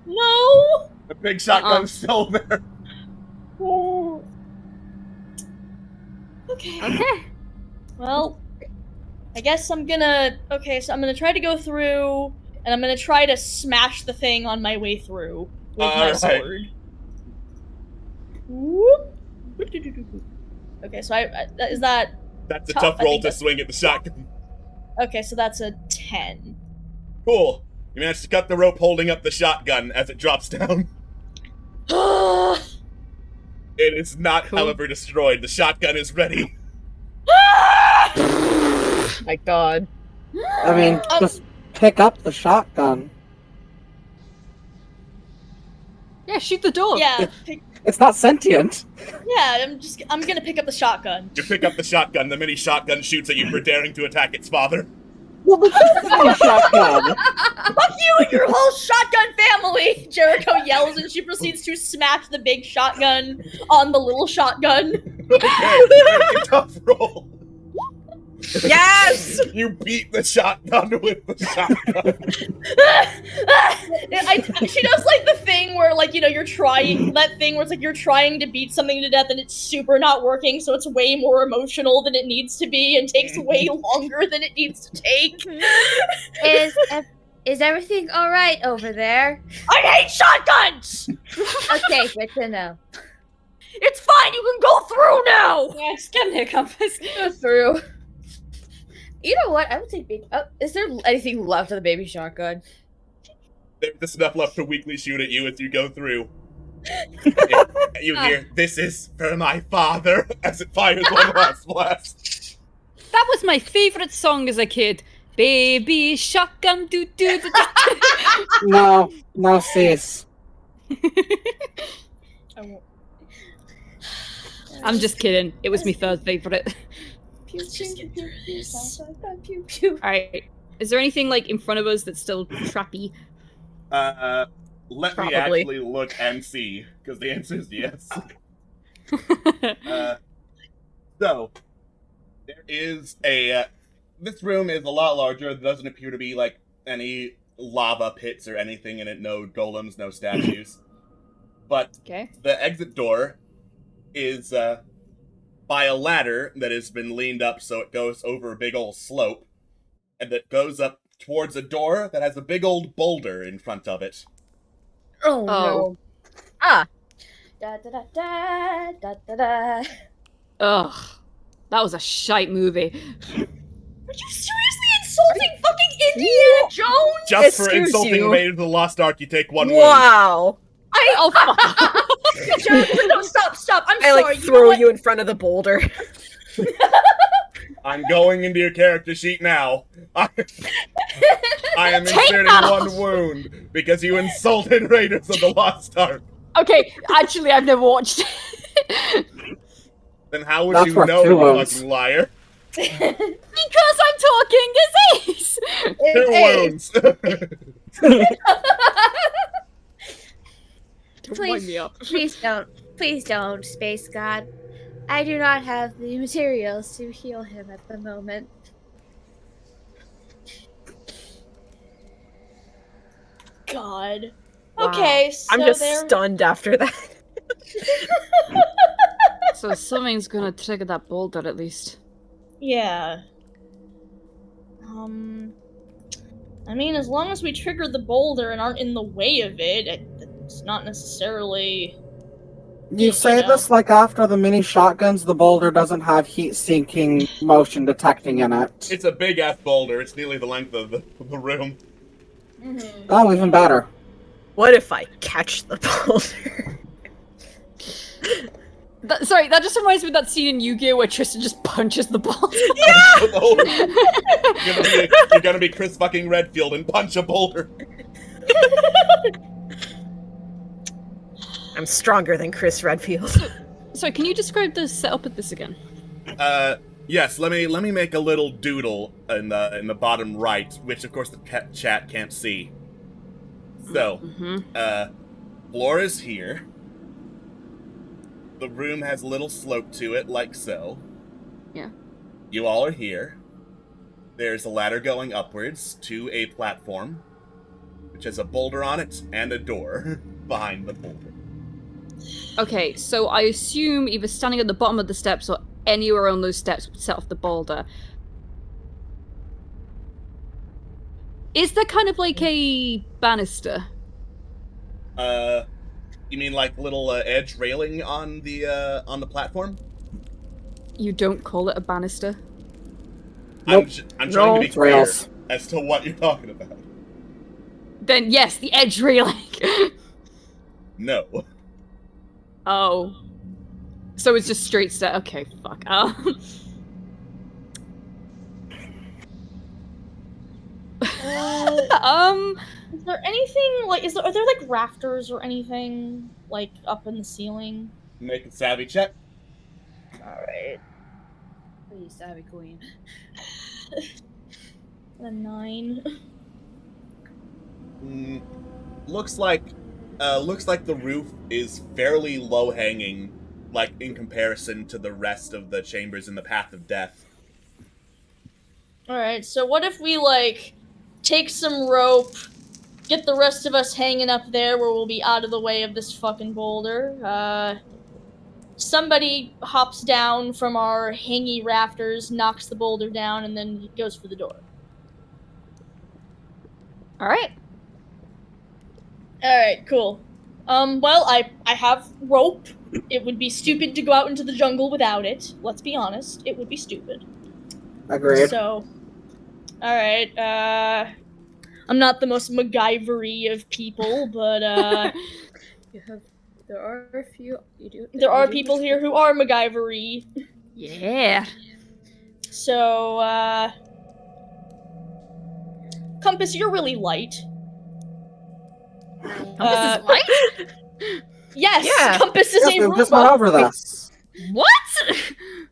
No. The big shotgun's still there. Okay. Well, I guess I'm gonna. Okay, so I'm gonna try to go through, and I'm gonna try to smash the thing on my way through with my Alright. sword. Whoop. Okay, so is that? That's a Tough, tough I roll think to that's- swing at the shotgun. Okay, so that's a 10. Cool. You managed to cut the rope holding up the shotgun as it drops down. It is not, however, destroyed. The shotgun is ready. My god. I mean, just pick up the shotgun. Yeah, shoot the door. Yeah, It's not sentient. yeah. I'm gonna pick up the shotgun. You pick up the shotgun. The mini shotgun shoots at you for daring to attack its father. Well, but that's not a shotgun. Fuck you and your whole shotgun family! Jericho yells and she proceeds to smash the big shotgun on the little shotgun. Okay, make a tough roll. Yes! You beat the shotgun with the shotgun. She does like the thing where, like, you know, you're trying, that thing where it's like you're trying to beat something to death and it's super not working, so it's way more emotional than it needs to be and takes way longer than it needs to take. Is everything alright over there? I hate shotguns! Okay, good to know. It's fine, you can go through now! Yeah, just get a compass. Go through. You know what? I would take big. Is there anything left of the baby shotgun? There's just enough left to weakly shoot at you as you go through. You hear, "This is for my father," as it fires one last blast. That was my favorite song as a kid. Baby shotgun doo doo doo. No, sis. I'm just kidding. It was my third favorite. Alright. Is there anything like in front of us that's still trappy? Let me Probably. actually look and see, because the answer is yes. So, there is a... this room is a lot larger. There doesn't appear to be, like, any lava pits or anything in it. No golems, no statues. But Okay. the exit door is by a ladder that has been leaned up so it goes over a big old slope, and that goes up towards a door that has a big old boulder in front of it. Oh, Oh. no. Ah. Da da da da da da da. Ugh. That was a shite movie. Are you seriously insulting fucking Indiana Jones? Just for Excuse insulting you. Raiders of the Lost Ark, you take one wound. Wow. Oh, fuck. Jericho, no, stop. I'm I sorry. like know throw what? you in front of the boulder. I'm going into your character sheet now. I am inserting that one wound because you insulted Raiders of the Lost Ark. Okay, actually, I've never watched it. Then how would That's you worth know, 2 you wounds. fucking liar? Because I'm talking disease! 2 wounds. Don't wind me up. Please don't, Space God. I do not have the materials to heal him at the moment. God. Wow. Okay, so I'm just there... stunned after that. So something's gonna trigger that boulder at least. Yeah. I mean, as long as we trigger the boulder and aren't in the way of it, it's not necessarily... You say know. this like after the mini shotguns, the boulder doesn't have heat-seeking motion detecting in it. It's a big ass boulder. It's nearly the length of the room. Mhm. Oh, even better. What if I catch the boulder? Sorry, that just reminds me of that scene in Yu-Gi-Oh! Where Tristan just punches the boulder. You're gonna be Chris fucking Redfield and punch a boulder. I'm stronger than Chris Redfield. Sorry, can you describe the setup of this again? Yes. Let me make a little doodle in the bottom right, which of course the chat can't see. So, floor is here. The room has a little slope to it, like so. Yeah. You all are here. There's a ladder going upwards to a platform, which has a boulder on it and a door behind the boulder. Okay, so I assume either standing at the bottom of the steps or anywhere on those steps would set off the boulder. Is there kind of like a banister? You mean like little edge railing on the platform? You don't call it a banister? Nope. I'm trying to be clear Rails. as to what you're talking about. Then yes, the edge railing. No. Oh. So it's just straight step. Okay, fuck. Is there anything like? Are there like rafters or anything like up in the ceiling? Make a savvy check. All right. Please, savvy queen. A 9. Looks like the roof is fairly low hanging, like in comparison to the rest of the chambers in the Path of Death. All right. So what if we like take some rope, get the rest of us hanging up there where we'll be out of the way of this fucking boulder. Somebody hops down from our hangy rafters, knocks the boulder down, and then goes for the door. Alright. Alright, cool. Well, I have rope. It would be stupid to go out into the jungle without it. Let's be honest. It would be stupid. Agreed. So, alright, I'm not the most MacGyver-y of people, but, there are a few. There are people here who are MacGyver-y. Yeah. So, Compass, you're really light. Compass is light? Yes, Yeah. Compass is Yes, a we just went robot. over this. What?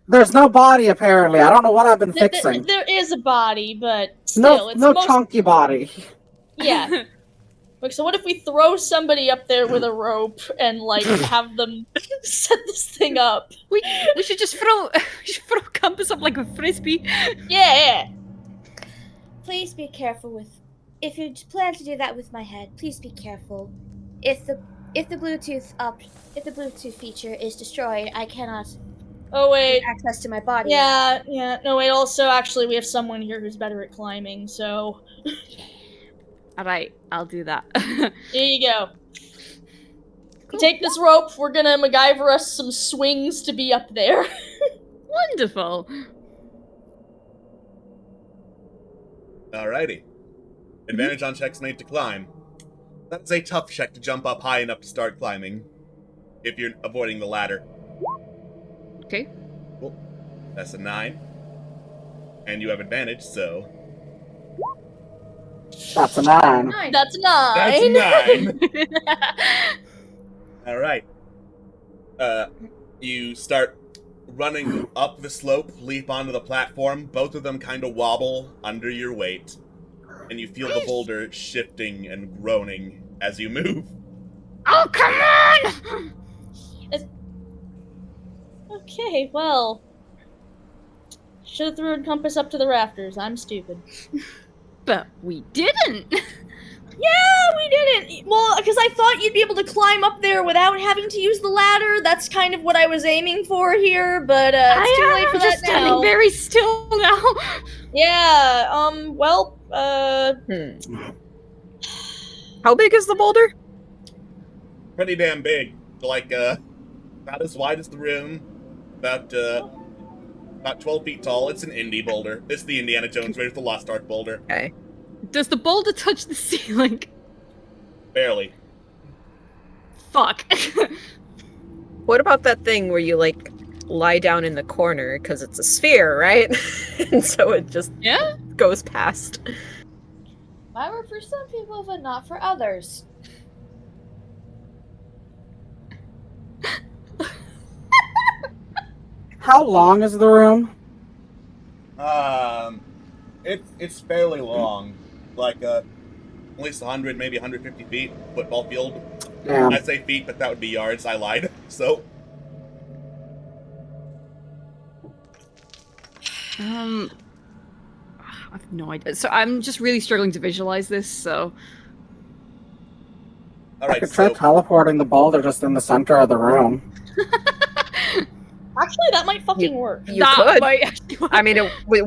There's no body, apparently. I don't know what I've been fixing. There is a body, but still, it's No most... chunky body. Yeah. Like, so what if we throw somebody up there with a rope and, like, have them set this thing up? We should just throw Compass up like a frisbee. Yeah. Please be careful with. If you plan to do that with my head, please be careful. If the Bluetooth feature is destroyed, I cannot Oh, wait. get access to my body. Yeah. No, wait, also, actually, we have someone here who's better at climbing, so... Alright, I'll do that. Here you go. Cool. Take this rope, we're gonna MacGyver us some swings to be up there. Wonderful. Alrighty. Advantage on checks made to climb. That's a tough check to jump up high enough to start climbing, if you're avoiding the ladder. Okay. Cool. That's a 9. And you have advantage, so... That's a 9. That's a 9. That's a 9! Alright. You start running up the slope, leap onto the platform. Both of them kind of wobble under your weight. And you feel the boulder shifting and groaning as you move. Oh, come on! Okay, well... Should have thrown Compass up to the rafters. I'm stupid. But we didn't! Yeah, we didn't! Well, because I thought you'd be able to climb up there without having to use the ladder. That's kind of what I was aiming for here, but it's too late for that just standing now. very still now. Yeah, well, How big is the boulder? Pretty damn big. Like, about as wide as the room. About 12 feet tall. It's an indie boulder. It's the Indiana Jones Raiders of the Lost Ark boulder. Okay. Does the boulder touch the ceiling? Barely. Fuck. What about that thing where you, like, lie down in the corner, because it's a sphere, right? And so it just goes past. Might work for some people, but not for others. How long is the room? It's fairly long, like at least 100, maybe 150 feet, football field. Yeah. I say feet, but that would be yards. I lied. So, I have no idea. So I'm just really struggling to visualize this. So all I right. could try So, teleporting the boulder just in the center of the room. Actually, that might fucking work. You that could. might actually work. I mean, we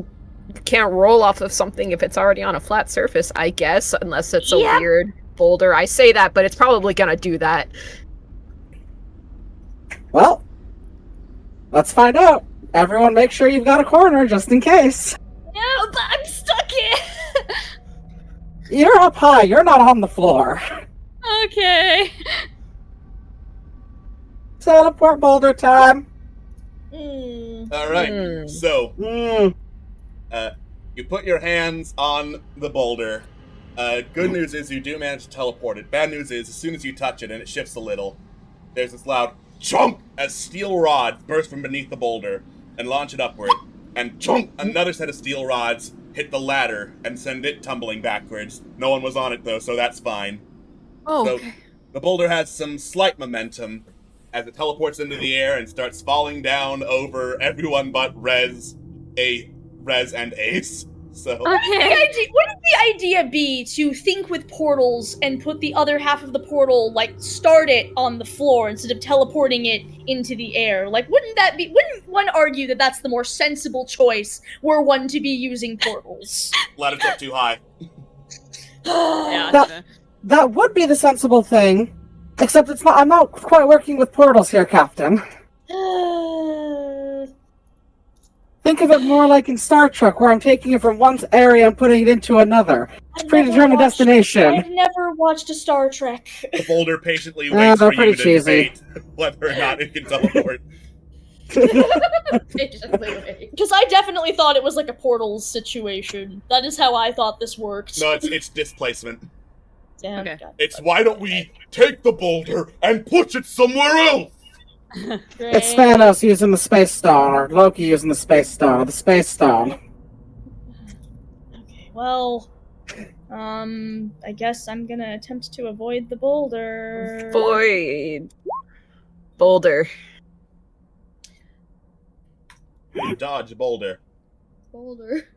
can't roll off of something if it's already on a flat surface, I guess, unless it's a Yep. weird boulder. I say that, but it's probably gonna do that. Well, let's find out. Everyone make sure you've got a corner just in case. No, but I'm stuck here. You're up high, you're not on the floor. Okay. Teleport boulder time. all right. Hmm. So, Mm. you put your hands on the boulder. Good news is you do manage to teleport it. Bad news is, as soon as you touch it and it shifts a little, there's this loud chunk as steel rods burst from beneath the boulder and launch it upward. And chunk, another set of steel rods hit the ladder and send it tumbling backwards. No one was on it though, so that's fine. Oh, So okay. the boulder has some slight momentum as it teleports into the air and starts falling down over everyone but Rez and Ace. So Wouldn't the idea be to think with portals and put the other half of the portal, like, start it on the floor instead of teleporting it into the air? Like, wouldn't one argue that that's the more sensible choice were one to be using portals? ladder's up too high. Yeah, That- fair. That would be the sensible thing. Except it's not. I'm not quite working with portals here, Captain. Think of it more like in Star Trek, where I'm taking it from one area and putting it into another. It's predetermined destination. I've never watched a Star Trek. The boulder patiently Yeah, waits they're for you pretty to cheesy. debate whether or not it can teleport. Because I definitely thought it was like a portals situation. That is how I thought this worked. No, it's displacement. Damn, Okay. God. It's why don't we take the boulder and push it somewhere else? It's Thanos using the Space Stone, or Loki using the Space Stone, or the Space Stone. Okay, well, I guess I'm gonna attempt to avoid the boulder. Void. Boulder. You dodge a boulder. Boulder.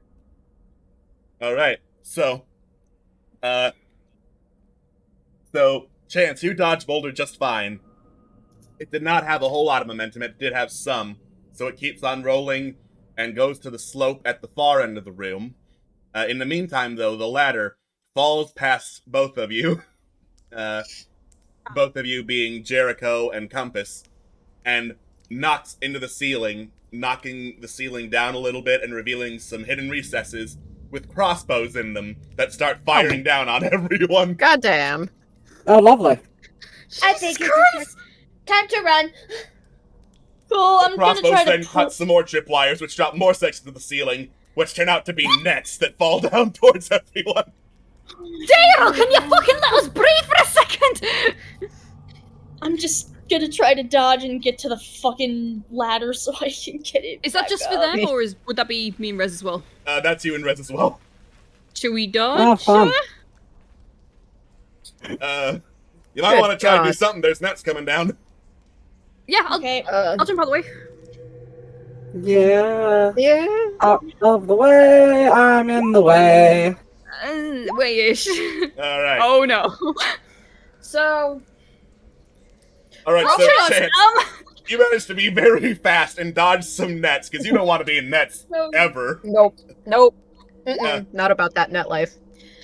Alright, so Chance, you dodged boulder just fine. It did not have a whole lot of momentum, it did have some, so it keeps on rolling and goes to the slope at the far end of the room. In the meantime, though, the ladder falls past both of you, both of you being Jericho and Compass, and knocks into the ceiling, knocking the ceiling down a little bit and revealing some hidden recesses with crossbows in them that start firing down on everyone. Goddamn. Oh, lovely. I think it's time to run. Cool, I'm gonna Crossbows try then to cut some more tripwires, which drop more sections of the ceiling, which turn out to be nets that fall down towards everyone. Daryl, can you fucking let us breathe for a second? I'm just gonna try to dodge and get to the fucking ladder so I can get it. Is that back just for up. them, or would that be me and Rez as well? That's you and Rez as well. Should we Oh, dodge? fun. You might Good want to try to do God. something. There's nets coming down. Yeah, I'll Okay. I'll jump out of the way. Yeah. Yeah. Out of the way, I'm in the way. Wait-ish. All right. Oh no. So, All right. I'll So trust Chance, you managed to be very fast and dodge some nets because you don't want to be in nets So- ever. Nope. Yeah. Not about that net life.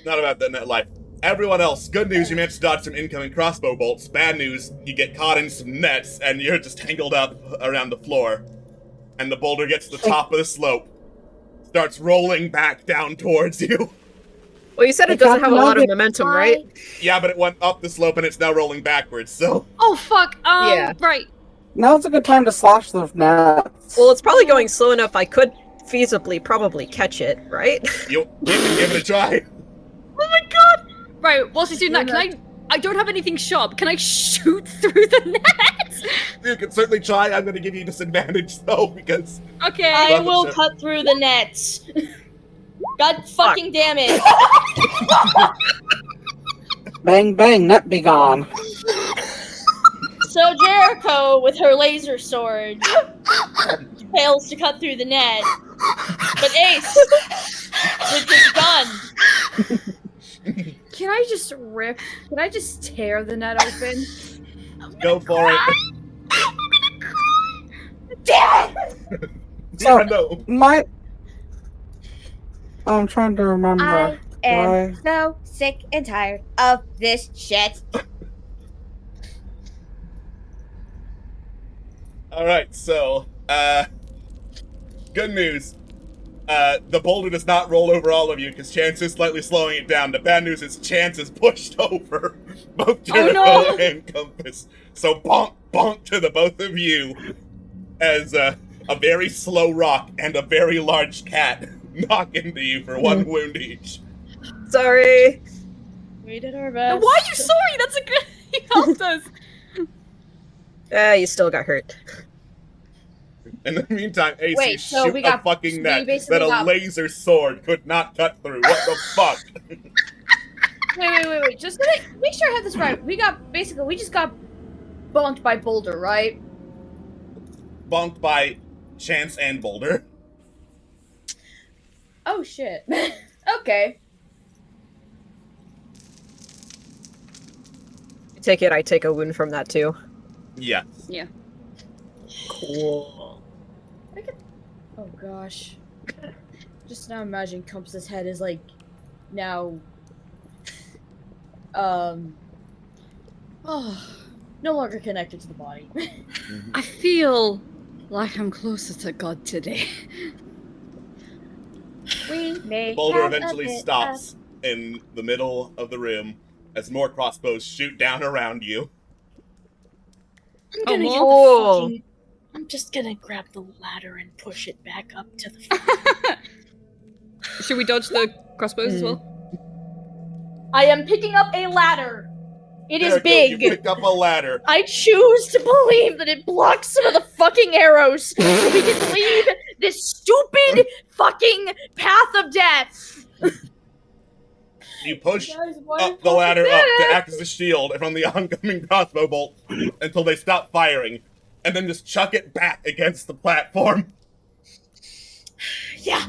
Not about that net life. Everyone else, good news, you managed to dodge some incoming crossbow bolts. Bad news, you get caught in some nets and you're just tangled up around the floor. And the boulder gets to the top of the slope, starts rolling back down towards you. Well, you said it Hey, doesn't have a lot of Captain, momentum, right? Yeah, but it went up the slope and it's now rolling backwards, so... Oh fuck. Yeah. Right. Now's a good time to slash the nets. Well, it's probably going slow enough I could feasibly probably catch it, right? You can give it a try. Oh my god. Right. Whilst he's doing that, can I don't have anything sharp. Can I shoot through the net? You can certainly try. I'm going to give you disadvantage, though, because... Okay. I Love will it. cut through the nets. God fucking damn it. Bang, bang, net be gone. So Jericho, with her laser sword, fails to cut through the net. But Ace, with his gun... Can I just tear the net open? Go for it. Damn it! So, Yeah, no. I'm trying to remember. I am Why? so sick and tired of this shit. Alright, so, good news. The boulder does not roll over all of you, because Chance is slightly slowing it down. The bad news is Chance is pushed over both Jericho no! and Compass. So bonk, bonk to the both of you, as, a very slow rock and a very large cat knock into you for one wound each. Sorry. We did our best. Why are you sorry? That's a good. He helped us. You still got hurt. In the meantime, Ace, Wait, you so shoot we a got- fucking we net basically that a got- laser sword could not cut through. What the fuck? Wait. Just make sure I have this right. We just got bonked by Boulder, right? Bonked by Chance and Boulder. Oh shit. Okay. Take it, I take a wound from that too. Yeah. Yeah. Cool. Oh gosh. Just now imagine Compass's head is like now no longer connected to the body. I feel like I'm closer to God today. We may Boulder have a eventually bit stops in the middle of the room as more crossbows shoot down around you. I'm gonna get cool. the fucking... I'm just gonna grab the ladder and push it back up to the front. Should we dodge the crossbows as well? I am picking up a ladder. It is Jericho, big. You pick up a ladder. I choose to believe that it blocks some of the fucking arrows so we can leave this stupid fucking path of death. You push Guys, why up the ladder up to act as a shield from the oncoming crossbow bolt until they stop firing, and then just chuck it back against the platform. Yeah.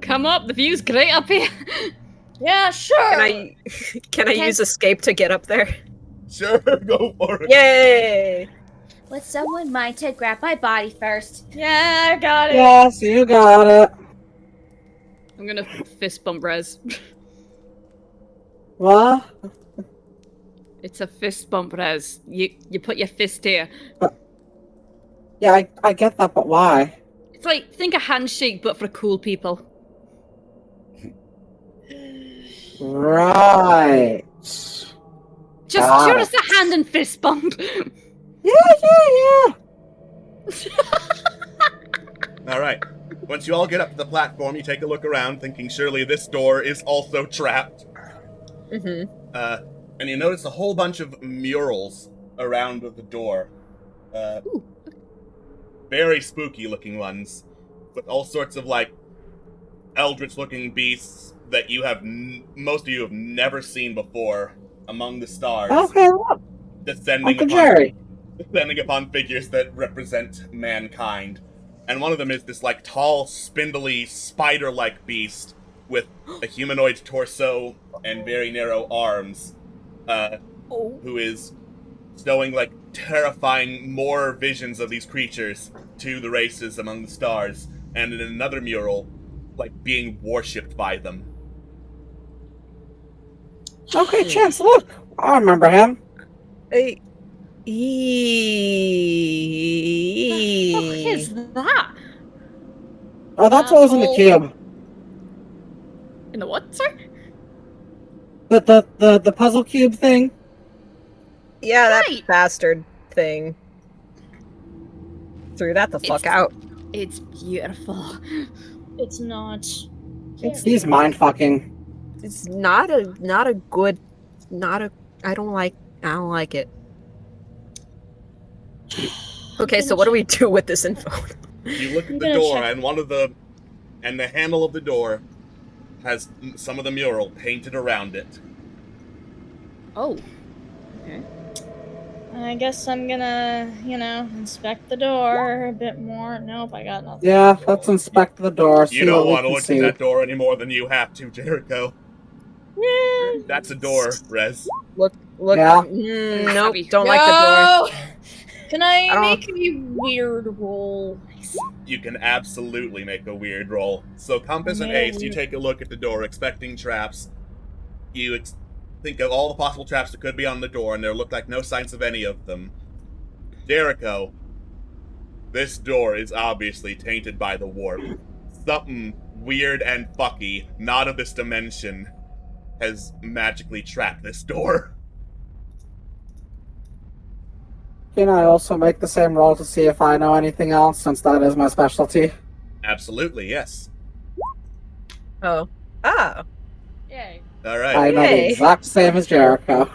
Come up, the view's great up here. Yeah, sure. Can I use escape to get up there? Sure, go for it. Yay! Would someone mind to grab my body first? Yeah, I got it. Yes, you got it. I'm gonna fist bump Rez. What? It's a fist bump, Rez. You put your fist here. Yeah, I get that, but why? It's like, think a handshake, but for cool people. Right. Just Got shoot it. us a hand and fist bump. Yeah. Alright. Once you all get up to the platform, you take a look around, thinking surely this door is also trapped. Mm-hmm. And you notice a whole bunch of murals around the door. Very spooky looking ones, with all sorts of, like, eldritch looking beasts that you have most of you have never seen before among the stars. Okay, look. Descending Uncle Jerry. upon figures that represent mankind. And one of them is this, like, tall, spindly, spider-like beast with a humanoid torso and very narrow arms, who is showing, like, terrifying more visions of these creatures to the races among the stars, and in another mural, like, being worshipped by them. Okay, Chance, look. I remember him. What is that? Oh, that's what was in the cube. In the what, sorry? The puzzle cube thing. Yeah, that Right. bastard thing. Threw that the fuck out. It's beautiful. It's not. He's mind fucking. It's not a good, I don't like it. Okay, so what do we do with this info? You look I'm at the gonna door, check. and the handle of the door has some of the mural painted around it. Oh. Okay. I guess I'm gonna, inspect the door a bit more. Nope, I got nothing. Yeah, let's inspect the door. See You don't what want to we look can at see. that door any more than you have to, Jericho. Yeah. That's a door, Rez. Look. Yeah. Nope, Happy. don't like the door. No! Can I I don't- make a weird roll? You can absolutely make a weird roll. So Compass and Yeah, Ace, you weird. take a look at the door, expecting traps. You think of all the possible traps that could be on the door, and there look like no signs of any of them. Jericho, this door is obviously tainted by the warp. Something weird and fucky, not of this dimension, has magically trapped this door. Can I also make the same roll to see if I know anything else, since that is my specialty? Absolutely, yes. Oh. Ah. Yay. Alright. I know the Yay. exact same as Jericho.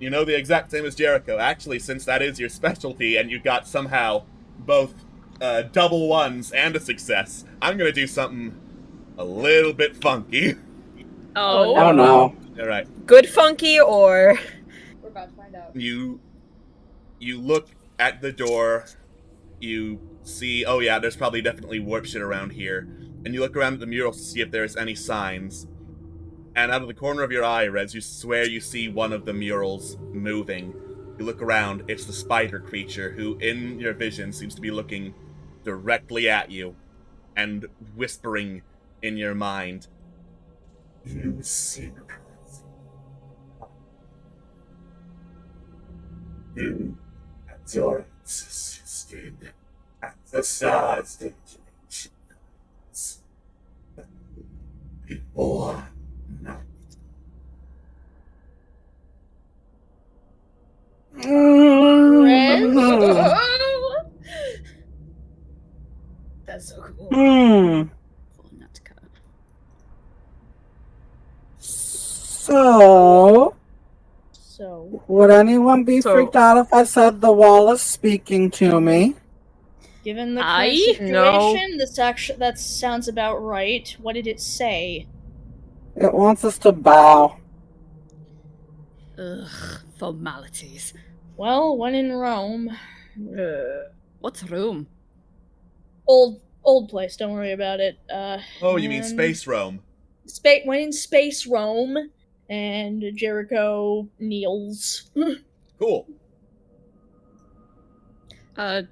You know the exact same as Jericho. Actually, since that is your specialty, and you got somehow both double ones and a success, I'm gonna do something a little bit funky. Oh, Oh no. Alright. Good funky or... We're about to find out. You look at the door, you see, oh yeah, there's probably definitely warp shit around here, and you look around at the murals to see if there's any signs. And out of the corner of your eye, Rez, you swear you see one of the murals moving. You look around, it's the spider creature who, in your vision, seems to be looking directly at you and whispering in your mind. You see. You and your existed at the stars dimensions. Before night. That's so cool. So, would anyone be freaked out if I said the wall is speaking to me? Given the current I? situation, No. that sounds about right. What did it say? It wants us to bow. Ugh, formalities. Well, when in Rome. What's Rome? Old place, don't worry about it. Oh, you mean and- Space Rome? When in space Rome, and Jericho kneels. Cool. I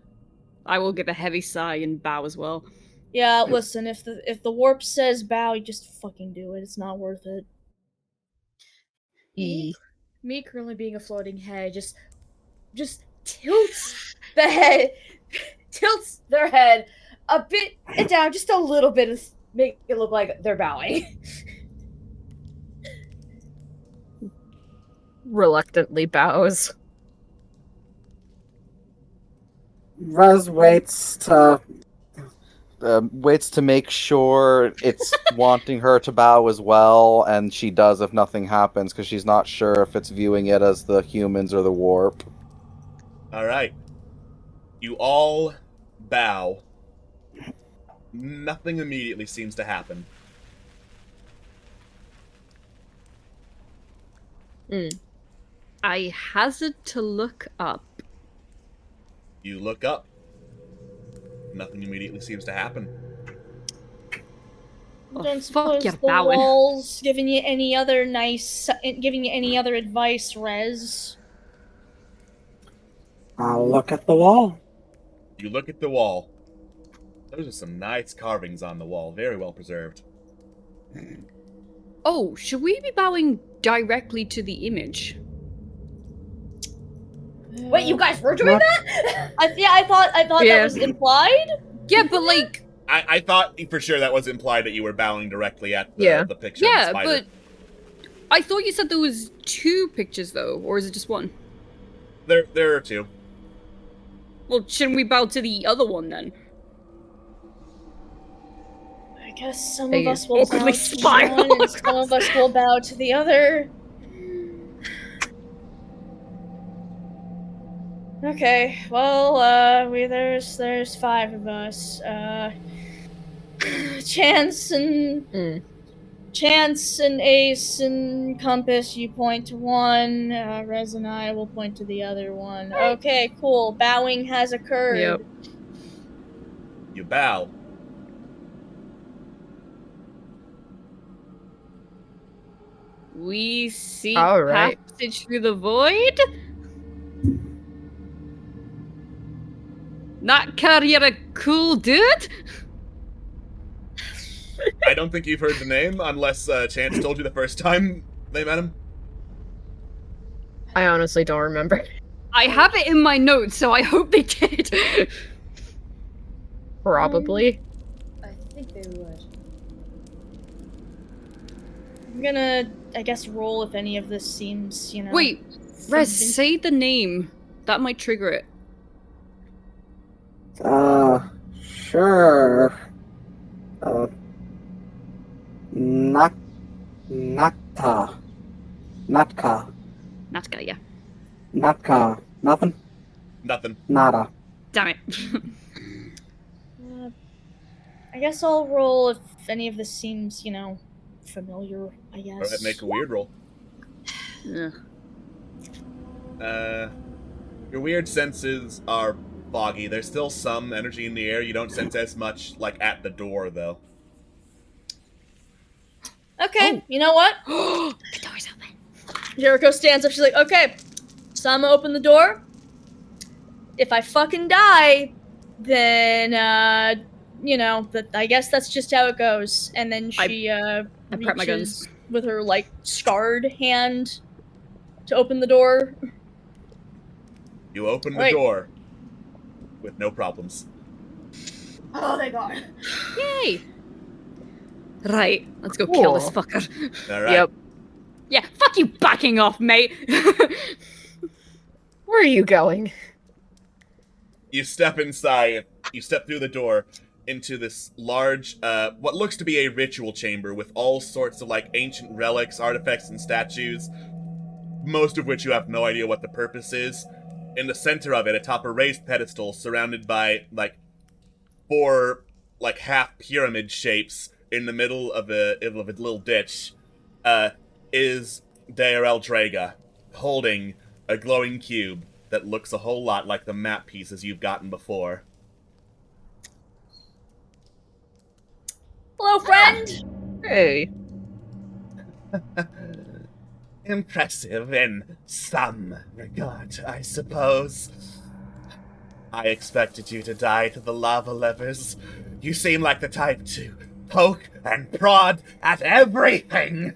will give a heavy sigh and bow as well. Yeah, listen, if the warp says bow, you just fucking do it. It's not worth it. Me currently being a floating head just tilts the head, tilts their head a bit down, just a little bit, to make it look like they're bowing. Reluctantly bows. Rez waits to Make sure it's wanting her to bow as well, and she does if nothing happens, because she's not sure if it's viewing it as the humans or the warp. Alright. You all bow. Nothing immediately seems to happen. I hazard to look up. You look up. Nothing immediately seems to happen. Oh, Don't fuck, suppose you're the bowing. walls giving you any other advice, Rez? I'll look at the wall. You look at the wall. Those are some nice carvings on the wall, very well preserved. Oh, should we be bowing directly to the image? Wait, you guys were doing What? that? I thought Yeah. that was implied. Yeah, but like, I thought for sure that was implied that you were bowing directly at the, Yeah. the picture of the yeah, spider. but I thought you said there was 2 pictures though, or is it just one? There are 2. Well, shouldn't we bow to the other one then? I guess some They of us will bow awkwardly to spiral one, and some of us will bow to the other. Okay, well, there's 5 of us. Chance and Ace and Compass, you point to one. Rez and I will point to the other one. Okay, cool. Bowing has occurred. Yep. You bow. We seek All right. passage through the void. Not you're a cool dude. I don't think you've heard the name unless Chance told you the first time they met him. I honestly don't remember. I have it in my notes, so I hope they did. Probably. I think they would. I'm gonna, I guess, roll if any of this seems, Wait, Rez, say the name. That might trigger it. Sure. Natka. Natka, yeah. Natka. Nothing? Nothing. Nada. Damn it. I guess I'll roll if any of this seems, familiar, I guess. Go ahead and make a weird roll. Ugh. Your weird senses are foggy. There's still some energy in the air. You don't sense as much, like, at the door, though. Okay, you know what? The door's open. Jericho stands up. She's like, okay, so I'm gonna open the door. If I fucking die, then, I guess that's just how it goes. And then she, I prep my guns. reaches with her, scarred hand to open the door. You open the Right. door with no problems. Oh, thank God. Yay! Right, let's go kill this Cool. fucker. All right. Yep. Yeah, fuck you backing off, mate. Where are you going? You step inside. You step through the door into this large, what looks to be a ritual chamber with all sorts of, ancient relics, artifacts, and statues, most of which you have no idea what the purpose is. In the center of it, atop a raised pedestal surrounded by, 4, half pyramid shapes in the middle of a little ditch, is Deir Eldraga, holding a glowing cube that looks a whole lot like the map pieces you've gotten before. Hello, friend! Hey. Impressive in some regard, I suppose. I expected you to die to the lava levers. You seem like the type to poke and prod at everything.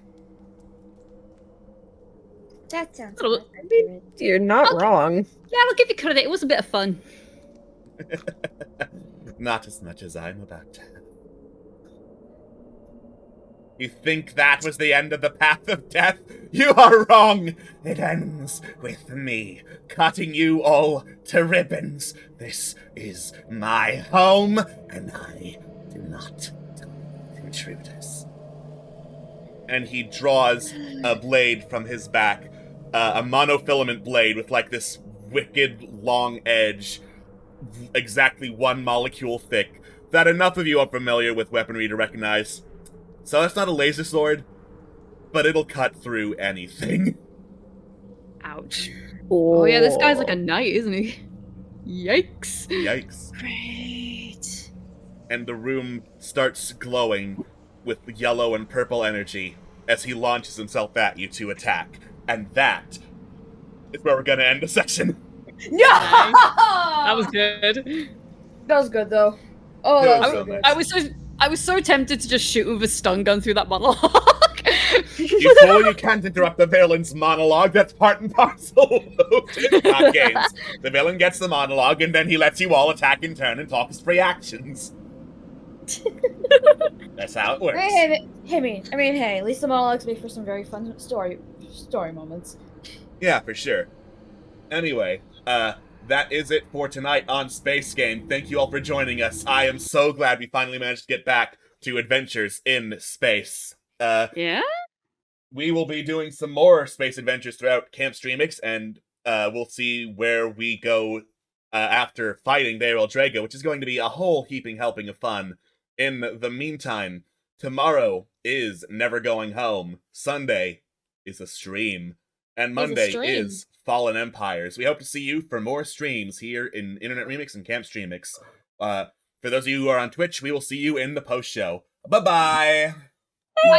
That sounds Little- accurate. You're not wrong. Yeah, I'll give you credit. It was a bit of fun. Not as much as I'm about to. You think that was the end of the path of death? You are wrong! It ends with me cutting you all to ribbons. This is my home, and I do not tolerate intruders. And he draws a blade from his back, a monofilament blade with this wicked long edge, exactly 1 molecule thick, that enough of you are familiar with weaponry to recognize. So it's not a laser sword, but it'll cut through anything. Ouch. Oh yeah, this guy's like a knight, isn't he? Yikes. Yikes. Great. And the room starts glowing with yellow and purple energy as he launches himself at you to attack. And that is where we're gonna end the session. No! That was good. That was good, though. Oh, It that was was so so good. nice. I was so tempted to just shoot him with a stun gun through that monologue. You fool, you can't interrupt the villain's monologue. That's part and parcel of TikTok games. The villain gets the monologue, and then he lets you all attack in turn and talk his free actions. That's how it works. Hey, at least the monologues make for some very fun story moments. Yeah, for sure. Anyway, that is it for tonight on Space Game. Thank you all for joining us. I am so glad we finally managed to get back to adventures in space. Yeah? We will be doing some more space adventures throughout Camp Streamix and we'll see where we go after fighting Daryl Drago, which is going to be a whole heaping helping of fun. In the meantime, tomorrow is Never Going Home. Sunday is a stream. And Monday is Fallen Empires. We hope to see you for more streams here in Internet Remix and Camp Streamix. For those of you who are on Twitch, we will see you in the post show. Bye-bye! Bye.